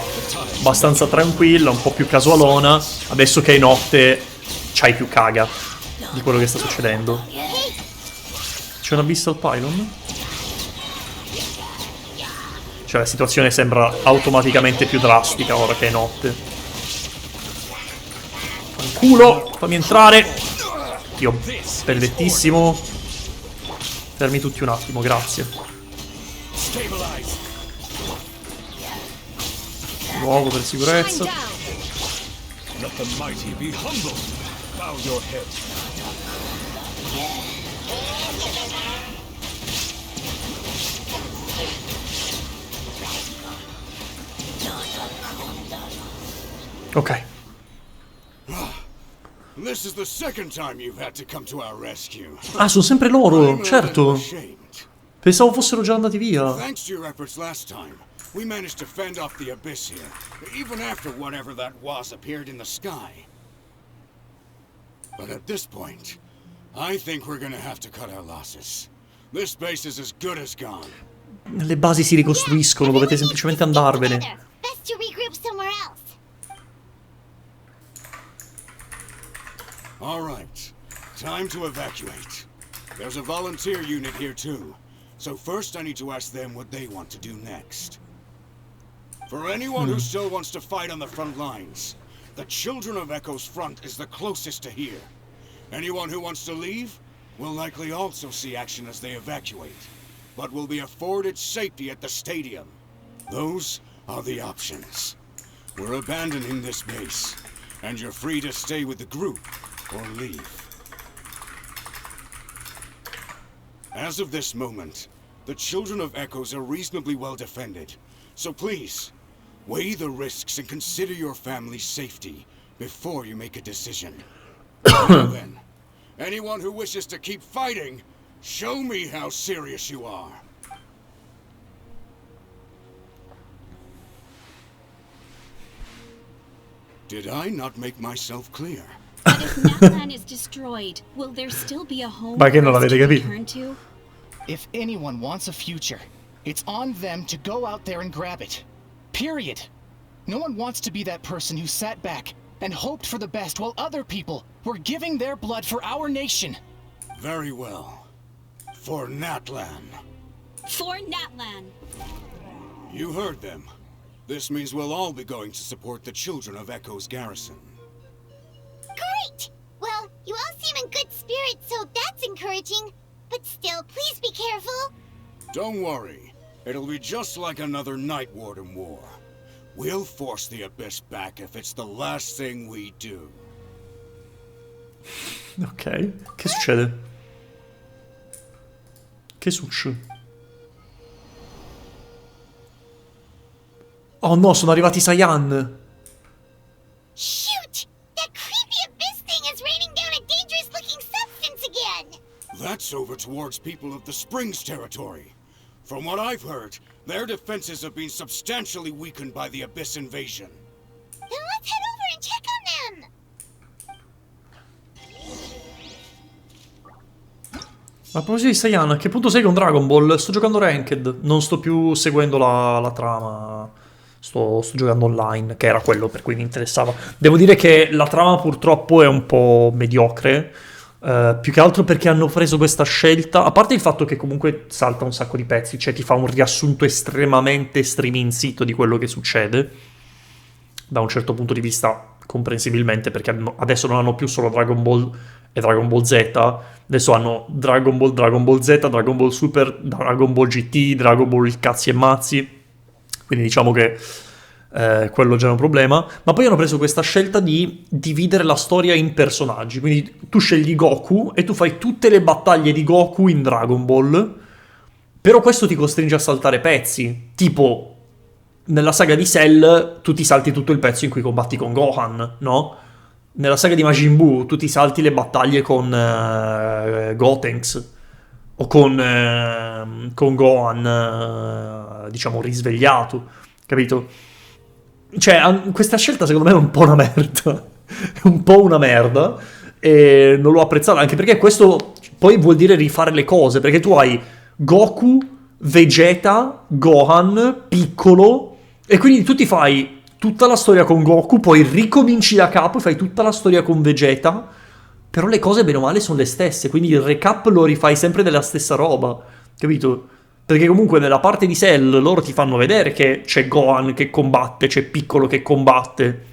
abbastanza tranquilla, un po' più casualona. Adesso che è notte c'hai più caga di quello che sta succedendo. C'è un abyssal pylon? Cioè la situazione sembra automaticamente più drastica ora che è notte. Fanculo, fammi entrare. Dio, bellettissimo. Fermi tutti un attimo, grazie. Nuovo per sicurezza. Let the mighty be humble. Bow your head. Ok. This is the second time you've had to come to our rescue. Ah, sono sempre loro, certo. Pensavo fossero già andati via. Thanks to your efforts last time, we managed to fend off the abyss here, even after whatever that was appeared in the sky. But at this point, I think we're gonna have to cut our losses. This base is as good as gone. Le basi si ricostruiscono, dovete semplicemente andarvene. Best to regroup somewhere else. All right, time to evacuate. There's a volunteer unit here too. So first I need to ask them what they want to do next. For anyone who still wants to fight on the front lines, the Children of Echo's front is the closest to here. Anyone who wants to leave, will likely also see action as they evacuate, but will be afforded safety at the stadium. Those are the options. We're abandoning this base, and you're free to stay with the group or leave. As of this moment, the children of Echoes are reasonably well defended, so please, weigh the risks and consider your family's safety before you make a decision. Now then, anyone who wishes to keep fighting, show me how serious you are. Did I not make myself clear? But if Natlan is destroyed, will there still be a home Ma che non for us l'avete to capito? return to? If anyone wants a future, it's on them to go out there and grab it. Period. No one wants to be that person who sat back and hoped for the best while other people were giving their blood for our nation. Very well. For Natlan. For Natlan. You heard them. This means we'll all be going to support the children of Echo's garrison. Great! Well, you all seem in good spirits, so that's encouraging. But still, please be careful. Don't worry. It'll be just like another Night Warden war. We'll force the Abyss back if it's the last thing we do. Ok, che succede? Che succede? Oh no, sono arrivati i Saiyan! Shoot! That creepy Abyss thing is raining down a dangerous-looking substance again! That's over towards people of the Springs territory. From what I've heard, their defenses have been substantially weakened by the Abyss invasion. Then let's head over and check on them! Ma a proposito di Saiyan, a che punto sei con Dragon Ball? Sto giocando Ranked, non sto più seguendo la trama. Sto giocando online, che era quello per cui mi interessava. Devo dire che la trama purtroppo è un po' mediocre, più che altro perché hanno preso questa scelta, a parte il fatto che comunque salta un sacco di pezzi, cioè ti fa un riassunto estremamente striminzito di quello che succede, da un certo punto di vista comprensibilmente, perché adesso non hanno più solo Dragon Ball e Dragon Ball Z, adesso hanno Dragon Ball Z, Dragon Ball Super, Dragon Ball GT, Dragon Ball cazzi e mazzi, quindi diciamo che quello già è un problema, ma poi hanno preso questa scelta di dividere la storia in personaggi, quindi tu scegli Goku e tu fai tutte le battaglie di Goku in Dragon Ball, però questo ti costringe a saltare pezzi, tipo nella saga di Cell tu ti salti tutto il pezzo in cui combatti con Gohan, no? Nella saga di Majin Buu tu ti salti le battaglie con Gotenks o con Gohan, diciamo, risvegliato, capito? Cioè, questa scelta secondo me è un po' una merda. È un po' una merda. E non l'ho apprezzata, anche perché questo poi vuol dire rifare le cose. Perché tu hai Goku, Vegeta, Gohan, Piccolo. E quindi tu ti fai tutta la storia con Goku, poi ricominci da capo e fai tutta la storia con Vegeta. Però le cose bene o male sono le stesse. Quindi il recap lo rifai sempre della stessa roba. Capito? Perché comunque nella parte di Cell loro ti fanno vedere che c'è Gohan che combatte, c'è Piccolo che combatte.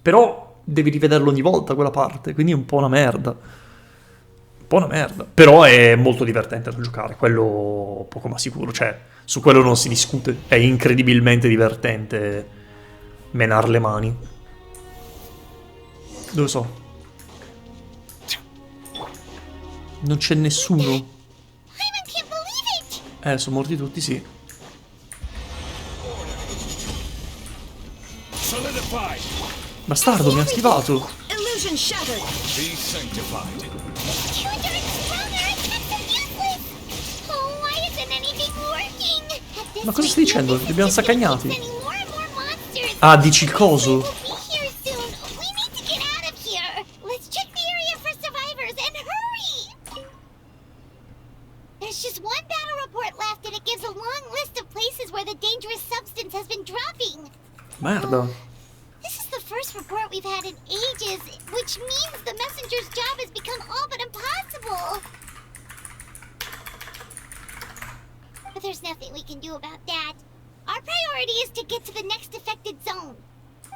Però devi rivederlo ogni volta quella parte, quindi è un po' una merda. Un po' una merda. Però è molto divertente da giocare, quello poco ma sicuro. Cioè, su quello non si discute. È incredibilmente divertente menar le mani. Dove so? Non c'è nessuno. Sono morti tutti, sì. Bastardo, mi ha schivato. Illusion shattered. Be sanctified. Oh, why isn't anything working? Ma cosa stai dicendo? Li abbiamo saccagnati. Ah, dici il coso? Merda. This is the first report we've had in ages, which means the messenger's job has become all but impossible. But there's nothing we can do about that. Our priority is to get to the next affected zone.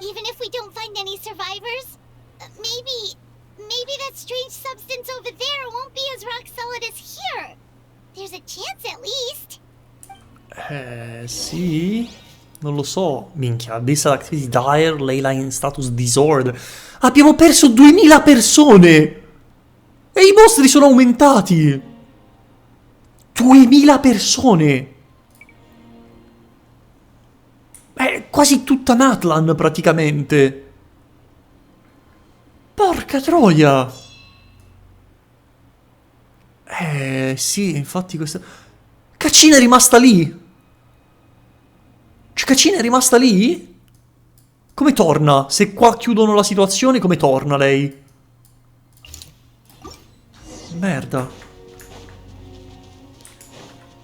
Even if we don't find any survivors, maybe maybe that strange substance over there won't be as rock solid as here. There's a chance at least. Sì. Non lo so. Minchia, Abyssal Activity Dire, Leyline Status Disorder. Abbiamo perso 2000 persone! E i mostri sono aumentati! 2000 persone! È quasi tutta Natlan, praticamente. Porca troia! Sì, infatti questa... Caccina è rimasta lì! Cioè, Caccina è rimasta lì? Come torna? Se qua chiudono la situazione, come torna lei? Merda.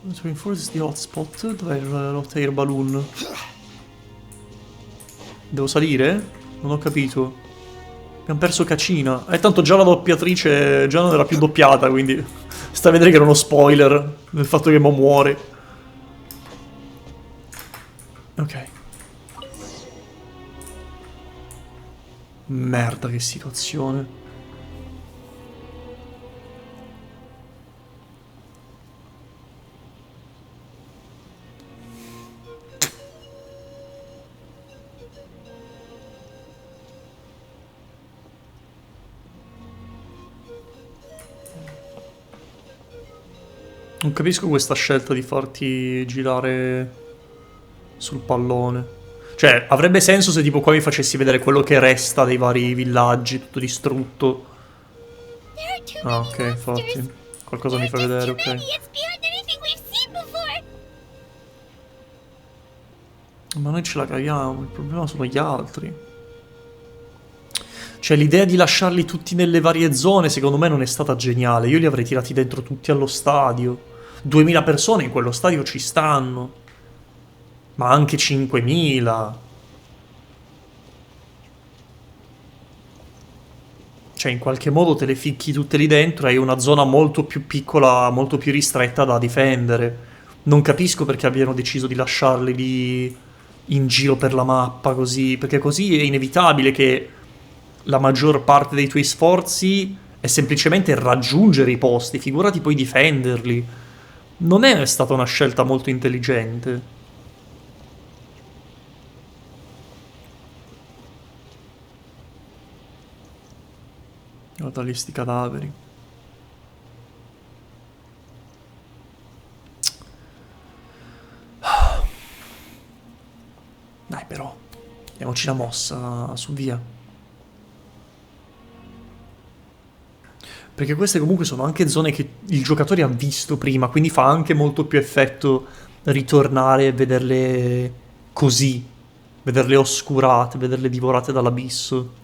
To reinforce the hotspot. Dov'è l'hot air balloon? Devo salire? Non ho capito. Abbiamo perso Caccina. Tanto già la doppiatrice già non era più doppiata, quindi sta a vedere che era uno spoiler del fatto che mo muore. Ok. Merda, che situazione. Non capisco questa scelta di farti girare sul pallone. Cioè, avrebbe senso se tipo qua mi facessi vedere quello che resta dei vari villaggi, tutto distrutto. Ah, ok, infatti. Qualcosa mi fa vedere, ok. Ma noi ce la caviamo, il problema sono gli altri. Cioè, l'idea di lasciarli tutti nelle varie zone, secondo me, non è stata geniale. Io li avrei tirati dentro tutti allo stadio. 2000 persone in quello stadio ci stanno. Ma anche 5000. Cioè, in qualche modo te le ficchi tutte lì dentro e hai una zona molto più piccola, molto più ristretta da difendere. Non capisco perché abbiano deciso di lasciarli lì in giro per la mappa così, perché così è inevitabile che la maggior parte dei tuoi sforzi è semplicemente raggiungere i posti, figurati poi difenderli. Non è stata una scelta molto intelligente. Guarda lì sti cadaveri. Dai però, diamoci la mossa, su via. Perché queste comunque sono anche zone che il giocatore ha visto prima, quindi fa anche molto più effetto ritornare e vederle così, vederle oscurate, vederle divorate dall'abisso.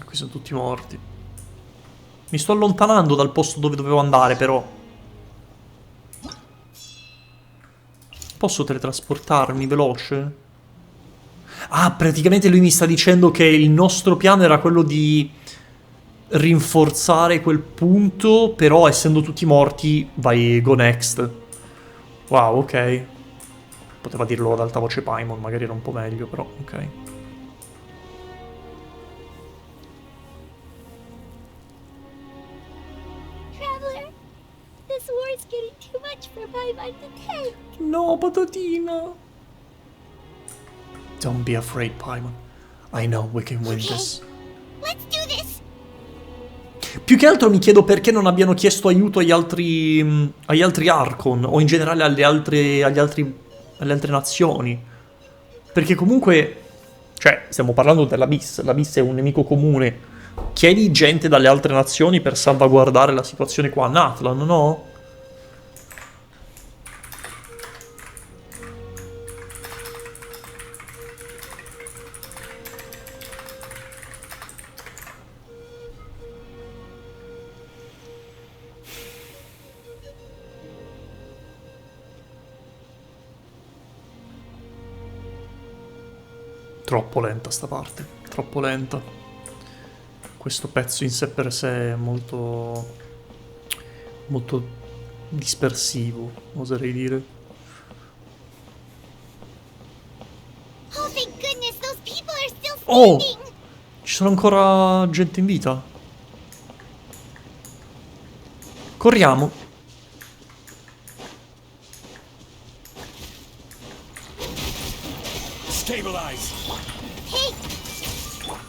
Qui sono tutti morti. Mi sto allontanando dal posto dove dovevo andare, però. Posso teletrasportarmi veloce? Ah, praticamente lui mi sta dicendo che il nostro piano era quello di rinforzare quel punto, però essendo tutti morti, vai go next. Wow, ok. Poteva dirlo ad alta voce Paimon, magari era un po' meglio, però ok. No, patatina. Don't be afraid, Paimon. I know we can win this. Let's do this. Più che altro mi chiedo perché non abbiano chiesto aiuto agli altri Archon, o in generale alle altre nazioni. Perché comunque, cioè, stiamo parlando dell'Abyss. L'Abyss è un nemico comune. Chiedi gente dalle altre nazioni per salvaguardare la situazione qua a Natlan, no? Troppo lenta sta parte, troppo lenta. Questo pezzo in sé per sé è molto... molto dispersivo, oserei dire. Oh, thank goodness, those people are still Oh! standing! Ci sono ancora gente in vita? Corriamo. Stabilize. Hey!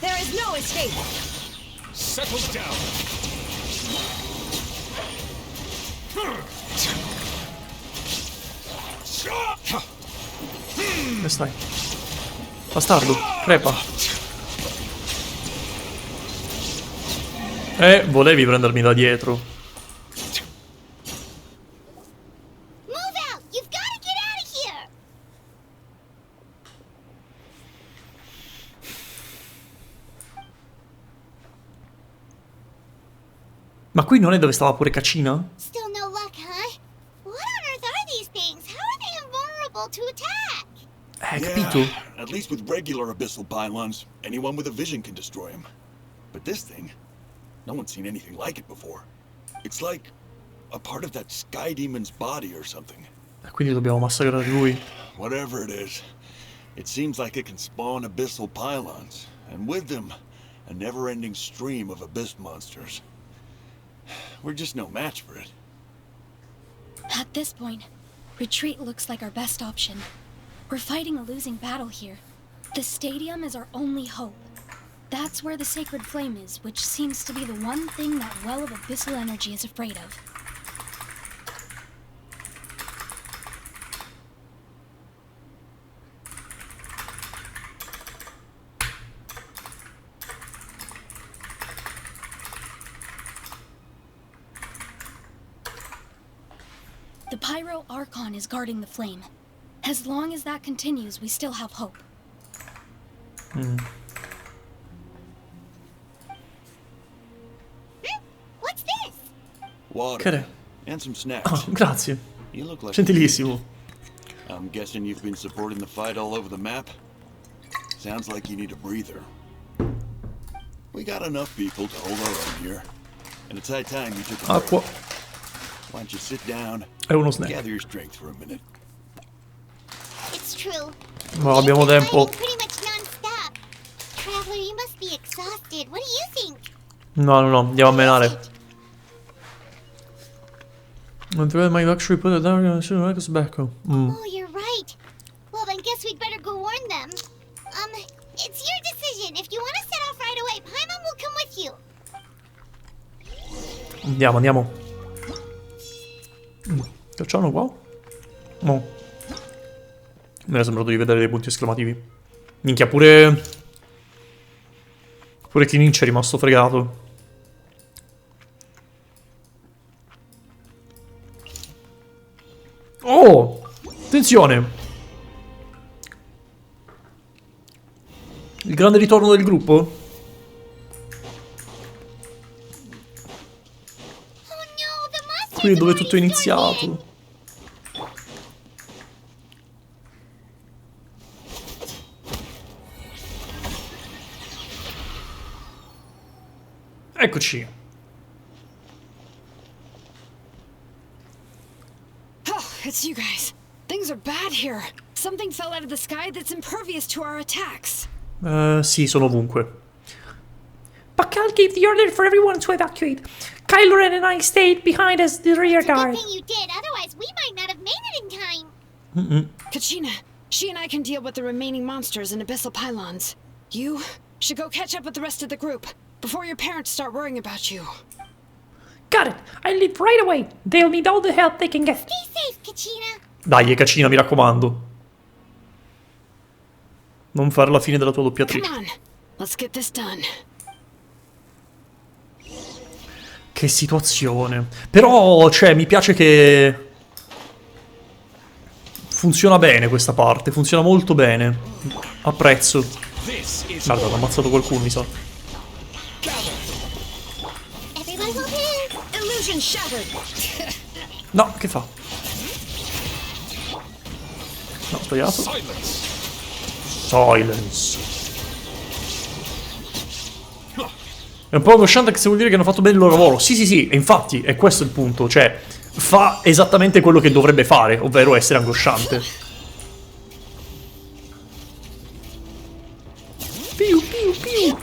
There is no escape! Settle down. Dove stai? Bastardo, crepa. Volevi prendermi da dietro. Move out! You've got to get out of here! Ma qui non è dove stava pure Cacina? Still no luck, huh? What on earth are these things? How are they invulnerable to attack? Capito? At least with regular abyssal pylons, anyone with a vision can destroy them. But this thing, no one's seen anything like it before. It's like a part of that sky demon's body or something. Quindi dobbiamo massacrare lui. Whatever it is, it seems like it can spawn abyssal pylons, and with them, a never-ending stream of abyss monsters. We're just no match for it. At this point, retreat looks like our best option. We're fighting a losing battle here. The stadium is our only hope. That's where the sacred flame is, which seems to be the one thing that well of abyssal energy is afraid of. The Pyro Archon is guarding the flame. As long as that continues, we still have hope. What's this? Water. And some snacks. Oh, grazie. You look like Gentilissimo. I'm guessing you've been supporting the fight all over the map? Sounds like you need a breather. We got enough people to hold our own here. And it's high time you took a break. Acqua. Why don't you sit down? È uno snack. Gather your strength for a minute. It's true. Ma abbiamo tempo. Pretty much non-stop. Traveler, you must be exhausted. What do you think? No, andiamo a menare. Non ti vedo mai actually put it down and should make us back. Oh, you're right. Well, then guess we'd better go warn them. It's your decision. If you want to set off right away, Paimon will come with you. Andiamo. Che c'hanno qua? No. Mi era sembrato di vedere dei punti esclamativi. Minchia, pure Kininch è rimasto fregato. Oh! Attenzione! Il grande ritorno del gruppo? Qui è dove tutto è iniziato. Eccoci. Oh, it's you guys. Things are bad here. Something fell out of the sky that's impervious to our attacks. Sì, sono ovunque. Bakal gave the order for everyone to evacuate. Kylo Ren and I stayed behind as the rear guard. Good thing you did, otherwise we might not have made it in time. Kachina, she and I can deal with the remaining monsters and abyssal pylons. You should go catch up with the rest of the group before your parents start worrying about you. Got it. I'll leave right away. They'll need all the help they can get. Stay safe, Kachina. Dai, Cacina, mi raccomando. Non fare la fine della tua doppiatrice. Come on, let's get this done. Che situazione. Però, cioè, mi piace che funziona bene questa parte. Funziona molto bene. Apprezzo. Guarda, ho ammazzato qualcuno, mi sa. No, che fa? No, sbagliato. Silence. È un po' angosciante che se vuol dire che hanno fatto bene il loro lavoro. Sì, sì, sì, e infatti è questo il punto. Cioè, fa esattamente quello che dovrebbe fare, ovvero essere angosciante. Piu, piu, piu.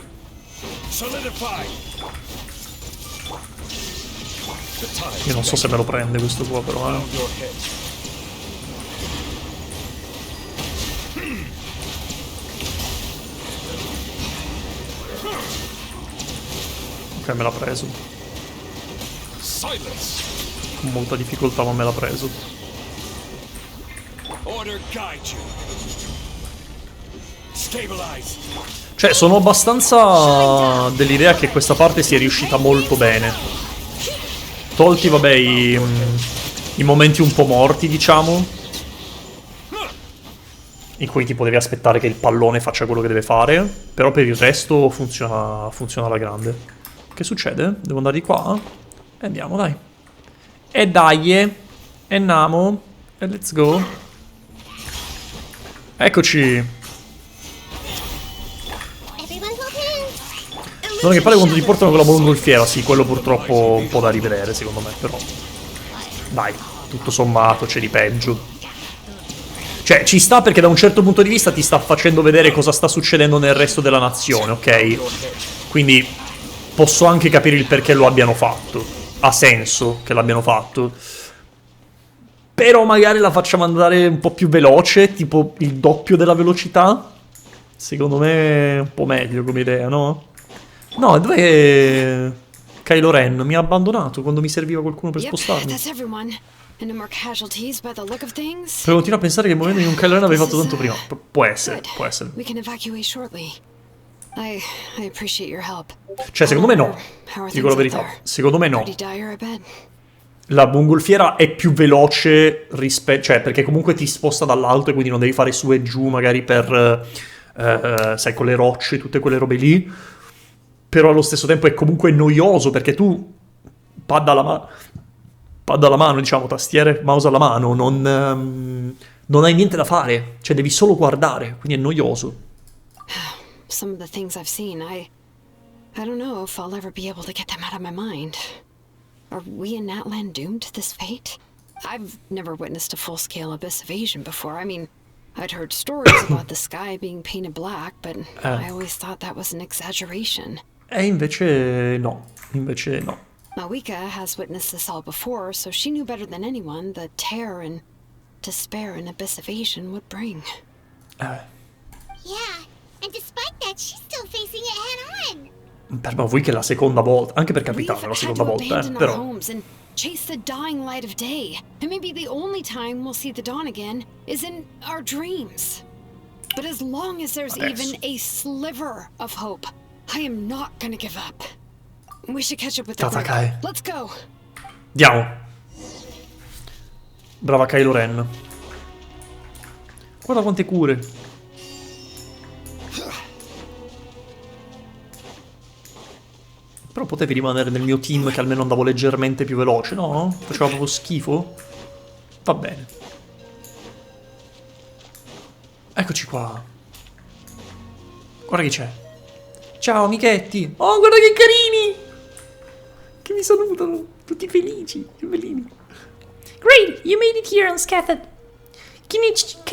Io non so se me lo prende questo qua, però, Ok, me l'ha preso. Con molta difficoltà, ma me l'ha preso. Cioè, sono abbastanza dell'idea che questa parte sia riuscita molto bene. Tolti, vabbè, i momenti un po' morti, diciamo, in cui tipo devi aspettare che il pallone faccia quello che deve fare. Però per il resto funziona alla grande. Che succede? Devo andare di qua? E andiamo, dai. E dai, e andiamo. E let's go. Eccoci. Non è che pare quando ti portano con la mongolfiera, sì, quello purtroppo un po' da rivedere, secondo me, però. Dai, tutto sommato c'è di peggio. Cioè, ci sta perché da un certo punto di vista ti sta facendo vedere cosa sta succedendo nel resto della nazione, ok? Quindi posso anche capire il perché lo abbiano fatto. Ha senso che l'abbiano fatto. Però magari la facciamo andare un po' più veloce, tipo il doppio della velocità. Secondo me è un po' meglio come idea, no? No, dov'è Kylo Ren? Mi ha abbandonato quando mi serviva qualcuno per spostarmi. Però continuo a pensare che il momento in un Kylo Ren avevi fatto tanto prima. Può essere, può essere. Cioè, secondo me no. Ti dico la verità. Secondo me no. La mongolfiera è più veloce rispetto... Cioè, perché comunque ti sposta dall'alto e quindi non devi fare su e giù magari per... sai, con le rocce, tutte quelle robe lì. Però allo stesso tempo è comunque noioso perché tu pad alla mano, diciamo, tastiere, mouse alla mano, non hai niente da fare, cioè devi solo guardare, quindi è noioso. Some of the things I've seen, I don't know if I'll ever be able to get them out of my mind. Are we in Natlan doomed to this fate? I've never witnessed a full-scale abyss invasion before. I mean, I'd heard stories about the sky being painted black, but I always thought that was an exaggeration. E invece no, Mawika has witnessed this all before, so she knew better than anyone the terror and despair an abyss invasion would bring. Yeah, and despite that, she's still facing it head-on. Per voi che è la seconda volta, anche per capitano è la seconda volta, però... Chase the dying light of day, and maybe the only time we'll see the dawn again is in our dreams. But as long as there's even a sliver of hope, I am not gonna give up. We should catch up with the group. Let's go. Andiamo. Brava Kylo Ren. Guarda quante cure. Però potevi rimanere nel mio team che almeno andavo leggermente più veloce, no? Faceva proprio schifo. Va bene. Eccoci qua. Guarda chi c'è. Ciao amichetti. Oh, guarda che carini. Che mi salutano. Tutti felici. Che bellini. Great, you made it here unscathed. Kinich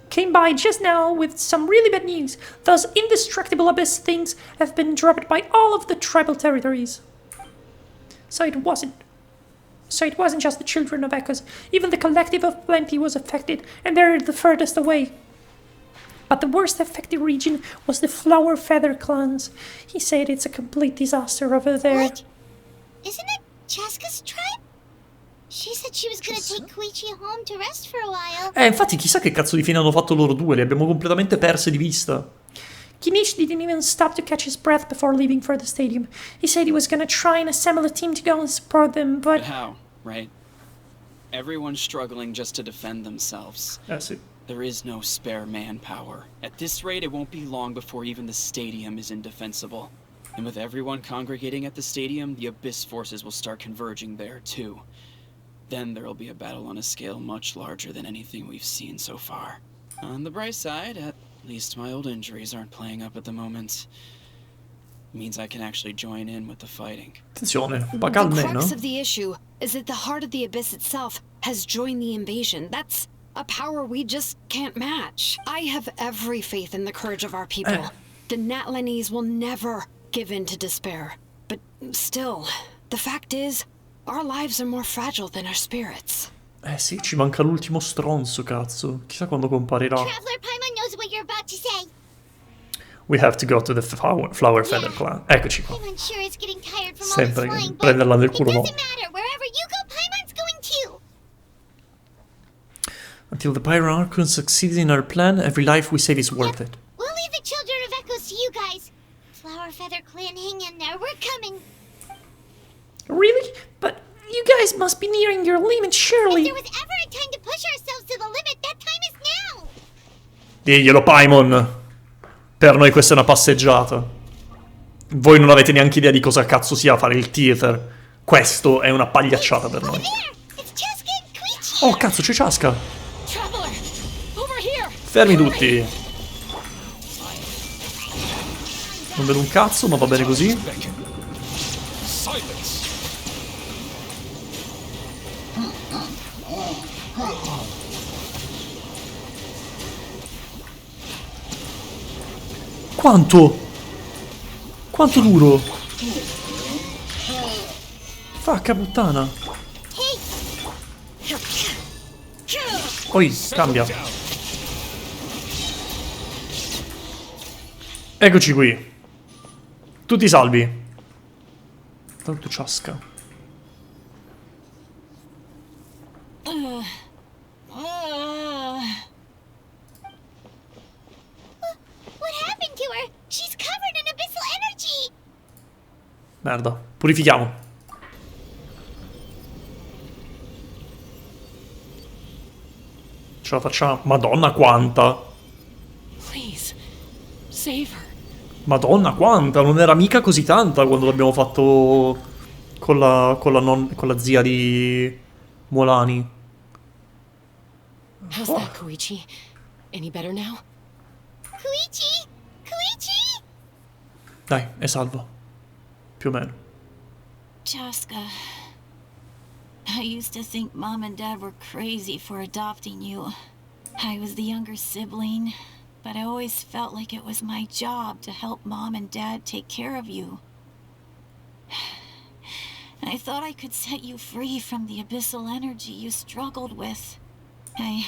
came by just now with some really bad news. Those indestructible abyss things have been dropped by all of the tribal territories. So it wasn't just the children of Echoes. Even the collective of Plenty was affected, and they're the furthest away. But the worst affected region was the Flower Feather clans. He said it's a complete disaster over there. What? Isn't it Chaska's tribe? She said she was gonna take Koichi home to rest for a while. Infatti chissà che cazzo di fine hanno fatto loro due, li abbiamo completamente perse di vista. Kinich didn't even stop to catch his breath before leaving for the stadium. He said he was gonna try and assemble a team to go and support them, but... How, right? Everyone's struggling just to defend themselves. Sì. There is no spare manpower. At this rate, it won't be long before even the stadium is indefensible. And with everyone congregating at the stadium, the Abyss forces will start converging there, too. Then there'll be a battle on a scale much larger than anything we've seen so far. On the bright side, at At least my old injuries aren't playing up at the moment. Means I can actually join in with the fighting. Attenzione, The paga almeno. crux of the issue is that the heart of the Abyss itself has joined the invasion. That's a power we just can't match. I have every faith in the courage of our people. The Natlanese will never give in to despair. But still, the fact is, our lives are more fragile than our spirits. Eh sì, ci manca l'ultimo stronzo, cazzo. Chissà quando comparirà. Traveler Paimon knows what you're about to say. We have to go to the Flower Feather Clan. Eccoci qua. Paimon sure is getting tired from all Sempre this flying, prenderla nel but culo. it No. doesn't matter. Wherever you go, Paimon's going too. Until the Pyro succeeds in our plan, every life we save is worth it. We'll leave the Children of Echoes to you guys. Flower Feather Clan, hang in there. We're coming. Really? But you guys must be nearing your limit, surely. If there was ever a time to push ourselves to the limit, that time is now. Diglielo, Paimon. Per noi questa è una passeggiata. Voi non avete neanche idea di cosa cazzo sia fare il theater. Questo è una pagliacciata per noi. Oh, cazzo, c'è Chaska. Fermi tutti. Non vedo un cazzo, ma va bene così. Quanto? Quanto duro? Facca puttana. Poi cambia. Eccoci qui. Tutti salvi. Tanto ciasca. What happened to her? She's covered in abyssal energy. Merda. Purifichiamo. Ce la facciamo. Madonna quanta. Please, save her. Madonna quanta. Non era mica così tanta quando l'abbiamo fatto con la zia di Muolani. How's that, Koichi? Any better now? Koichi! Koichi! Dai, è salvo. Più o meno. Chaska, I used to think Mom and Dad were crazy for adopting you. I was the younger sibling, but I always felt like it was my job to help Mom and Dad take care of you. I thought I could set you free from the abyssal energy you struggled with. I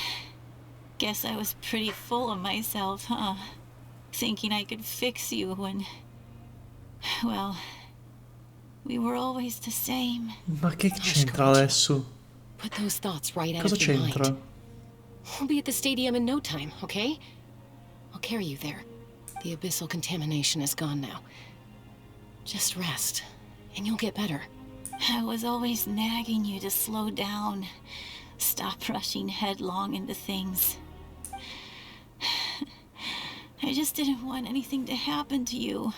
guess I was pretty full of myself, huh? Thinking I could fix you when... well, we were always the same. Ma che c'entra adesso? Put those thoughts right out Cosa of your c'entra? mind. We'll be at the stadium in no time, okay? I'll carry you there. The abyssal contamination is gone now. Just rest, and you'll get better. I was always nagging you to slow down. Stop rushing headlong into things. I just didn't want anything to happen to you.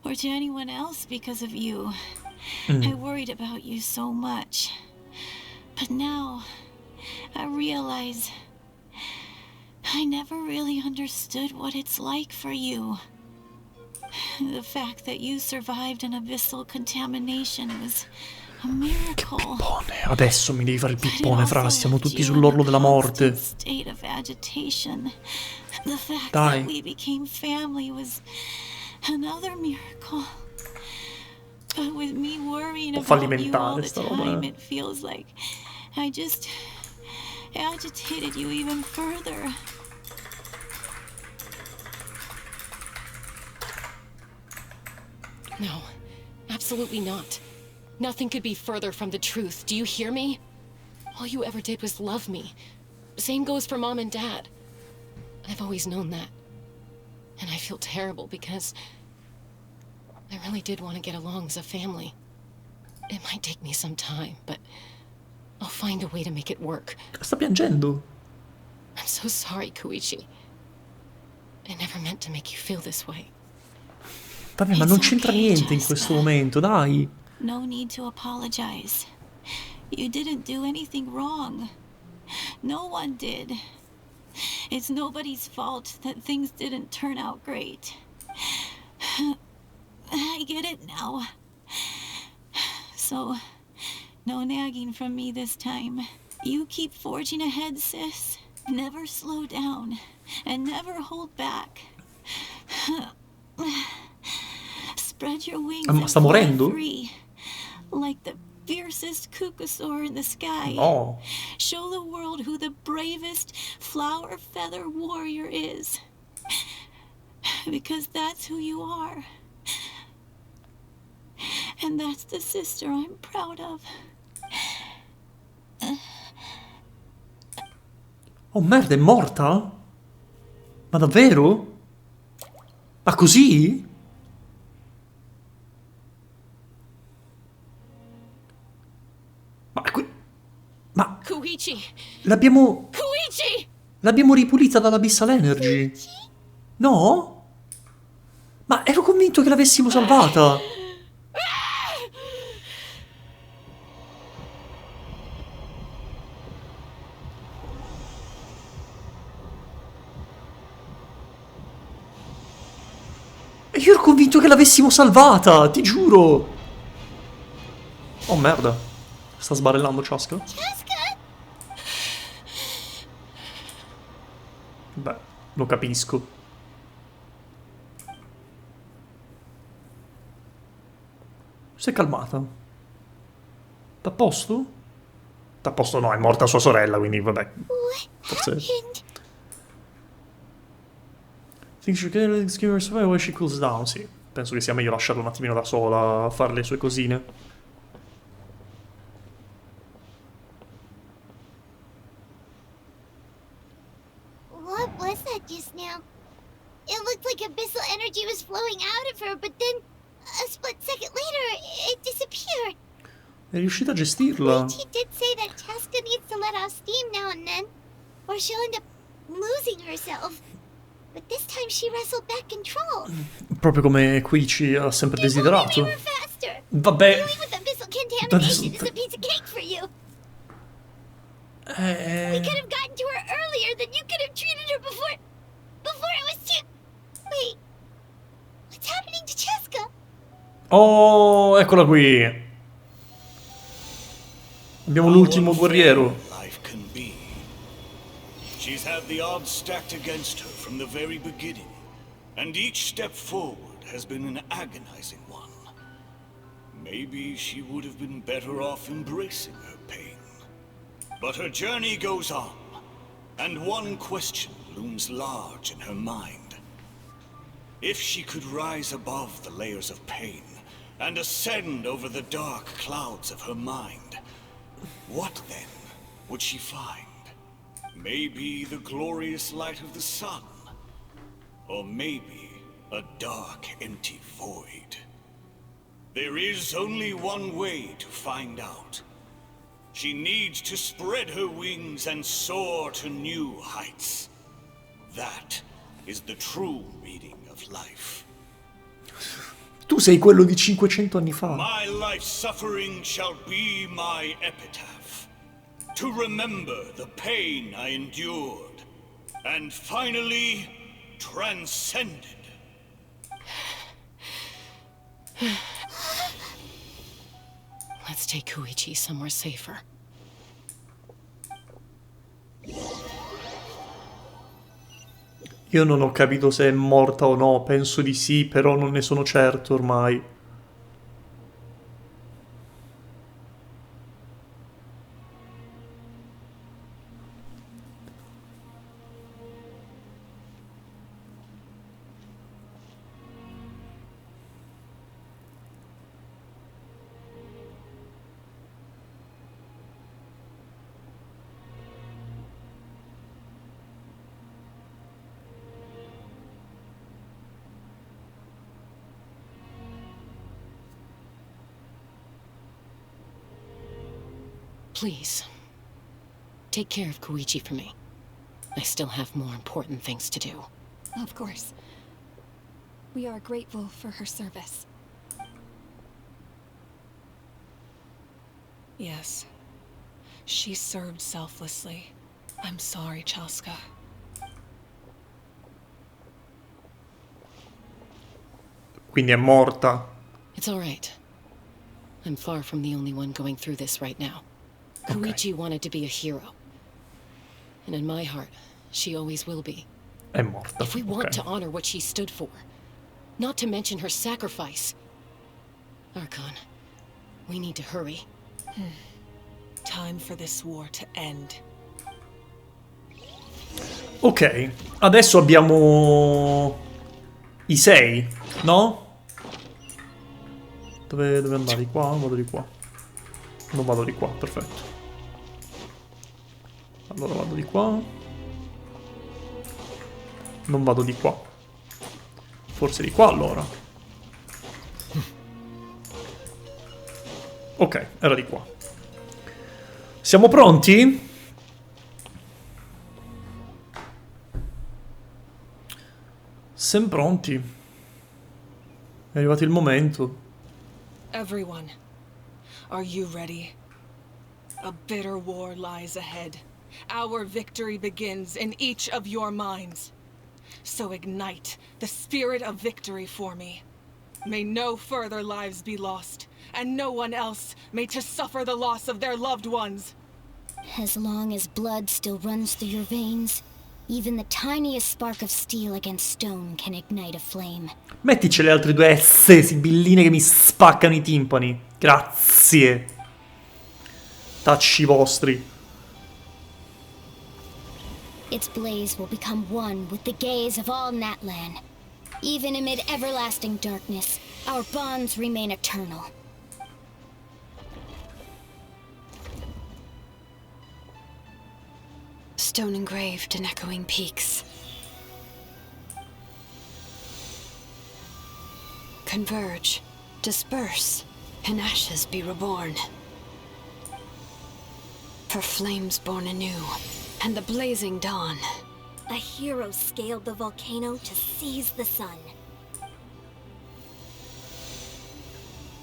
Or to anyone else because of you. I worried about you so much. But now, I realize I never really understood what it's like for you. The fact that you survived an abyssal contamination was a miracle. Pippone, adesso mi devi fare il pippone, fra, siamo tutti sull'orlo della morte. State of agitation. The fact Dai. that we became family was another miracle. But with me worrying about you all the sta roba, time, it feels like I just agitated you even further. No, absolutely not. Nothing could be further from the truth. Do you hear me? All you ever did was love me. Same goes for Mom and Dad. I've always known that. And I feel terrible because I really did want to get along as a family. It might take me some time, but I'll find a way to make it work. Sta piangendo. I'm so sorry, Koichi. I never meant to make you feel this way. Vabbè, ma non c'entra niente in questo momento, dai. No need to apologize. You didn't do anything wrong. No one did. It's nobody's fault that things didn't turn out great. I get it now. So, no nagging from me this time. You keep forging ahead, sis. Never slow down, and never hold back. Spread your wings Ma and sta fly morendo? free, like the fiercest cuckoosaur in the sky. No. Show the world who the bravest flower feather warrior is. Because that's who you are. And that's the sister I'm proud of. Oh merda, è morta? Ma davvero? Ma così? Ma Koichi! l'abbiamo... Koichi! L'abbiamo ripulita dall'Abyssal Energy. No? Ma ero convinto che l'avessimo salvata. Io ero convinto che l'avessimo salvata, ti giuro. Oh merda. Sta sbarellando Chaska? Beh, lo capisco. Si è calmata. T'à posto? T'à posto no, è morta sua sorella, quindi vabbè. Forse... Think she can give her survive while she cools down, sì. Penso che sia meglio lasciarla un attimino da sola a fare le sue cosine. What was that just now? It looked like abyssal energy was flowing out of her, but then a split second later, it disappeared. È riuscita a gestirla. She did say that Chaska needs to let off steam now and then, or she'll end up losing herself. But this time she wrestled back control. Proprio come Koichi ha sempre desiderato. Vabbè. Dealing with abyssal contamination is a piece of cake for you. We could have gotten to her earlier, then you could have treated her before it was too... Wait. What's happening to Chaska? Oh, eccola qui. Abbiamo l'ultimo guerriero. She's had the odds stacked against her from the very beginning, and each step forward has been an agonizing one. Maybe she would have been better off embracing her pain. But her journey goes on, and one question looms large in her mind. If she could rise above the layers of pain and ascend over the dark clouds of her mind, what then would she find? Maybe the glorious light of the sun, or maybe a dark, empty void. There is only one way to find out. She needs to spread her wings and soar to new heights. That is the true meaning of life. Tu sei quello di 500 anni fa. My life's suffering shall be my epitaph. To remember the pain I endured, and finally transcended. Let's take Koichi somewhere safer. Io non ho capito se è morta o no, penso di sì, però non ne sono certo ormai. Please, take care of Koichi for me. I still have more important things to do. Of course. We are grateful for her service. Yes. She served selflessly. I'm sorry, Chaska. Quindi è morta. It's all right. I'm far from the only one going through this right now. Koichi wanted to be a hero. And in my heart, she always will be. È morta. If we want to honor what she stood for, not to mention her sacrifice, Archon, we need to hurry. Time for this war to end. Ok, adesso abbiamo i 6, no? Dove andare? Di qua? Vado di qua. Non vado di qua, perfetto. Allora vado di qua. Non vado di qua. Forse di qua allora. Ok, era di qua. Siamo pronti? Siamo pronti. È arrivato il momento. Everyone, are you ready? A bitter war lies ahead. Our victory begins in each of your minds. So ignite the spirit of victory for me. May no further lives be lost, and no one else may to suffer the loss of their loved ones. As long as blood still runs through your veins, even the tiniest spark of steel against stone can ignite a flame. Mettici le altre due S sibilline che mi spaccano i timpani. Grazie. Tacci vostri. Its blaze will become one with the gaze of all Natlan. Even amid everlasting darkness, our bonds remain eternal. Stone engraved in echoing peaks. Converge, disperse, and ashes be reborn. For flames born anew, and the blazing dawn. A hero scaled the volcano to seize the sun.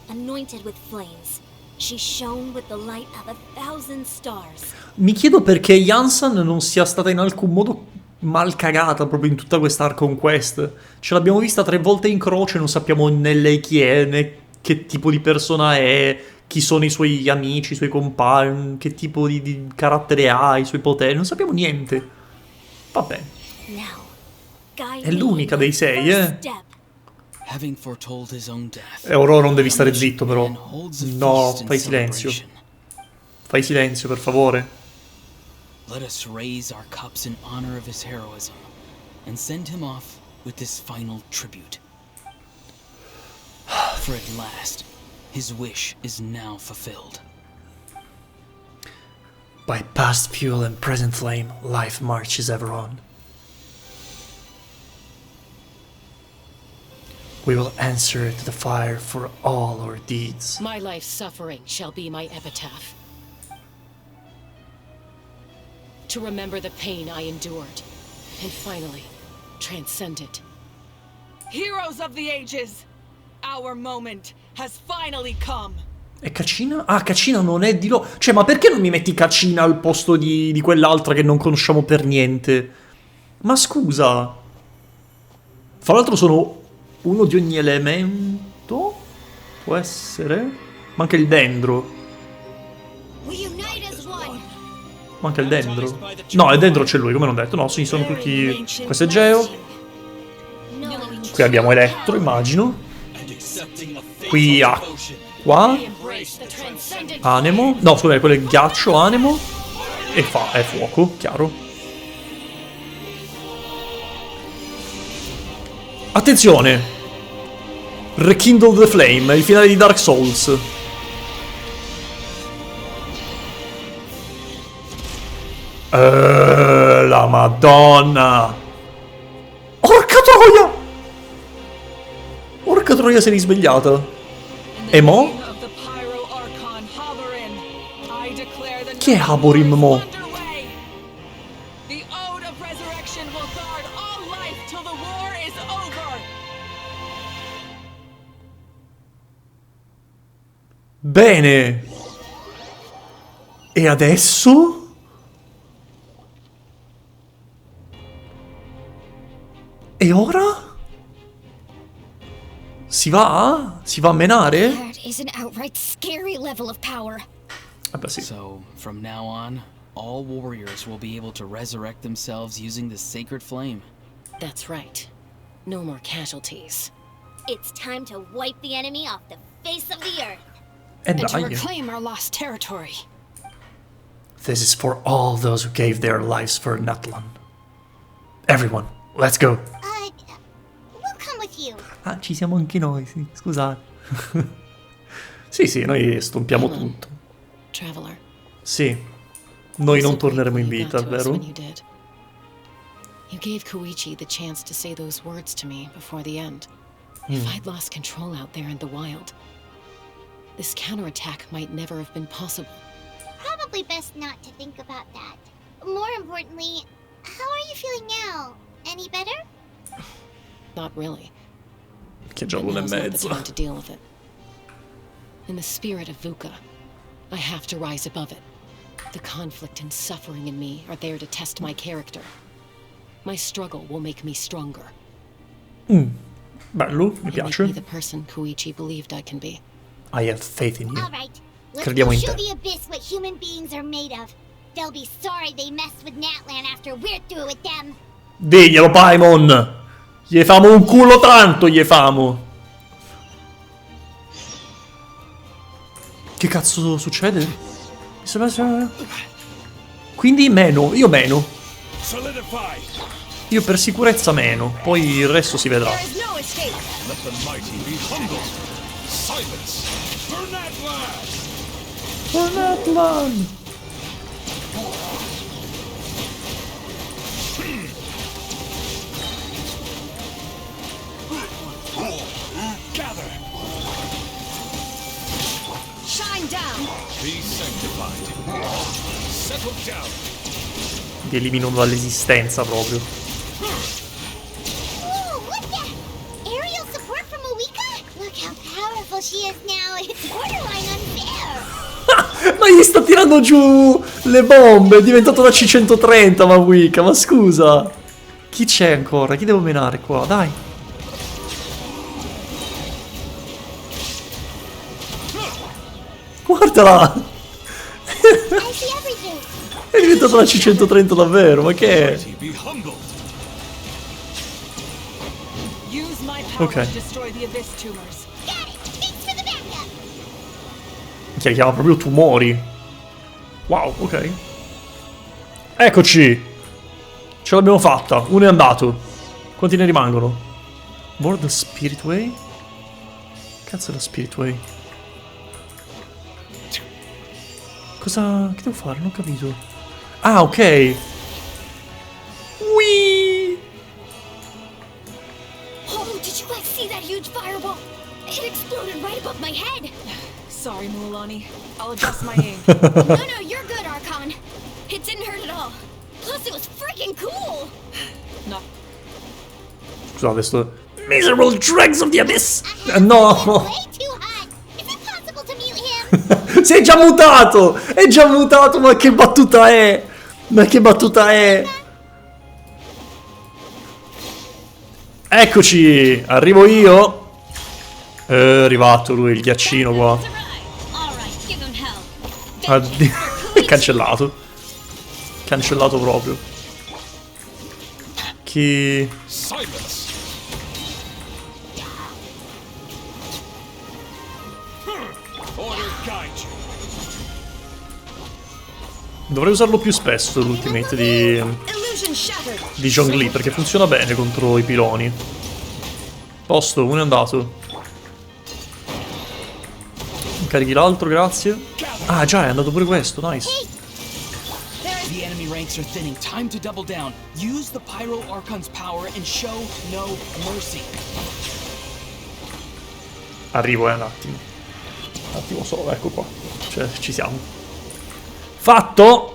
Anointed with flames, she shone with the light of 1,000 stars. Mi chiedo perché Jansen non sia stata in alcun modo mal cagata proprio in tutta questa Archon Quest. Ce l'abbiamo vista 3 volte in croce, non sappiamo né lei chi è, né che tipo di persona è, chi sono i suoi amici, i suoi compagni, che tipo di carattere ha, i suoi poteri, non sappiamo niente. Vabbè. È l'unica dei 6, eh. E Aurora non devi stare zitto però. No, fai silenzio. Fai silenzio, per favore. Let us raise our cups in honor of his heroism and send him off with this final tribute. For at last, his wish is now fulfilled. By past fuel and present flame, life marches ever on. We will answer to the fire for all our deeds. My life's suffering shall be my epitaph. To remember the pain I endured, and finally, transcend it. Heroes of the ages, our moment has finally come. E Kachina? Ah, Kachina non è di loro. Cioè, ma perché non mi metti Kachina al posto di quell'altra che non conosciamo per niente? Ma scusa. Fra l'altro sono uno di ogni elemento? Può essere? Manca il dendro. Manca il dendro. No, il dendro c'è lui, come non detto. No, sì, sono tutti... Questo è Geo. Qui abbiamo Elettro, immagino. Qui Qua Anemo. No, scusate, quello è ghiaccio, Anemo. E è fuoco, chiaro. Attenzione! Rekindle the Flame, il finale di Dark Souls. La madonna! Porca troia! Porca troia, sei risvegliata. E mo? Chi è Haborim mo? Bene. E adesso? E ora? Si va? Si va a menare? That is an outright scary level of power. Vabbè, sì. So, from now on, all warriors will be able to resurrect themselves using the sacred flame. That's right. No more casualties. It's time to wipe the enemy off the face of the earth. And to reclaim our lost territory. This is for all those who gave their lives for Natlan. Everyone, let's go. We'll come with you. Ah, ci siamo anche noi, sì, scusate. Sì, noi stompiamo tutto. Traveler. Sì, noi non torneremo in vita, vero? You gave Koichi the chance to say those words to me before the end. If I'd lost control out there in the wild, this counterattack might never have been possible. Probably best not to think about that. More importantly, how are you feeling now? Any better? Not really. Che giorno e Now's not the mezzo. time to deal with it. In the spirit of VUCA, I have to rise above it. The conflict and suffering in me are there to test my character. My struggle will make me stronger. Bello, mi And piace. make me the person Koichi believed I can be. I have faith in you. All right. Let's Crediamo go in show te. the Abyss what human beings are made of. They'll be sorry they messed with Natlan after we're through with them. Diglielo, Paimon! Gli famo un culo tanto, gli famo! Che cazzo succede? Quindi meno, io meno. Io per sicurezza meno, poi il resto si vedrà. Let the mighty be humbled. Silence. For Natlan. For Natlan. Gather. Shine down. Be sanctified. Settle down. Ti elimino dall'esistenza proprio. Ooh, what the? Aerial support from Awika? Look how powerful she is now. It's borderline unfair. Ma gli sta tirando giù le bombe, è diventato da C130 ma Wicca, ma scusa. Chi c'è ancora? Chi devo menare qua? Dai. Guardala. I see everything. È diventato la C130 davvero, ma che è? Be humbled. Use my power Ok. to destroy the Abyss tumors. Got it. Thanks for the backup. Che chiama proprio tumori. Wow, ok. Eccoci. Ce l'abbiamo fatta. Uno è andato. Quanti ne rimangono? Board the Spirit Way? Cazzo è la Spirit Way? Cosa... che devo fare? Non ho capito. Ah, ok. Whee! Oh, did you guys see that huge fireball? It exploded right above my head. Sorry, Mualani. I'll adjust my aim. No, you're good, Archon. It didn't hurt at all. Plus, it was freaking cool. No. Scusate, sto... Miserable dregs of the abyss! No! Way too hot. Is it possible to mute him? Si è già mutato! È già mutato, ma che battuta è? Ma che battuta è? Eccoci! Arrivo io! È arrivato lui, il ghiaccino qua. Addio. Cancellato. Cancellato proprio. Chi... Silence. Order guide you. Dovrei usarlo più spesso l'ultimate di Zhongli, perché funziona bene contro i piloni. Posto, uno è andato. Carichi l'altro, grazie. Ah già, è andato pure questo, nice. The enemy ranks are thinning. Time to double down. Use the Pyro Archon's power and show no mercy. Arrivo, un attimo. Un attimo solo, ecco qua. Cioè, ci siamo. Fatto!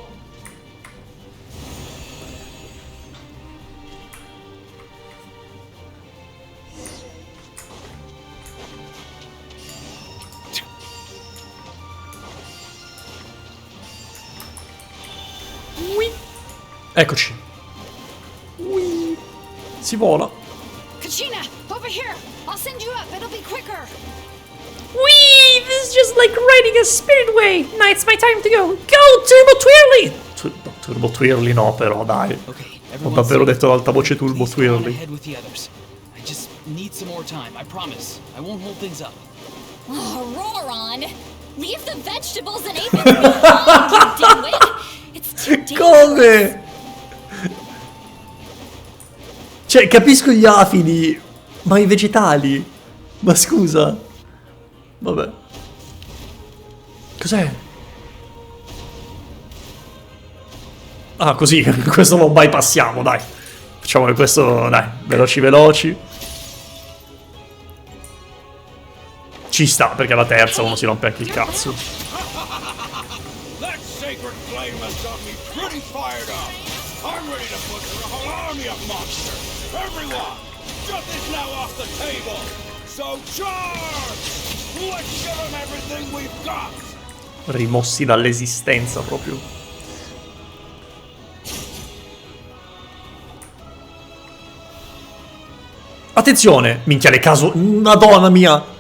Eccoci. Si vola. Kachina, over over here. I'll send you up. It'll be quicker. Whee! This is just like riding a spirit way. Now it's my time to go. Go, Turbo Twirly! Turbo Twirly no, però, dai. Ho davvero detto ad alta voce Turbo Twirly. Ahead with the others. I just need some more time. I promise. I won't hold things up. Oh, Roron! Leave the vegetables and aphids behind, you dimwit! It's too dangerous. Come? Cioè, capisco gli afidi, ma i vegetali? Ma scusa. Vabbè. Cos'è? Ah, così, questo lo bypassiamo, dai. Facciamo che questo, dai, veloci veloci. Ci sta, perché la terza uno si rompe anche il cazzo. That sacred flame has got me pretty fired up. I'm ready to butcher a whole army of monsters. Everyone, shut this now off the table. So charge! Let's give them everything we've got. Rimossi dall'esistenza proprio. Attenzione! Minchia, le caso... Madonna mia!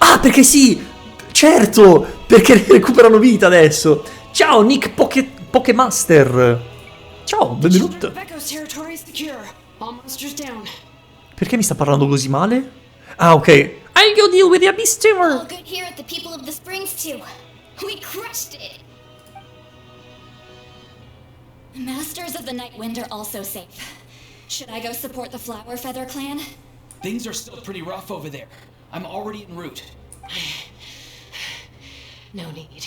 Ah, perché sì! Certo! Perché recuperano vita adesso! Ciao, Nick Pokemaster! Ciao, benvenuto! Perché mi sta parlando così male? Ah, ok. I'll go deal with the Abyss Tumor! All good here at the people of the Springs too. We crushed it. The Masters of the Night Wind are also safe. Should I go support the Flower Feather clan? Things are still pretty rough over there. I'm already en route. No need.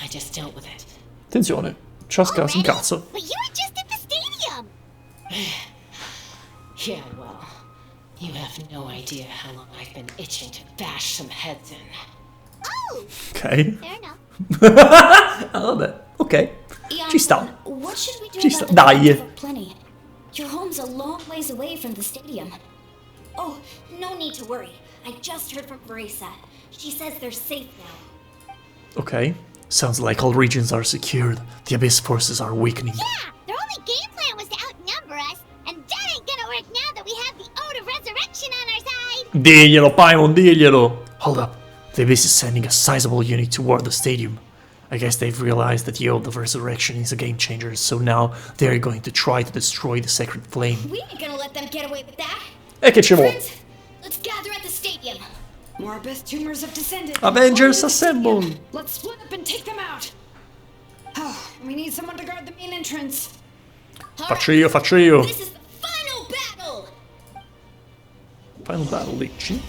I just dealt with it. Attenzione, Ciasca si incazza. But you were just at the stadium. Yeah, well, you have no idea how long I've been itching to bash some heads in. Oh! Ok. Fair enough. Ah, vabbè, ok. Ci sta. What should we do Ci about sta. the Dai. for Plenty? Your home's a long ways away from the stadium. Oh, no need to worry. I just heard from Marisa. She says they're safe now. Ok. Sounds like all regions are secured. The Abyss forces are weakening. Yeah, their only game plan was to outnumber us, and that ain't gonna work now that we have the Ode of Resurrection on our side. Diglielo, Paimon, diglielo. Hold up. The Abyss is sending a sizable unit toward the stadium. I guess they've realized that the Ode of Resurrection is a game changer, so now they're going to try to destroy the sacred flame. We ain't gonna let them get away with that. E che ci vuole? Friends, let's gather at the stadium. More Abyss tumors have descended. Avengers assemble! Let's split up and take them out. Oh, we need someone to guard the main entrance. Faccio io, faccio io. This is the final battle. Final battle, dici?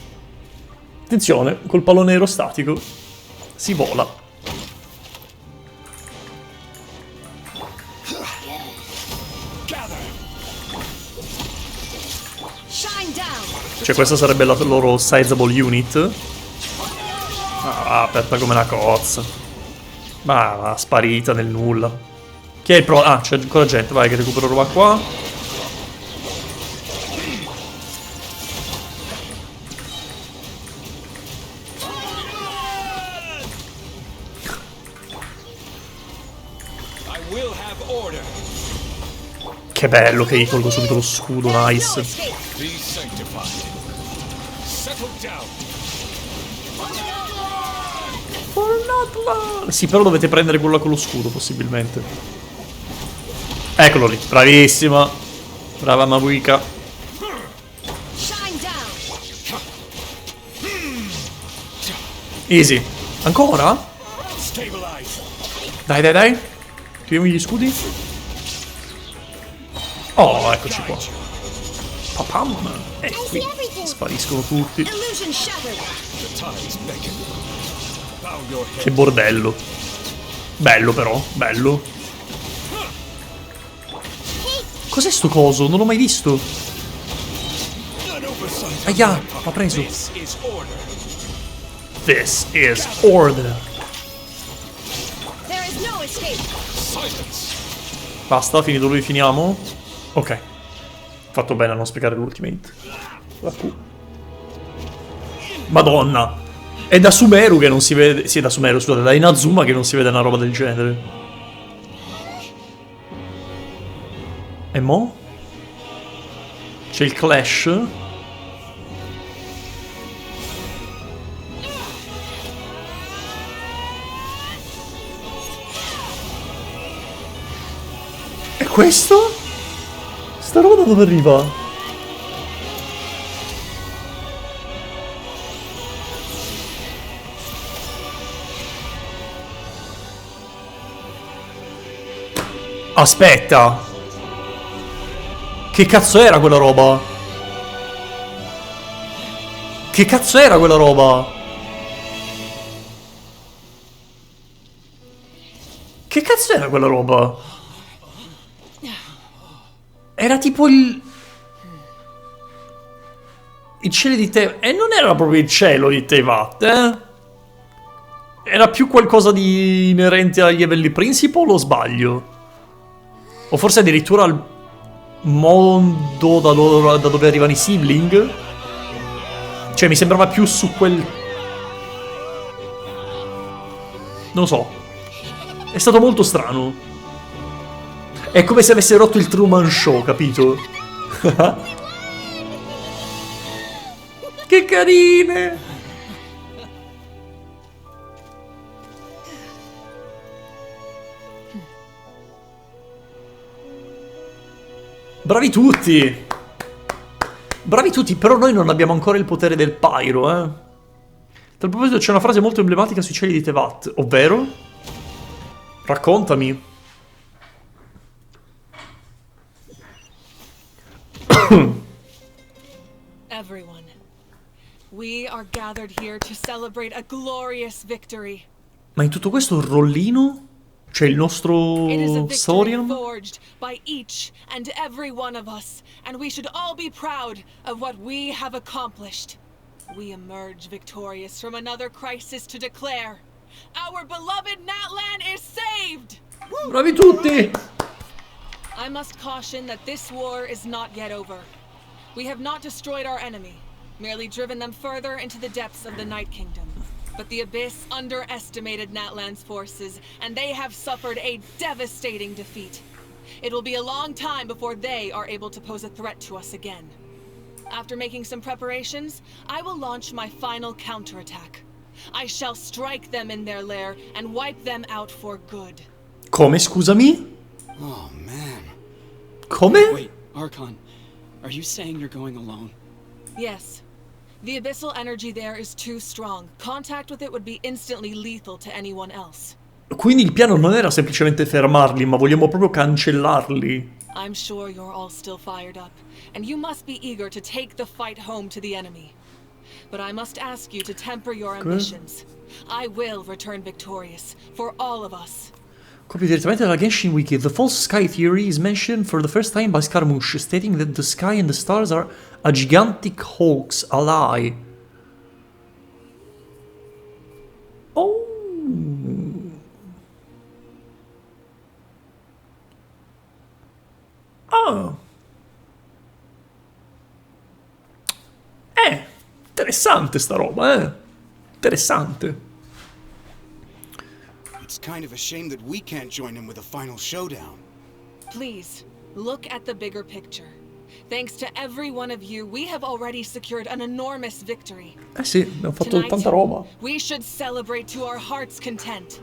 Attenzione, col pallone aerostatico si vola. Cioè questa sarebbe la loro sizable unit. Ah, aperta come una cozza. Ma sparita nel nulla. Chi è il pro? Ah, c'è ancora gente, vai che recupero roba qua. Che bello che gli tolgo subito lo scudo, nice. Sì, però dovete prendere quella con lo scudo, possibilmente. Eccolo lì, bravissima. Brava Mabuika. Easy. Ancora? Dai, dai, dai. Tiriamo gli scudi. Oh, eccoci qua. Papam. E qui spariscono tutti. Che bordello. Bello però, bello. Cos'è sto coso? Non l'ho mai visto. Aia, l'ha preso. This is order. Basta, finito lui, finiamo. Ok. Fatto bene a non spiegare l'ultimate. Madonna. È da Sumeru che non si vede. Sì, è da Sumeru, scusate, da Inazuma che non si vede una roba del genere. E mo? C'è il clash. E questo? Sta roba da dove arriva? Aspetta. Che cazzo era quella roba? Che cazzo era quella roba? Che cazzo era quella roba? Era tipo il cielo di Te... E non era proprio il cielo di Tevat, eh? Era più qualcosa di inerente agli Heavenly Principle o sbaglio? O forse addirittura al mondo da dove arrivano i sibling? Cioè mi sembrava più su quel... Non lo so. È stato molto strano. È come se avesse rotto il Truman Show, capito? Che carine! Bravi tutti! Bravi tutti, però noi non abbiamo ancora il potere del Pyro, eh. Tal proposito c'è una frase molto emblematica sui cieli di Tevat, ovvero? Raccontami. Everyone, we are gathered here to celebrate a glorious victory. Ma in tutto questo un rollino? C'è il nostro It is a victory Saurian? forged by each and every one of us, and we should all be proud of what we have accomplished. We emerge victorious from another crisis to declare our beloved Natlan is saved! Bravi tutti! I must caution that this war is not yet over. We have not destroyed our enemy, merely driven them further into the depths of the Night Kingdom. But the Abyss underestimated Natlan's forces, and they have suffered a devastating defeat. It will be a long time before they are able to pose a threat to us again. After making some preparations, I will launch my final counterattack. I shall strike them in their lair and wipe them out for good. Come, scusami? Oh, man. Come? Wait, Archon, are you saying you're going alone? Yes. The abyssal energy there is too strong. Contact with it would be instantly lethal to anyone else. Quindi il piano non era semplicemente fermarli, ma vogliamo proprio cancellarli. I'm sure you're all still fired up, and you must be eager to take the fight home to the enemy. But I must ask you to temper your ambitions. I will return victorious, for all of us. Copio direttamente dalla Genshin Wiki. The false sky theory is mentioned for the first time by Scaramouche, stating that the sky and the stars are a gigantic hoax, a lie. Oh. Ah. Interessante sta roba, eh. Interessante. It's kind of a shame that we can't join him with a final showdown. Please, look at the bigger picture. Thanks to every one of you, we have already secured an enormous victory. Eh sì, abbiamo fatto tanta roba. We should celebrate to our heart's content.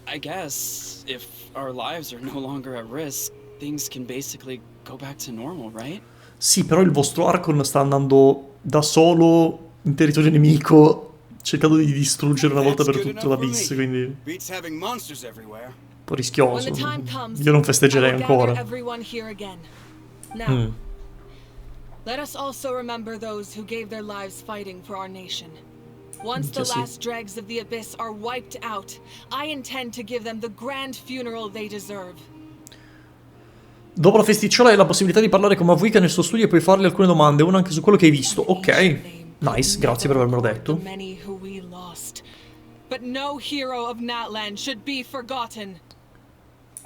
I guess if our lives are no longer at risk, things can basically go back to normal, right? Sì, però il vostro Archon sta andando da solo in territorio nemico, cercando di distruggere una volta per tutte la Abyss, quindi Beats having monsters everywhere. un po' rischioso. Io non festeggerei ancora. Everyone here again. Now, let us also remember those who gave their lives fighting for our nation. Once the last dregs of the Abyss are wiped out, I intend to give them the grand funeral they deserve. Dopo la festicciola hai la possibilità di parlare con Mavuika nel suo studio e puoi farle alcune domande, una anche su quello che hai visto. Ok, nice, grazie per avermelo detto. But no hero of Natlan should be forgotten.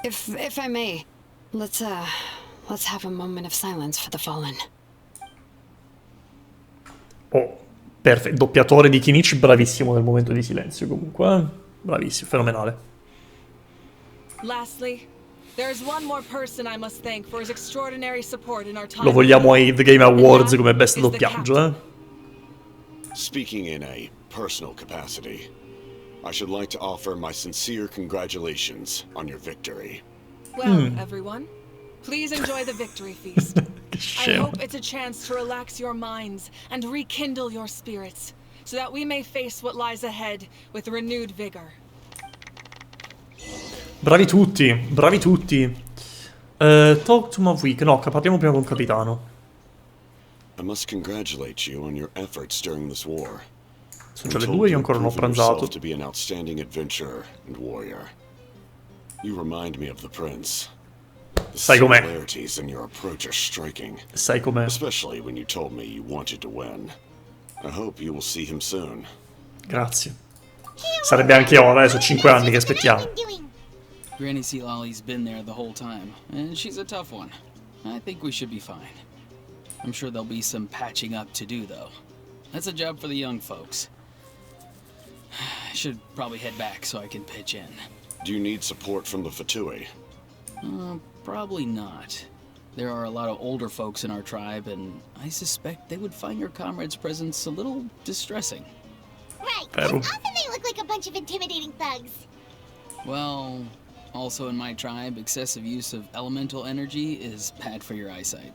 If I may, let's have a moment of silence for the fallen. Oh, perfetto, doppiatore di Kinich, bravissimo nel momento di silenzio comunque, eh? Bravissimo, fenomenale. Lastly, There's one more person I must thank for his extraordinary support in our time. Lo vogliamo ai The Game Awards come best doppiaggio, eh? Speaking in a personal capacity, I should like to offer my sincere congratulations on your victory. Well, everyone, please enjoy the victory feast. I hope it's a chance to relax your minds and rekindle your spirits, so that we may face what lies ahead with renewed vigor. Bravi tutti, bravi tutti. Talk to Maverick. No, parliamo prima con Capitano. I must congratulate you on your efforts during this war. Sono già le 2, io ancora non ho pranzato. To be an outstanding adventurer and warrior. You remind me of the prince. The similarities in your approach are striking. Sai com'è. Especially when you told me you wanted to win. I hope you will see him soon. Grazie. Sarebbe anche ora, sono 5 anni che aspettiamo. Granny Sea Lolly's been there the whole time, and she's a tough one. I think we should be fine. I'm sure there'll be some patching up to do, though. That's a job for the young folks. I should probably head back so I can pitch in. Do you need support from the Fatui? Probably not. There are a lot of older folks in our tribe, and I suspect they would find your comrade's presence a little distressing. Right, and often they look like a bunch of intimidating thugs. Well, also in my tribe, excessive use of elemental energy is bad for your eyesight.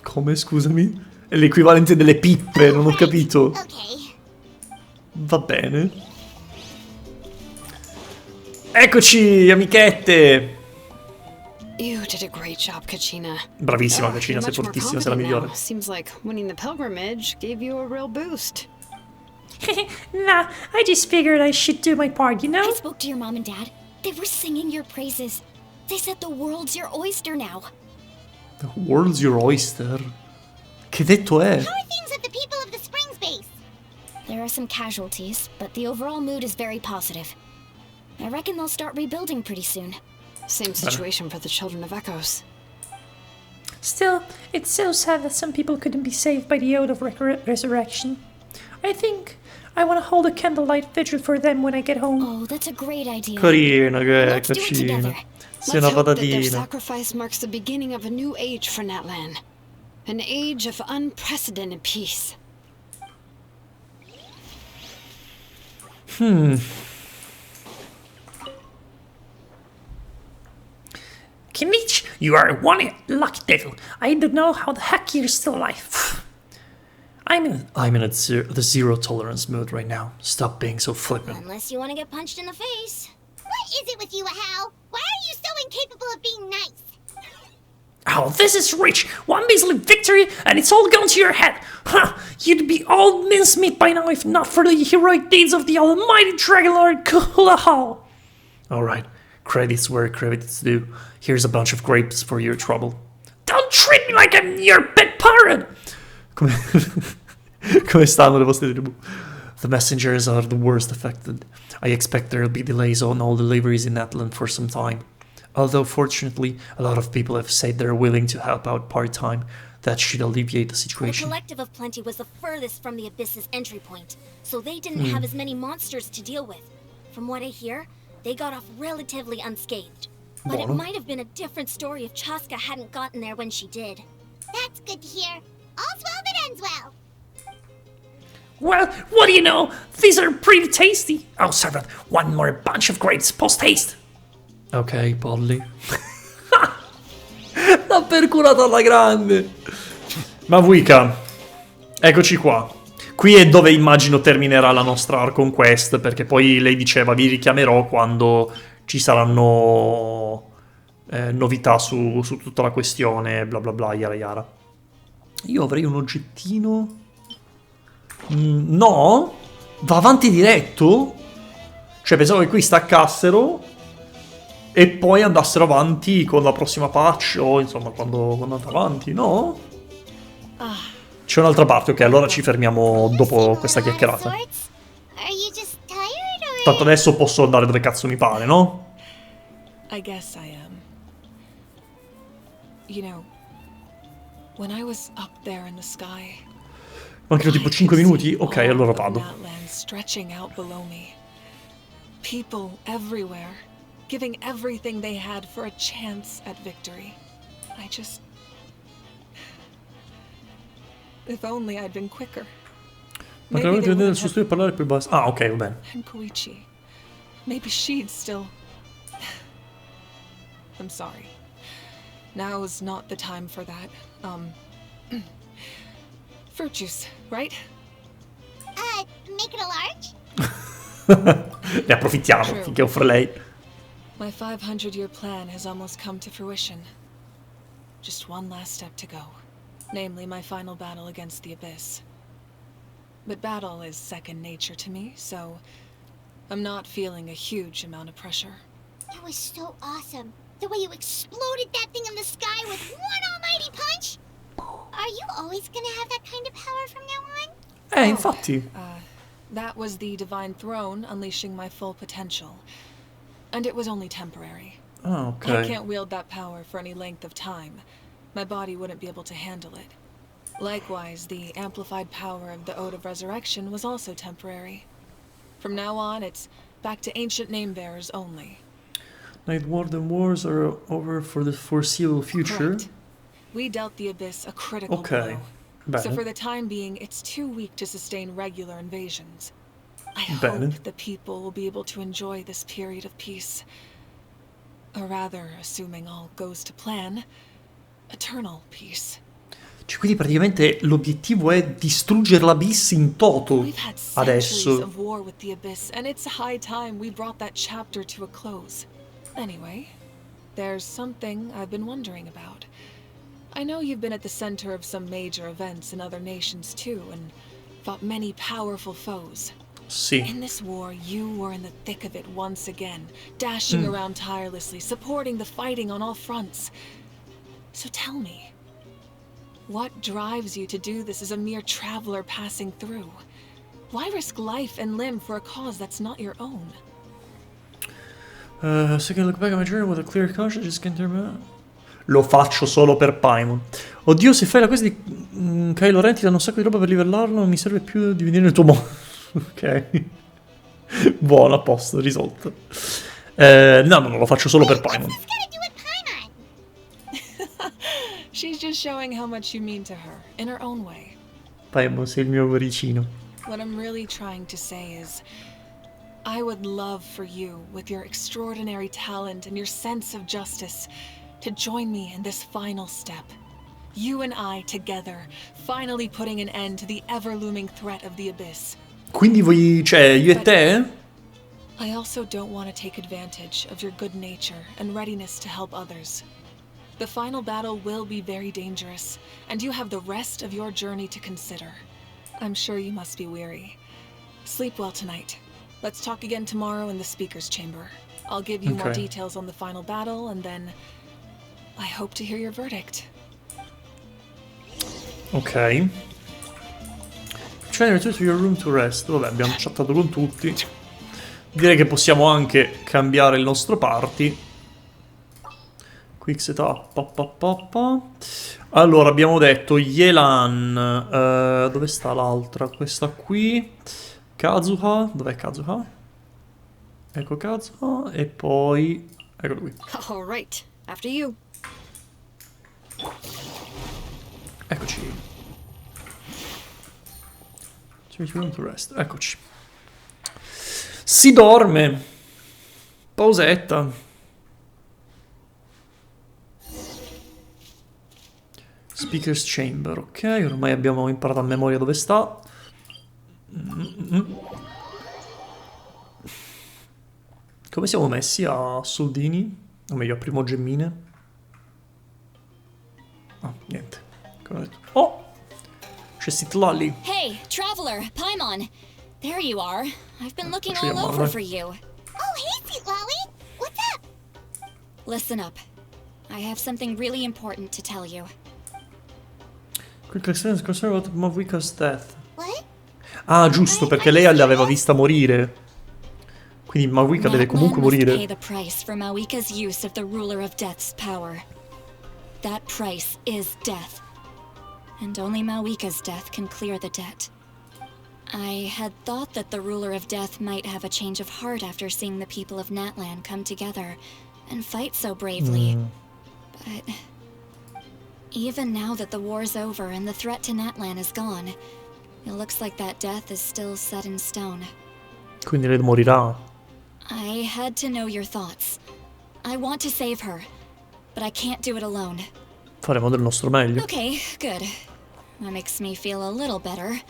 Come, scusami? È l'equivalente delle pippe, non ho capito. Okay. Va bene. Eccoci, amichette! You did a great job, Kachina. Bravissima, Kachina, sei fortissima, sei la migliore. Seems like winning the pilgrimage gave you a real boost. Nah, I just figured I should do my part, you know? I spoke to your mom and dad. They were singing your praises. They said the world's your oyster now. The world's your oyster? Che detto è? How are things at the people of the Springs base? There are some casualties, but the overall mood is very positive. I reckon they'll start rebuilding pretty soon. Same situation for the Children of Echoes. Still, it's so sad that some people couldn't be saved by the Oath of Resurrection. I think I want to hold a candlelight vigil for them when I get home. Oh, that's a great idea. Carina, che Let's do it Kachina. together. Sei una Let's hope that their patatina. sacrifice marks the beginning of a new age for Natlan. An age of unprecedented peace. Kinich, you are one lucky devil. I don't know how the heck you're still alive. I'm in the zero tolerance mood right now. Stop being so flippant. Unless you want to get punched in the face. What is it with you, Hal? Why are you so incapable of being nice? Oh, this is rich. One measly victory, and it's all gone to your head. Huh, you'd be all mincemeat by now if not for the heroic deeds of the almighty Dragonlord Kulahal. Alright, credits where credits due. Here's a bunch of grapes for your trouble. Don't treat me like I'm your pet parrot. Come stanno le vostre tribù? The messengers are the worst affected. I expect there'll be delays on all deliveries in Natlan for some time. Although fortunately, a lot of people have said they're willing to help out part-time. That should alleviate the The situation. Collective of Plenty was the furthest from the Abyss's entry point, so they didn't have as many monsters to deal with. From what I hear, they got off relatively unscathed. But it might have been a different story if Chaska hadn't gotten there when she did. That's good to hear. All's well that ends well. Well, what do you know? These are pretty tasty. Oh, servant, one more bunch of grapes post-haste. Ok, Polly. L'ha percurata alla grande. Ma Wicca, eccoci qua. Qui è dove immagino terminerà la nostra conquest, perché poi lei diceva vi richiamerò quando ci saranno novità su tutta la questione, bla bla bla, yara yara. Io avrei un oggettino. No? Va avanti diretto? Cioè pensavo che qui staccassero e poi andassero avanti con la prossima patch o insomma quando andate avanti, no? C'è un'altra parte, ok, allora ci fermiamo dopo questa chiacchierata. Tanto adesso posso andare dove cazzo mi pare, no? I guess I am. You know, when I was up there in the sky, Mancano tipo 5 minuti? Ok, allora vado. Natlan stretching out below me. People everywhere. giving everything they had for a chance at victory. I just... If only I'd been quicker. Ma che avete vedere il suo studio parlare più basso. Ah, ok, va bene. And Koichi. Maybe she'd still... I'm sorry. Now's not the time for that. Fruit juice, right? Make it a large? Ne approfittiamo finché offre lei. My 500-year plan has almost come to fruition. Just one last step to go. Namely, my final battle against the Abyss. But battle is second nature to me, so I'm not feeling a huge amount of pressure. It was so awesome. The way you exploded that thing in the sky with one almighty punch. Are you always gonna have that kind of power from now on? Infatti. That was the Divine Throne unleashing my full potential. And it was only temporary. Ah, okay. I can't wield that power for any length of time. My body wouldn't be able to handle it. Likewise, the amplified power of the Ode of Resurrection was also temporary. From now on, it's back to ancient name-bearers only. Night Warden Wars are over for the foreseeable future. Correct. We dealt the Abyss a critical Okay. blow. So Bene. for the time being, it's too weak to sustain regular invasions. I Bene. hope the people will be able to enjoy this period of peace. Or rather, assuming all goes to plan, eternal peace. Cioè, quindi praticamente l'obiettivo è distruggere l'Abyss in toto We've had centuries adesso. of war with the Abyss, and it's high time we brought that chapter to a close. Anyway, there's something I've been wondering about. I know you've been at the center of some major events in other nations too, and fought many powerful foes. Sì. In this war, you were in the thick of it once again, dashing around tirelessly, supporting the fighting on all fronts. So tell me, what drives you to do this as a mere traveler passing through? Why risk life and limb for a cause that's not your own? So I can look back at my journey with a clear conscience, just can't remember. Lo faccio solo per Paimon. Oddio, se fai la cosa di Kylo Ren ti danno un sacco di roba per livellarlo, non mi serve più di venire nel tuo mondo. Ok. Buono, a posto, risolto. No, non lo faccio solo per Paimon. She's just showing how much you mean to her, in her own way. Paimon, sei il mio cuoricino. What I'm really trying to say is, I would love for you, with your extraordinary talent and your sense of justice, to join me in this final step. You and I together, finally putting an end to the ever-looming threat of the Abyss. Quindi voi, cioè, io e te? I also don't want to take advantage of your good nature and readiness to help others. The final battle will be very dangerous, and you have the rest of your journey to consider. I'm sure you must be weary. Sleep well tonight. Let's talk again tomorrow in the speaker's chamber. I'll give you more details on the final battle, and then I hope to hear your verdict. Ok. Try to return to your room to rest. Vabbè, abbiamo chattato con tutti. Direi che possiamo anche cambiare il nostro party. Quick setup. Allora, abbiamo detto Yelan. Dove sta l'altra? Questa qui. Kazuha. Dov'è Kazuha? Ecco Kazuha. E poi... Eccolo qui. All right, after you. Eccoci. Eccoci. Si dorme. Pausetta. Speaker's Chamber, ok, ormai abbiamo imparato a memoria dove sta. Come siamo messi a soldini? O meglio, a primogemmine? Ah, niente. Come ho detto. Oh! C'è Citlali. Hey, traveler, Paimon. There you are. I've been looking all over for you. Oh, hey, Sweet Lolly. What's up? Listen up. I have something really important to tell you. Quick experience concerned about Mavika's death. What? Ah, giusto, perché lei l'aveva vista morire. Quindi Mavika deve comunque morire. Natlan must pay the price for Mawika's use of the ruler of death's power. That price is death. And only Mawika's death can clear the debt. I had thought that the ruler of death might have a change of heart after seeing the people of Natlan come together and fight so bravely. But even now that the war's over and the threat to Natlan is gone, it looks like that death is still set in stone. Quindi lei morirà. I had to know your thoughts. I want to save her, but I can't do it alone. Faremo del nostro meglio. Okay, good. That makes me feel a little better.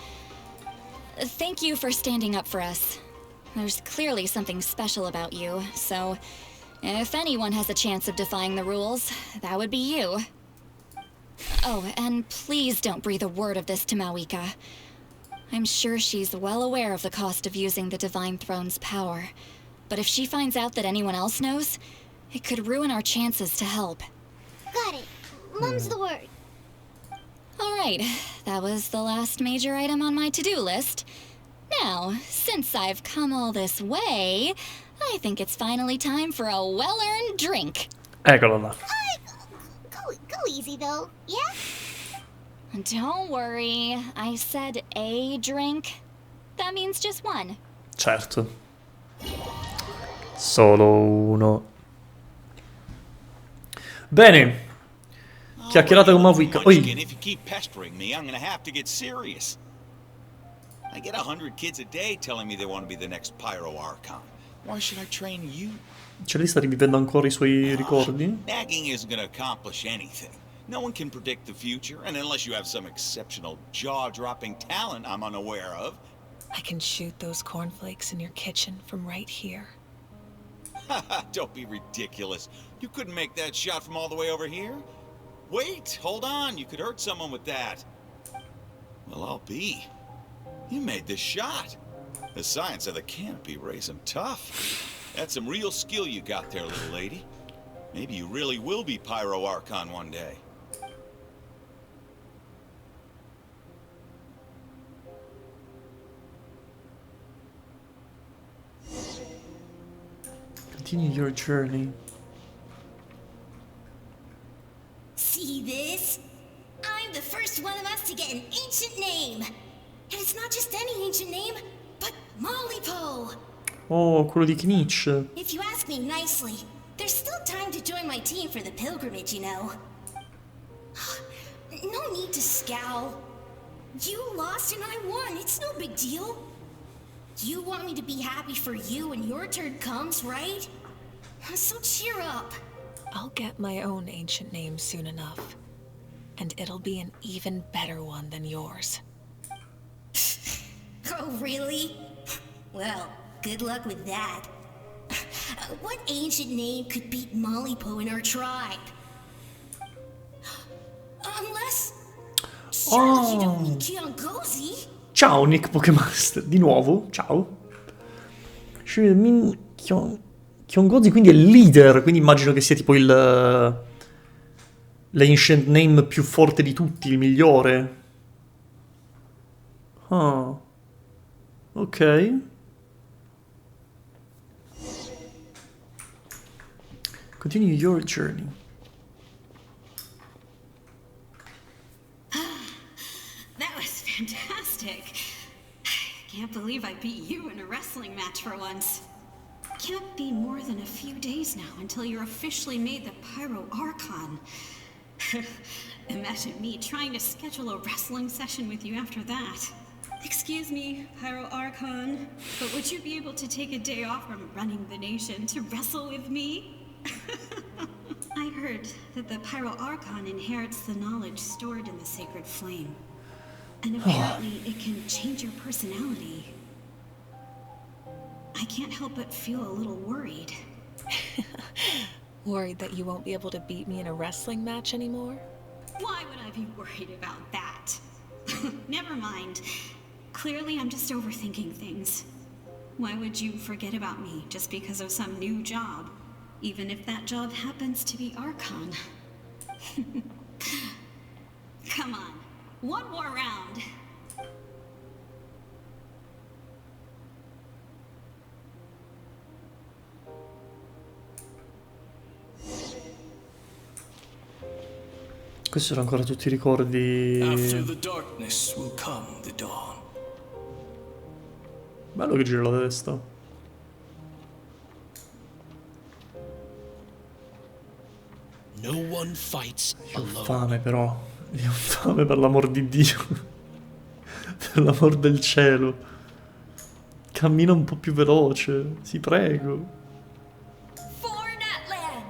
Thank you for standing up for us. There's clearly something special about you, so if anyone has a chance of defying the rules, that would be you. Oh, and please don't breathe a word of this to Mawika. I'm sure she's well aware of the cost of using the Divine Throne's power. But if she finds out that anyone else knows, it could ruin our chances to help. Got it. Mum's the word. Alright, that was the last major item on my to-do list. Now, since I've come all this way, I think it's finally time for a well-earned drink. Eccola là. Go easy though, yeah? Don't worry, I said a drink. That means just one. Certo. Solo uno. Bene. Chiacchierata con Mawika. Munchkin, if you keep pestering me, I'm gonna have to get serious. I get 100 kids a day telling me they want to be the next Pyro Archon. Why should I train you? Cioè lei sta rivivendo ancora i suoi ricordi? Nagging isn't gonna accomplish anything. No one can predict the future, and unless you have some exceptional jaw-dropping talent I'm unaware of. I can shoot those cornflakes in your kitchen from right here. Don't be ridiculous. You couldn't make that shot from all the way over here? Wait, hold on. You could hurt someone with that. Well, I'll be. You made this shot. The science of the canopy rays him tough. That's some real skill you got there, little lady. Maybe you really will be Pyro Archon one day. Continue your journey. See this? I'm the first one of us to get an ancient name. And it's not just any ancient name, but Malipo. Oh, quello di Knitch. If you ask me nicely, there's still time to join my team for the pilgrimage, you know. No need to scowl. You lost and I won. It's no big deal. You want me to be happy for you when your turn comes, right? So cheer up. I'll get my own ancient name soon enough. And it'll be an even better one than yours. Oh, really? Well, good luck with that. What ancient name could beat Malipo in our tribe? Unless... Surely you don't mean Kiangozi? Ciao Nick Pokemaster, di nuovo, ciao. Kyongozi quindi è il leader, quindi immagino che sia tipo l'ancient name più forte di tutti, il migliore. Ah. Ok. Continue your journey. That was fantastic. I can't believe I beat you in a wrestling match for once. Can't be more than a few days now until you're officially made the Pyro Archon. Imagine me trying to schedule a wrestling session with you after that. Excuse me, Pyro Archon, but would you be able to take a day off from running the nation to wrestle with me? I heard that the Pyro Archon inherits the knowledge stored in the sacred flame. And apparently it can change your personality. I can't help but feel a little worried. Worried that you won't be able to beat me in a wrestling match anymore? Why would I be worried about that? Never mind. Clearly I'm just overthinking things. Why would you forget about me just because of some new job? Even if that job happens to be Archon. Come on, one more round. Questi sono ancora tutti i ricordi. After the darkness will come the dawn. Bello che gira la testa. No one fights Io ho alone. fame però. Io ho fame per l'amor di Dio. Per l'amor del cielo. Cammina un po' più veloce, ti prego. For Natlan!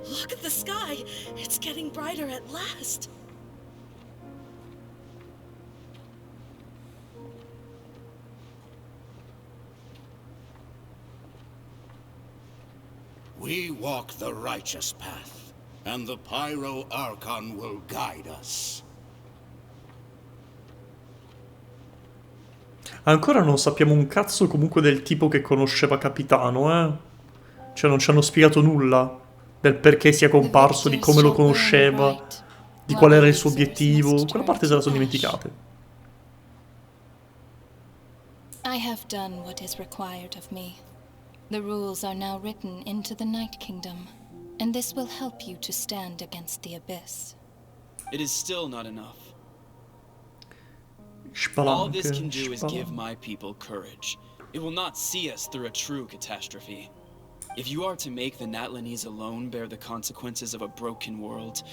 Look at the sky! It's getting brighter at last! We walk the righteous path, and the Pyro Archon will guide us. Ancora non sappiamo un cazzo comunque del tipo che conosceva Capitano, eh? Cioè non ci hanno spiegato nulla del perché sia comparso, di come lo conosceva, di qual era il suo obiettivo. Quella parte se la sono dimenticate. I have done what is required of me. The rules are now written into the Night Kingdom, and this will help you to stand against the Abyss. It is still not enough. Spalanche, All this can do is give my people courage. It will not see us through a true catastrophe. If you are to make the Natlanese alone bear the consequences of a broken world,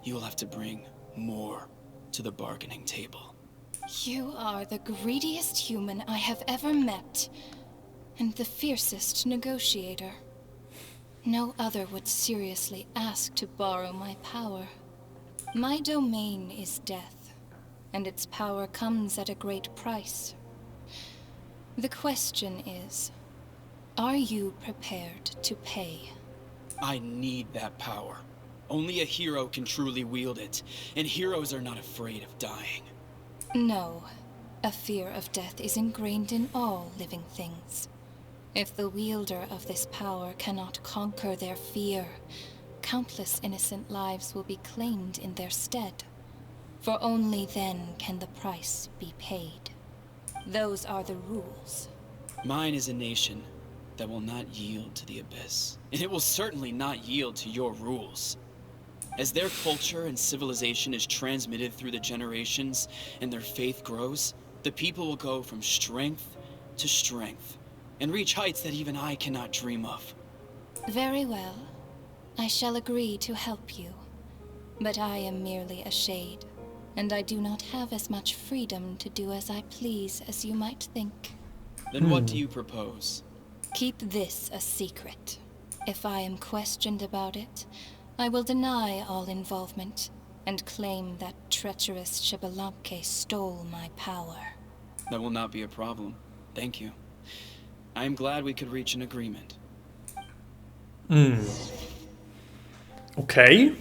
you will have to bring more to the bargaining table. You are the greediest human I have ever met, and the fiercest negotiator. No other would seriously ask to borrow my power. My domain is death, and its power comes at a great price. The question is, are you prepared to pay? I need that power. Only a hero can truly wield it, and heroes are not afraid of dying. No, a fear of death is ingrained in all living things. If the wielder of this power cannot conquer their fear, countless innocent lives will be claimed in their stead. For only then can the price be paid. Those are the rules. Mine is a nation that will not yield to the Abyss, and it will certainly not yield to your rules. As their culture and civilization is transmitted through the generations and their faith grows, the people will go from strength to strength and reach heights that even I cannot dream of. Very well. I shall agree to help you. But I am merely a shade, and I do not have as much freedom to do as I please as you might think. Then what do you propose? Keep this a secret. If I am questioned about it, I will deny all involvement and claim that treacherous Xbalanque stole my power. That will not be a problem. Thank you. I am glad we could reach an agreement. Ok.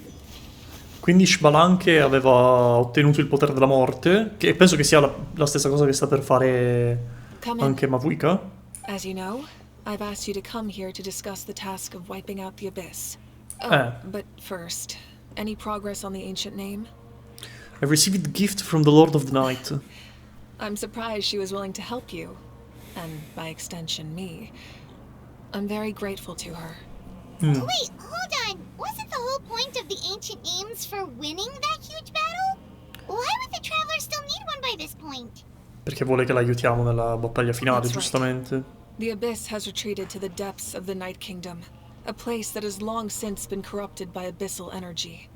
Quindi Xbalanque aveva ottenuto il potere della morte, che penso che sia la stessa cosa che sta per fare anche Mavuika. As you know, I've asked you to come here to discuss the task of wiping out the Abyss. Oh, but first, any progress on the ancient name? I received a gift from the Lord of the Night. I'm surprised she was willing to help you. And by extension, me. I'm very grateful to her. Wait, hold on. Wasn't the whole point of the ancient names for winning that huge battle? Why would the Traveler still need one by this point? Perché vuole che l'aiutiamo nella battaglia finale, That's giustamente. The Abyss has retreated to the depths of the Night Kingdom, a place that has long since been corrupted by abyssal energy.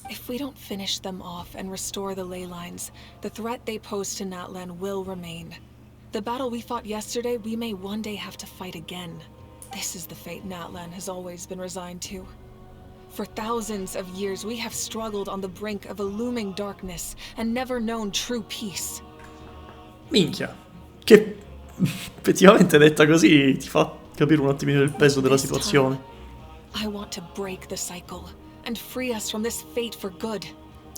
If we don't finish them off and restore the ley lines, the threat they pose to Natlan will remain. The battle we fought yesterday, we may one day have to fight again. This is the fate Natlan has always been resigned to. For thousands of years, we have struggled on the brink of a looming darkness and never known true peace. Minchia. Che effettivamente detta così ti fa capire un attimino il peso della situazione. I want to break the cycle and free us from this fate for good.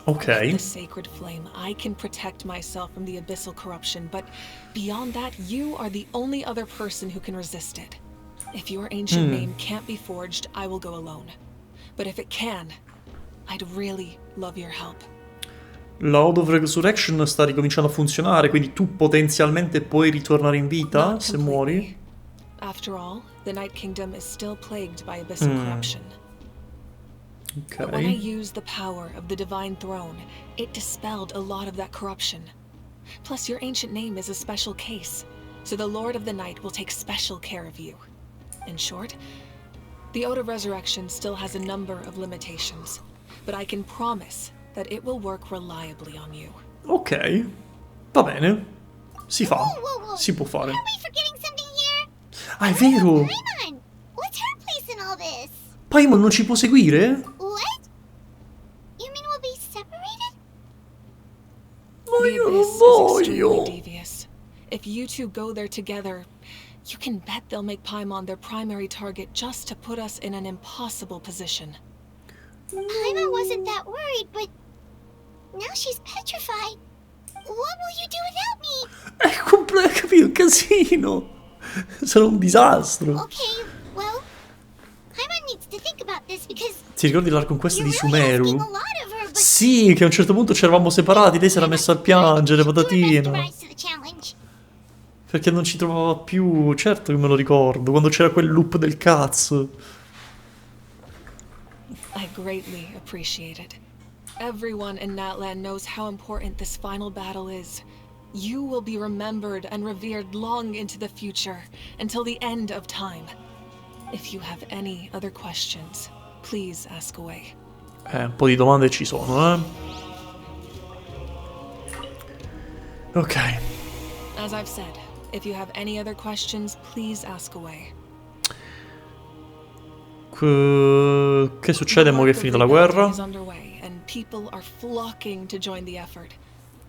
Ok. With the sacred flame, I can protect myself from the abyssal corruption, but beyond that, you are the only other person who can resist it. If your ancient name can't be forged, I will go alone. But if it can, I'd really love your help. La Ode of Resurrection sta ricominciando a funzionare, quindi tu potenzialmente puoi ritornare in vita se muori. After all, the Night Kingdom is still plagued by abyssal corruption. But when I used the power of the Divine Throne, it dispelled a lot of that corruption. Plus, your ancient name is a special case, so the Lord of the Night will take special care of you. In short, the Ode of Resurrection still has a number of limitations, but I can promise that it will work reliably on you. Ok, va bene. Si fa. Si può fare. Ah, è vero! Paimon! What's her place in all this? Paimon non ci può seguire? What? You mean we'll be separated? The abyss is extremely devious. If you two go there together, you can bet they'll make Paimon their primary target just to put us in an impossible position. Paimon wasn't that worried, but now she's petrified. What will you do without me? Hai capito? Un casino. Sarà un disastro. Okay, well, Paimon needs to think about this because Ti ricordi la conquista di Sumeru? Sì, che a un certo punto ci eravamo separati, lei si era messa a piangere, patatina. Perché non ci trovava più, certo che me lo ricordo, quando c'era quel loop del cazzo. I greatly appreciate it. Everyone in Natlan knows how important this final battle is. You will be remembered and revered long into the future, until the end of time. If you have any other questions, please ask away. Un po' di domande ci sono, eh. Ok. As I've said, if you have any other questions, please ask away. Che succede mo che è finita la guerra? Is underway, and people are flocking to join the effort.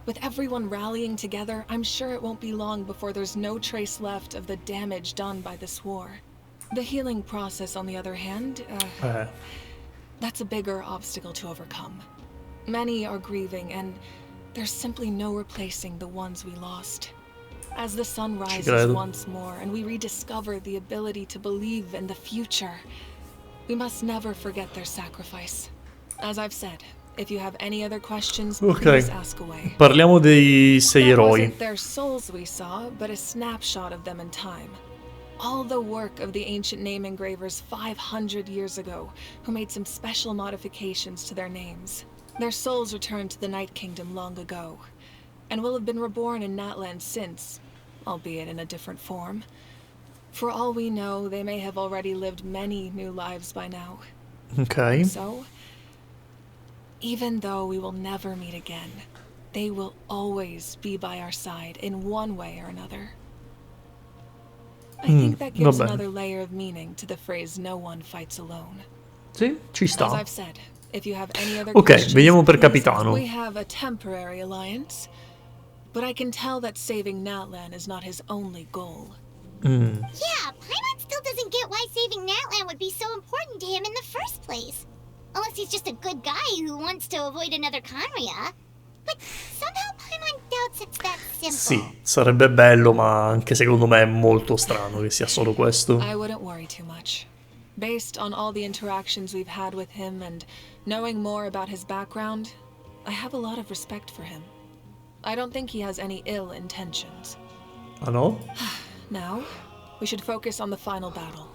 With everyone rallying together, I'm sure it won't be long before there's no trace left of the damage done by this war. The healing process, on the other hand, that's a bigger obstacle to overcome. Many are grieving, and there's simply no replacing the ones we lost. As the sun rises once more, and we rediscover the ability to believe in the future, we must never forget their sacrifice. As I've said, if you have any other questions, please ask away. Parliamo dei 6 eroi. Wasn't their souls we saw, but a snapshot of them in time. All the work of the ancient name engravers 500 years ago, who made some special modifications to their names. Their souls returned to the Night Kingdom long ago, and will have been reborn in Natlan since, albeit in a different form. For all we know, they may have already lived many new lives by now. Ok. So, even though we will never meet again, they will always be by our side in one way or another. I think that gives another layer of meaning to the phrase "no one fights alone." Sì, ci sta. As I've said, if you have any other ok, vediamo per capitano. We have a temporary alliance, but I can tell that saving Natlan is not his only goal. Yeah, Paimon still doesn't get why saving Natlan would be so important to him in the first place. Unless he's just a good guy who wants to avoid another Conria. But somehow Paimon doubts it's that simple. Sì, sarebbe bello, ma anche secondo me è molto strano che sia solo questo. I wouldn't worry too much. Based on all the interactions we've had with him and knowing more about his background, I have a lot of respect for him. I don't think he has any ill intentions. Ah no? Now, we should focus on the final battle.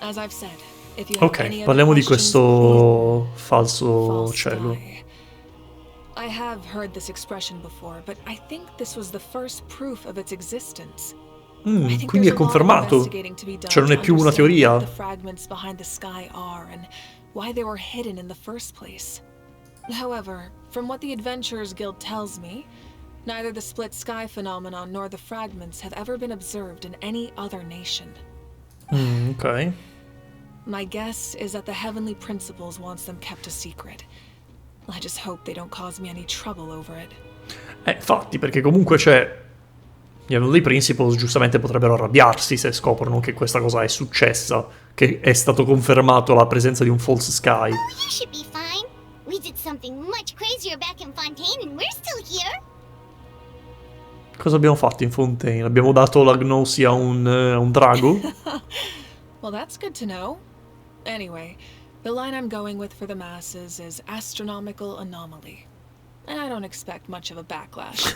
As I've said, if you have any other parliamo di questions, questo falso cielo. I have heard this expression before, but I think this was the first proof of its existence. Quindi è confermato. Cioè non è più una teoria. The fragments behind the sky are and why they were hidden in the first place. However, from what the Adventurers Guild tells me, neither the split sky phenomenon nor the fragments have ever been observed in any other nation. Ok. My guess is that the Heavenly Principles wants them kept a secret. I just hope they don't cause me any trouble over it. Infatti, perché comunque c'è... Gli Heavenly Principles giustamente potrebbero arrabbiarsi se scoprono che questa cosa è successa, che è stato confermato la presenza di un false sky. Oh, you should be fine. We did something much crazier back in Fontaine and we're still here. Cosa abbiamo fatto in Fontaine? Abbiamo dato la gnosi a un drago? Well, that's good to know. Anyway, the line I'm going with for the masses is astronomical anomaly. And I don't expect much of a backlash.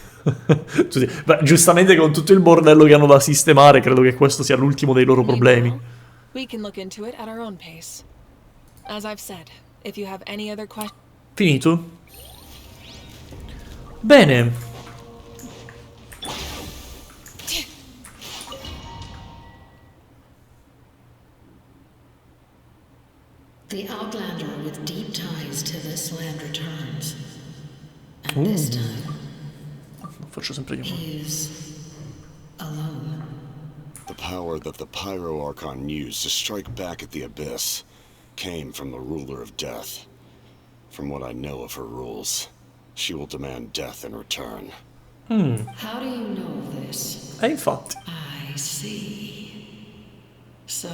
Beh, giustamente con tutto il bordello che hanno da sistemare, credo che questo sia l'ultimo dei loro problemi. We can look into it at our own pace. As I've said, if you have any other questions... Finito? Bene. The outlander with deep ties to this land returns. And this time, faccio sempre io. he is alone. The power that the Pyro Archon used to strike back at the Abyss came from the Ruler of Death. From what I know of her rules, she will demand death in return. How do you know this? Infatti. I see. So,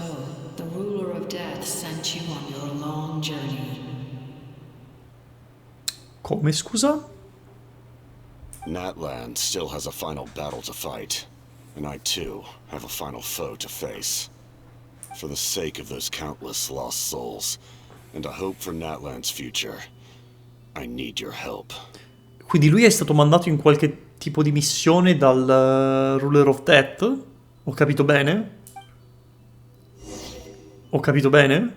the ruler of death sent you on your long journey. Come, scusa? Natlan still has a final battle to fight, and I too have a final foe to face. For the sake of those countless lost souls, and a hope for Natlan's future, I need your help. Quindi lui è stato mandato in qualche tipo di missione dal Ruler of Death? Ho capito bene? Ho capito bene?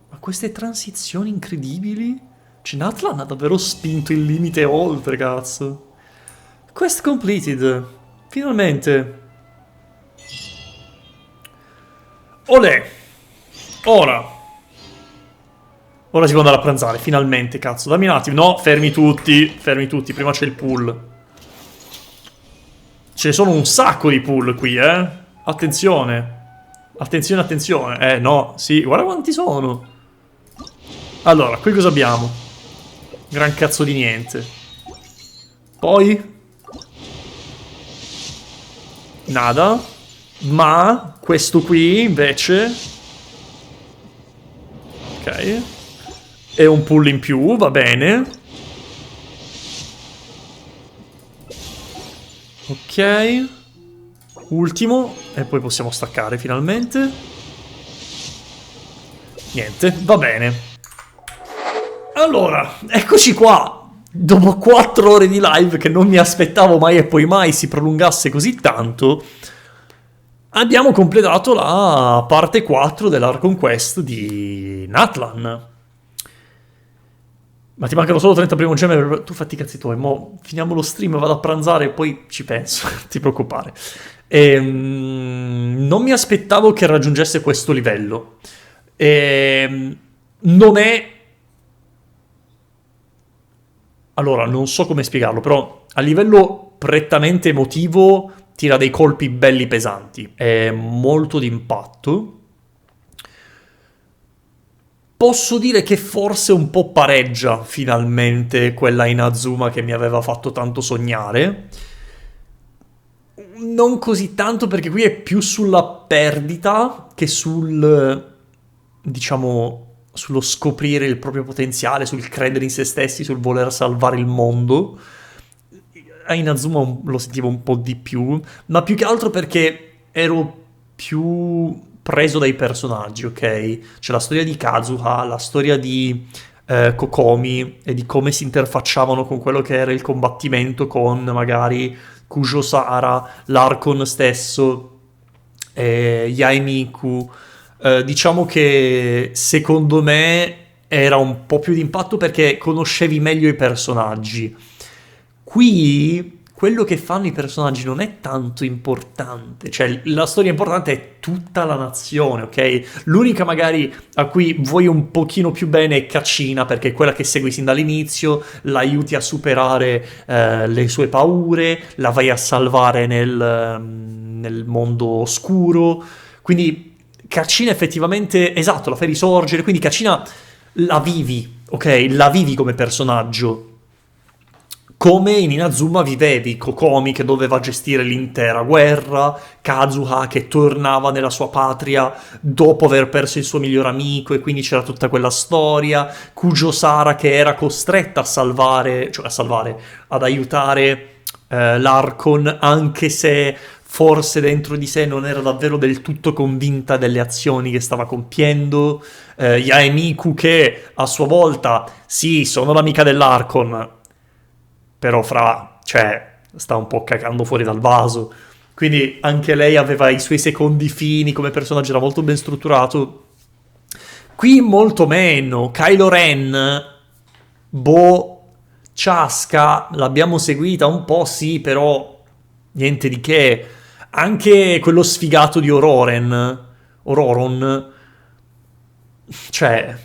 Ma queste transizioni incredibili? Cioè, Natlan ha davvero spinto il limite oltre, cazzo. Quest completed. Finalmente. Olè. Ora. Ora si può andare a pranzare, finalmente, cazzo. Dammi un attimo. No, fermi tutti. Fermi tutti. Prima c'è il pool. Ce ne sono un sacco di pool qui, eh. Attenzione. Attenzione, attenzione. No, sì. Guarda quanti sono. Allora, qui cosa abbiamo? Gran cazzo di niente. Poi... nada. Ma questo qui, invece... ok. E un pull in più, va bene. Ok. Ultimo. E poi possiamo staccare finalmente. Niente, va bene. Allora, eccoci qua. Dopo 4 ore di live che non mi aspettavo mai e poi mai si prolungasse così tanto, abbiamo completato la parte 4 dell'Archon Quest di Natlan. Ma ti mancano solo 30 primo gemme per... Tu fatti i cazzi tuoi, mo finiamo lo stream, vado a pranzare e poi ci penso, non ti preoccupare. Non mi aspettavo che raggiungesse questo livello. Non è... Allora, non so come spiegarlo, però a livello prettamente emotivo tira dei colpi belli pesanti. È molto d'impatto. Posso dire che forse un po' pareggia finalmente quella in Azuma che mi aveva fatto tanto sognare. Non così tanto perché qui è più sulla perdita che sul, diciamo, sullo scoprire il proprio potenziale, sul credere in se stessi, sul voler salvare il mondo. In Azuma lo sentivo un po' di più, ma più che altro perché ero più preso dai personaggi, ok? C'è la storia di Kazuha, la storia di Kokomi e di come si interfacciavano con quello che era il combattimento con magari Kujo Sara, l'Archon stesso, Yae Miku. Diciamo che secondo me era un po' più di impatto perché conoscevi meglio i personaggi. Qui quello che fanno i personaggi non è tanto importante, cioè la storia importante è tutta la nazione, ok? L'unica magari a cui vuoi un pochino più bene è Kachina, perché è quella che segui sin dall'inizio, l'aiuti a superare le sue paure, la vai a salvare nel mondo oscuro, quindi Kachina effettivamente, esatto, la fai risorgere, quindi Kachina la vivi, ok? La vivi come personaggio. Come in Inazuma vivevi Kokomi che doveva gestire l'intera guerra, Kazuha che tornava nella sua patria dopo aver perso il suo miglior amico e quindi c'era tutta quella storia, Kujo Sara che era costretta a salvare, ad aiutare l'Archon anche se forse dentro di sé non era davvero del tutto convinta delle azioni che stava compiendo, Yaemiku che a sua volta, sì, sono l'amica dell'Archon, però cioè, sta un po' cacando fuori dal vaso, quindi anche lei aveva i suoi secondi fini, come personaggio era molto ben strutturato. Qui molto meno. Kylo Ren, Ciasca, l'abbiamo seguita un po', sì, però niente di che. Anche quello sfigato di Ororon, cioè,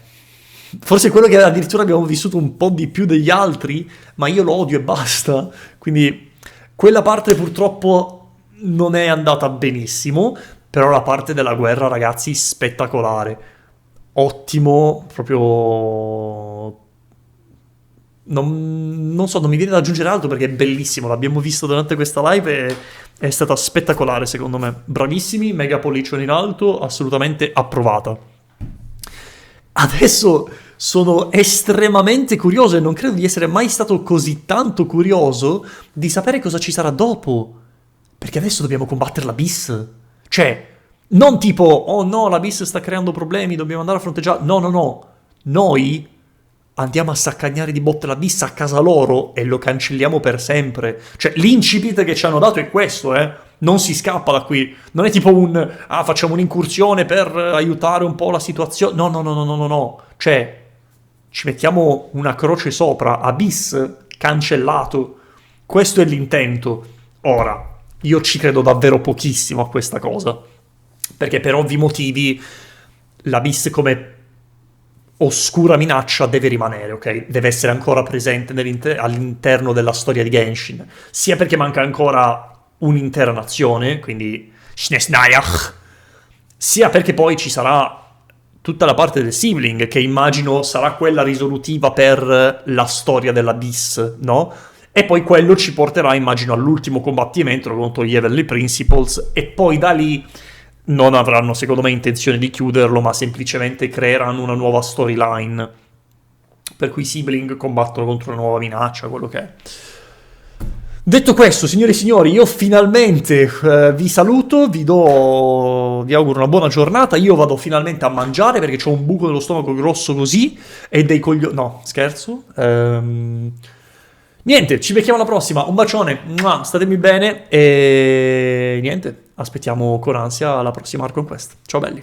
forse quello che addirittura abbiamo vissuto un po' di più degli altri, ma io lo odio e basta. Quindi quella parte purtroppo non è andata benissimo, però la parte della guerra, ragazzi, spettacolare. Ottimo, proprio... Non so, non mi viene da aggiungere altro perché è bellissimo, l'abbiamo visto durante questa live e è stata spettacolare secondo me. Bravissimi, mega pollicione in alto, assolutamente approvata. Adesso sono estremamente curioso e non credo di essere mai stato così tanto curioso di sapere cosa ci sarà dopo. Perché adesso dobbiamo combattere l'Abyss. Cioè, non tipo, oh no, l'Abyss sta creando problemi, dobbiamo andare a fronteggiare. No, no, no. Noi andiamo a saccagnare di botte l'Abyss a casa loro e lo cancelliamo per sempre. Cioè, l'incipit che ci hanno dato è questo, Non si scappa da qui. Non è tipo facciamo un'incursione per aiutare un po' la situazione. No, no, no, no, no, no, no. Cioè, ci mettiamo una croce sopra. Abyss cancellato. Questo è l'intento. Ora, io ci credo davvero pochissimo a questa cosa. Perché per ovvi motivi l'Abyss come oscura minaccia deve rimanere, ok? Deve essere ancora presente all'interno della storia di Genshin. Sia perché manca ancora un'intera nazione, quindi Shnesnayach, sia perché poi ci sarà tutta la parte del sibling, che immagino sarà quella risolutiva per la storia dell'Abyss, no? E poi quello ci porterà, immagino, all'ultimo combattimento contro gli Heavenly Principles, e poi da lì non avranno, secondo me, intenzione di chiuderlo, ma semplicemente creeranno una nuova storyline, per cui i sibling combattono contro una nuova minaccia, quello che è. Detto questo, signori e signori, io finalmente vi saluto, vi auguro una buona giornata, io vado finalmente a mangiare perché ho un buco nello stomaco grosso così, e dei coglioni... No, scherzo. Niente, ci becchiamo alla prossima, un bacione, statemi bene, e niente, aspettiamo con ansia la prossima Hard Conquest. Ciao belli.